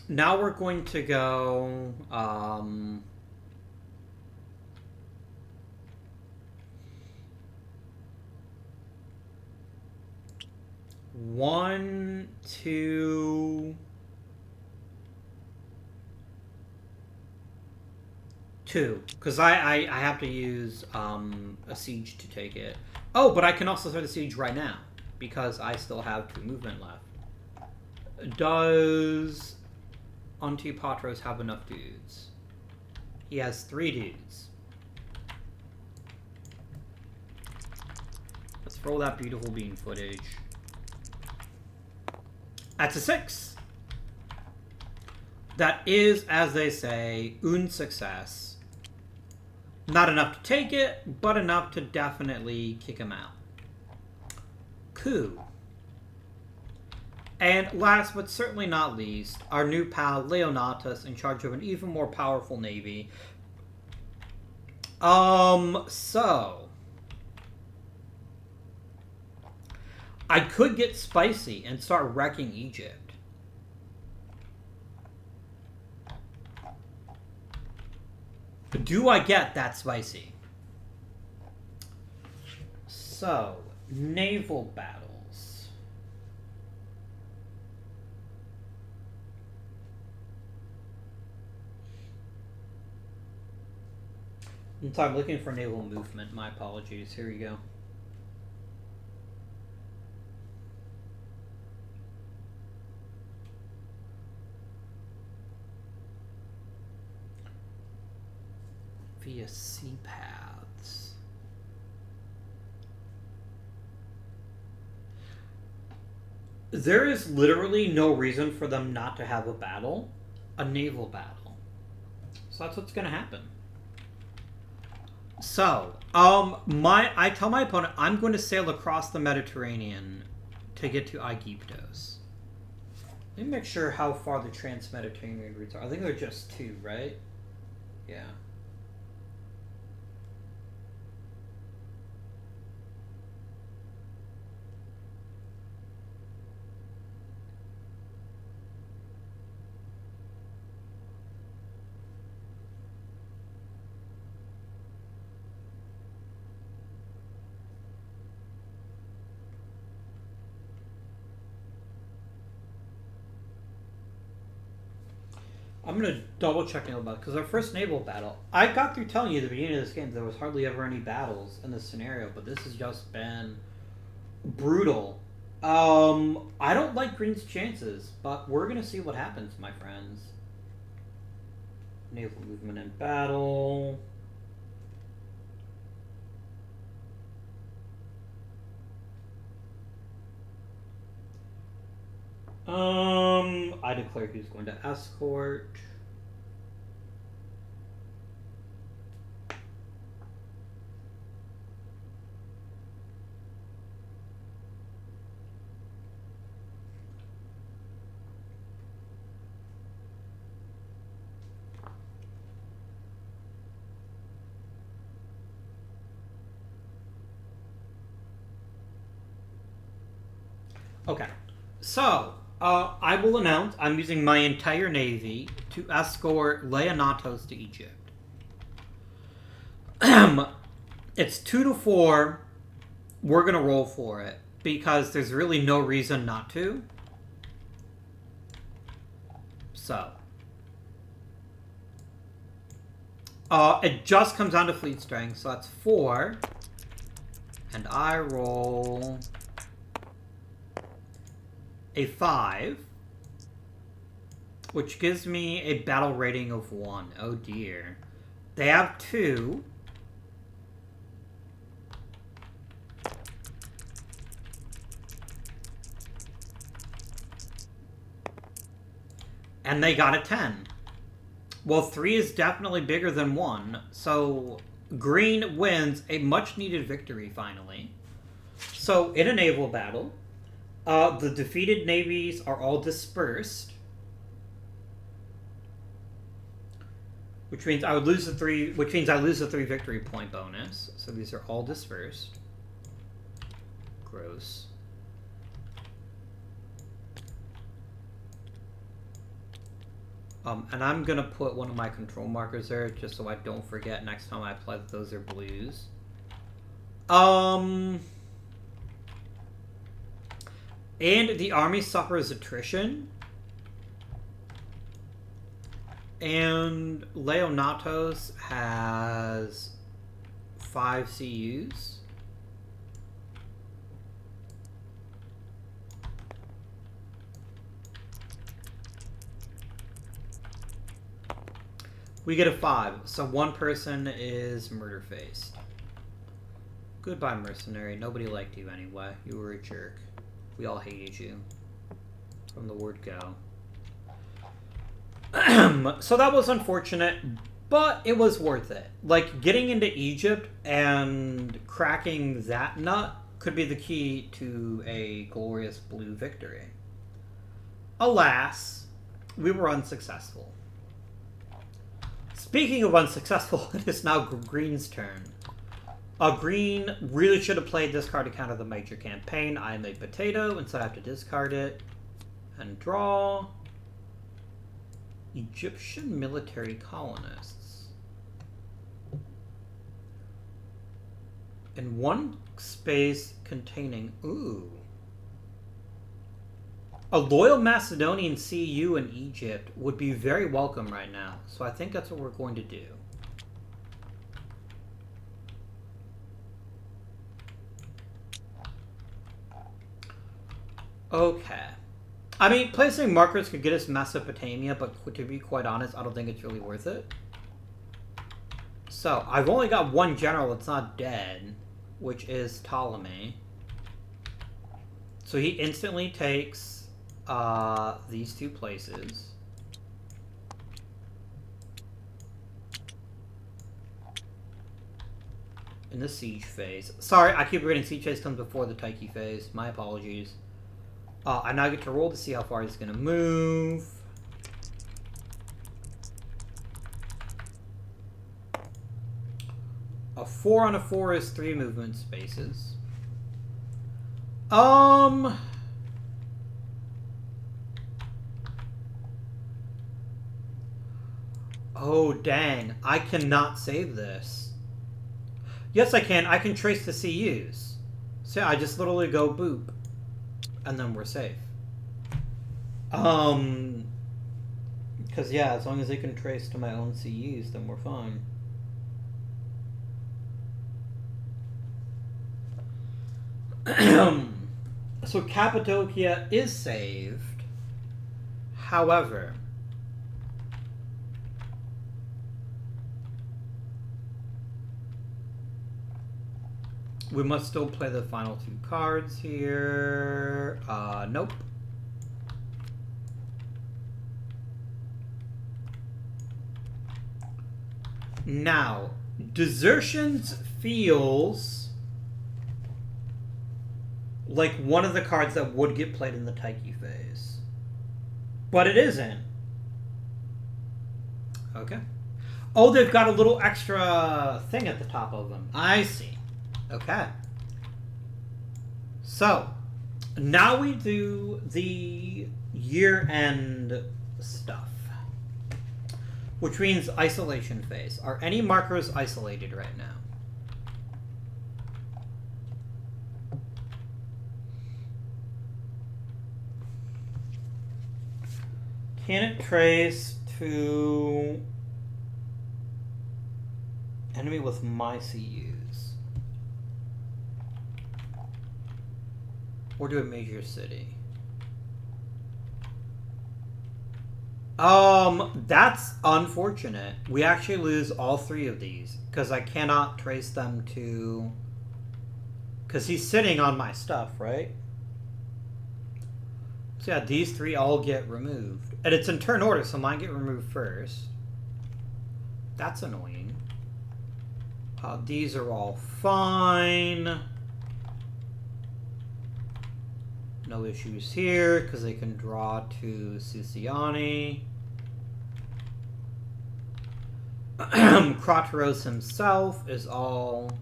Now we're going to go... 1, 2... 2, because I have to use a siege to take it. Oh, but I can also start a siege right now, because I still have 2 movement left. Does Antipatros have enough dudes? He has 3 dudes. Let's roll that beautiful bean footage. That's a 6. That is, as they say, un success. Not enough to take it, but enough to definitely kick him out. Coup. And last but certainly not least, our new pal Leonatus in charge of an even more powerful navy. So I could get spicy and start wrecking Egypt. Do I get that spicy? So, Naval Battles. I'm looking for naval movement. My apologies. Here we go. Via sea paths. There is literally no reason for them not to have a battle, a naval battle. So that's what's going to happen. So, I tell my opponent I'm going to sail across the Mediterranean to get to Aegyptos. Let me make sure how far the trans-Mediterranean routes are. I think they're just 2, right? Yeah. I'm gonna double check naval battle because our first naval battle, I got through telling you at the beginning of this game there was hardly ever any battles in this scenario, but this has just been brutal. I don't like Green's chances, but we're gonna see what happens, my friends. Naval movement in battle. I declare who's going to escort. Okay, so I will announce I'm using my entire navy to escort Leonatos to Egypt. It's 2 to 4. We're gonna roll for it because there's really no reason not to. So it just comes down to fleet strength, so that's 4, and I roll a 5, which gives me a battle rating of 1. Oh dear. They have 2. And they got a 10. Well, 3 is definitely bigger than 1, so Green wins a much-needed victory, finally. So, in a naval battle, the defeated navies are all dispersed, which means I would lose the 3. Which means I lose the 3 victory point bonus. So these are all dispersed. Gross. And I'm gonna put one of my control markers there just so I don't forget next time I play that those are blues. And the army suffers attrition. And Leonatos has 5 CUs. We get a 5, so one person is murder-faced. Goodbye, mercenary. Nobody liked you anyway. You were a jerk. We all hated you. From the word go. So that was unfortunate, but it was worth it. Like, getting into Egypt and cracking that nut could be the key to a glorious blue victory. Alas, we were unsuccessful. Speaking of unsuccessful, it is now Green's turn. Green really should have played this card to counter the major campaign. I am a potato, and so I have to discard it and draw. Egyptian military colonists. In one space containing... Ooh. A loyal Macedonian CU in Egypt would be very welcome right now. So I think that's what we're going to do. Okay. I mean, placing markers could get us Mesopotamia, but to be quite honest, I don't think it's really worth it. So, I've only got one general that's not dead, which is Ptolemy. So he instantly takes these 2 places. In the siege phase. Sorry, I keep reading siege phase comes before the Taiki phase. My apologies. I now get to roll to see how far he's going to move. A 4 on a 4 is 3 movement spaces. Oh, dang. I cannot save this. Yes, I can. I can trace the CUs. So I just literally go boop. And then we're safe. Because Because, yeah, as long as they can trace to my own CUs, then we're fine. So Cappadocia is saved. However, we must still play the final 2 cards here. Nope. Now, Desertions feels like one of the cards that would get played in the Taiki phase. But it isn't. Okay. Oh, they've got a little extra thing at the top of them. I see. Okay. So, now we do the year-end stuff. Which means isolation phase. Are any markers isolated right now? Can it trace to enemy with my CUs? Or to a major city? That's unfortunate. We actually lose all 3 of these because I cannot trace them to... Because he's sitting on my stuff, right? So yeah, these 3 all get removed. And it's in turn order, so mine get removed first. That's annoying. These are all fine. No issues here, because they can draw to Susiani. Krateros himself is all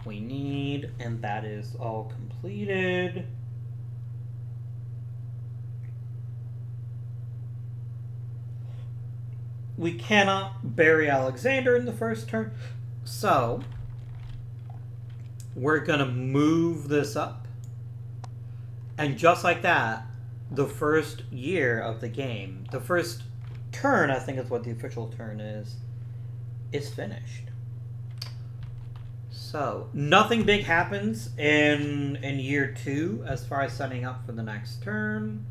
we need, and that is all completed. We cannot bury Alexander in the first turn, so we're going to move this up. And just like that, the first year of the game, the first turn, I think is what the official turn is finished. So, nothing big happens in year 2 as far as setting up for the next turn.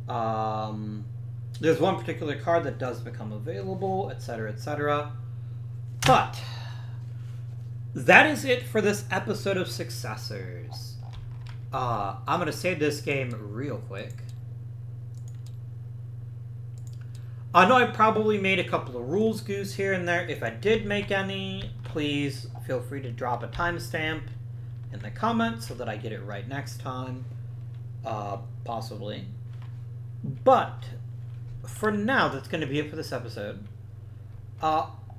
There's one particular card that does become available, etc., etc. But that is it for this episode of Successors. I'm going to save this game real quick. I know I probably made a couple of rules goose here and there. If I did make any, please feel free to drop a timestamp in the comments so that I get it right next time. Possibly. But for now, that's going to be it for this episode.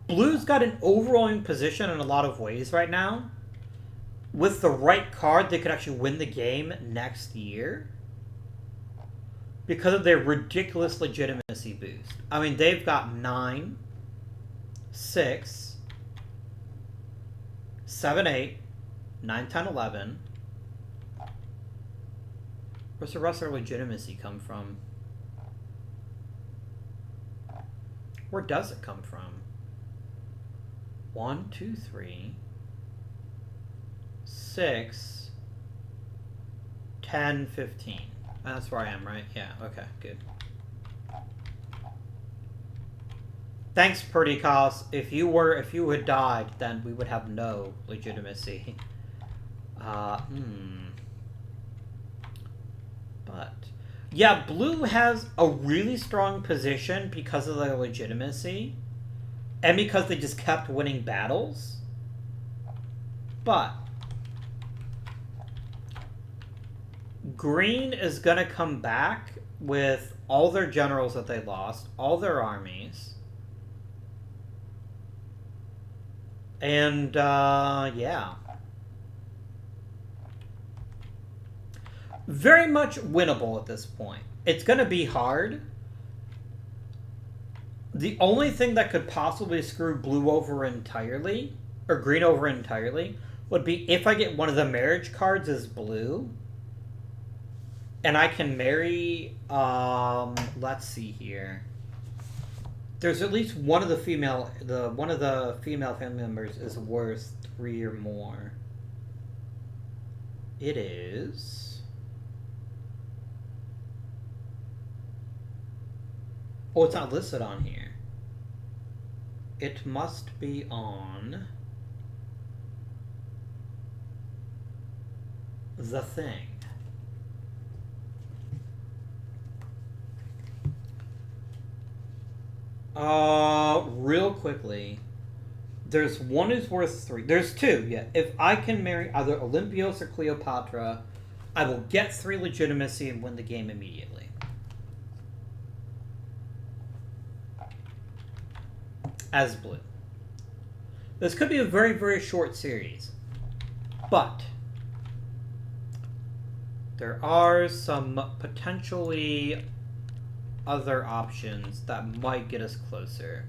Blue's got an overwhelming position in a lot of ways right now. With the right card, they could actually win the game next year because of their ridiculous legitimacy boost. I mean, they've got 9, 6, 7, 8, 9, 10, 11. Where's the rest of their legitimacy come from? Where does it come from? 1, 2, 3... 6, 10, 15. That's where I am, right? Yeah, okay, good. Thanks, Perdikas. If you had died, then we would have no legitimacy. But yeah, Blue has a really strong position because of their legitimacy and because they just kept winning battles. But Green is going to come back with all their generals that they lost, all their armies. And, yeah. Very much winnable at this point. It's going to be hard. The only thing that could possibly screw Blue over entirely, or Green over entirely, would be if I get one of the marriage cards as Blue. And I can marry, let's see here. There's at least one of the female family members is worth 3 or more. It is. Oh, it's not listed on here. It must be on the thing. Real quickly, there's one who's worth 3. There's 2, yeah. If I can marry either Olympios or Cleopatra, I will get 3 legitimacy and win the game immediately. As blue. This could be a very, very short series, but there are some potentially other options that might get us closer.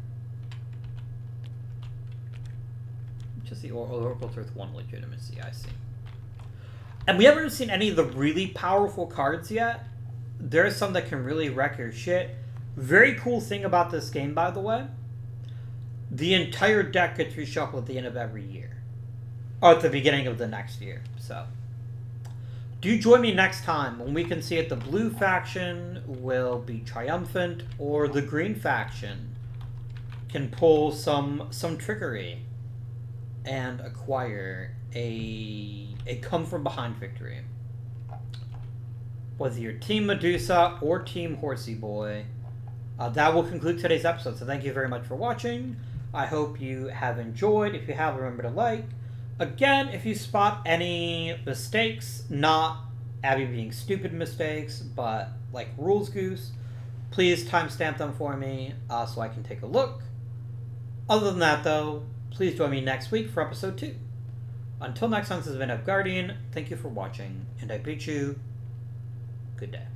Just the Oracle's worth 1 legitimacy, I see. And we haven't seen any of the really powerful cards yet. There's some that can really wreck your shit. Very cool thing about this game, by the way. The entire deck gets reshuffled at the end of every year. Or at the beginning of the next year, so. Do join me next time when we can see if the blue faction will be triumphant or the green faction can pull some trickery and acquire a come from behind victory. Whether you're Team Medusa or Team Horsey Boy, that will conclude today's episode. So thank you very much for watching. I hope you have enjoyed. If you have, remember to like. Again, if you spot any mistakes, not Abby being stupid mistakes, but like Rules Goose, please timestamp them for me so I can take a look. Other than that, though, please join me next week for episode 2. Until next time, this has been Guardian. Thank you for watching, and I bid you good day.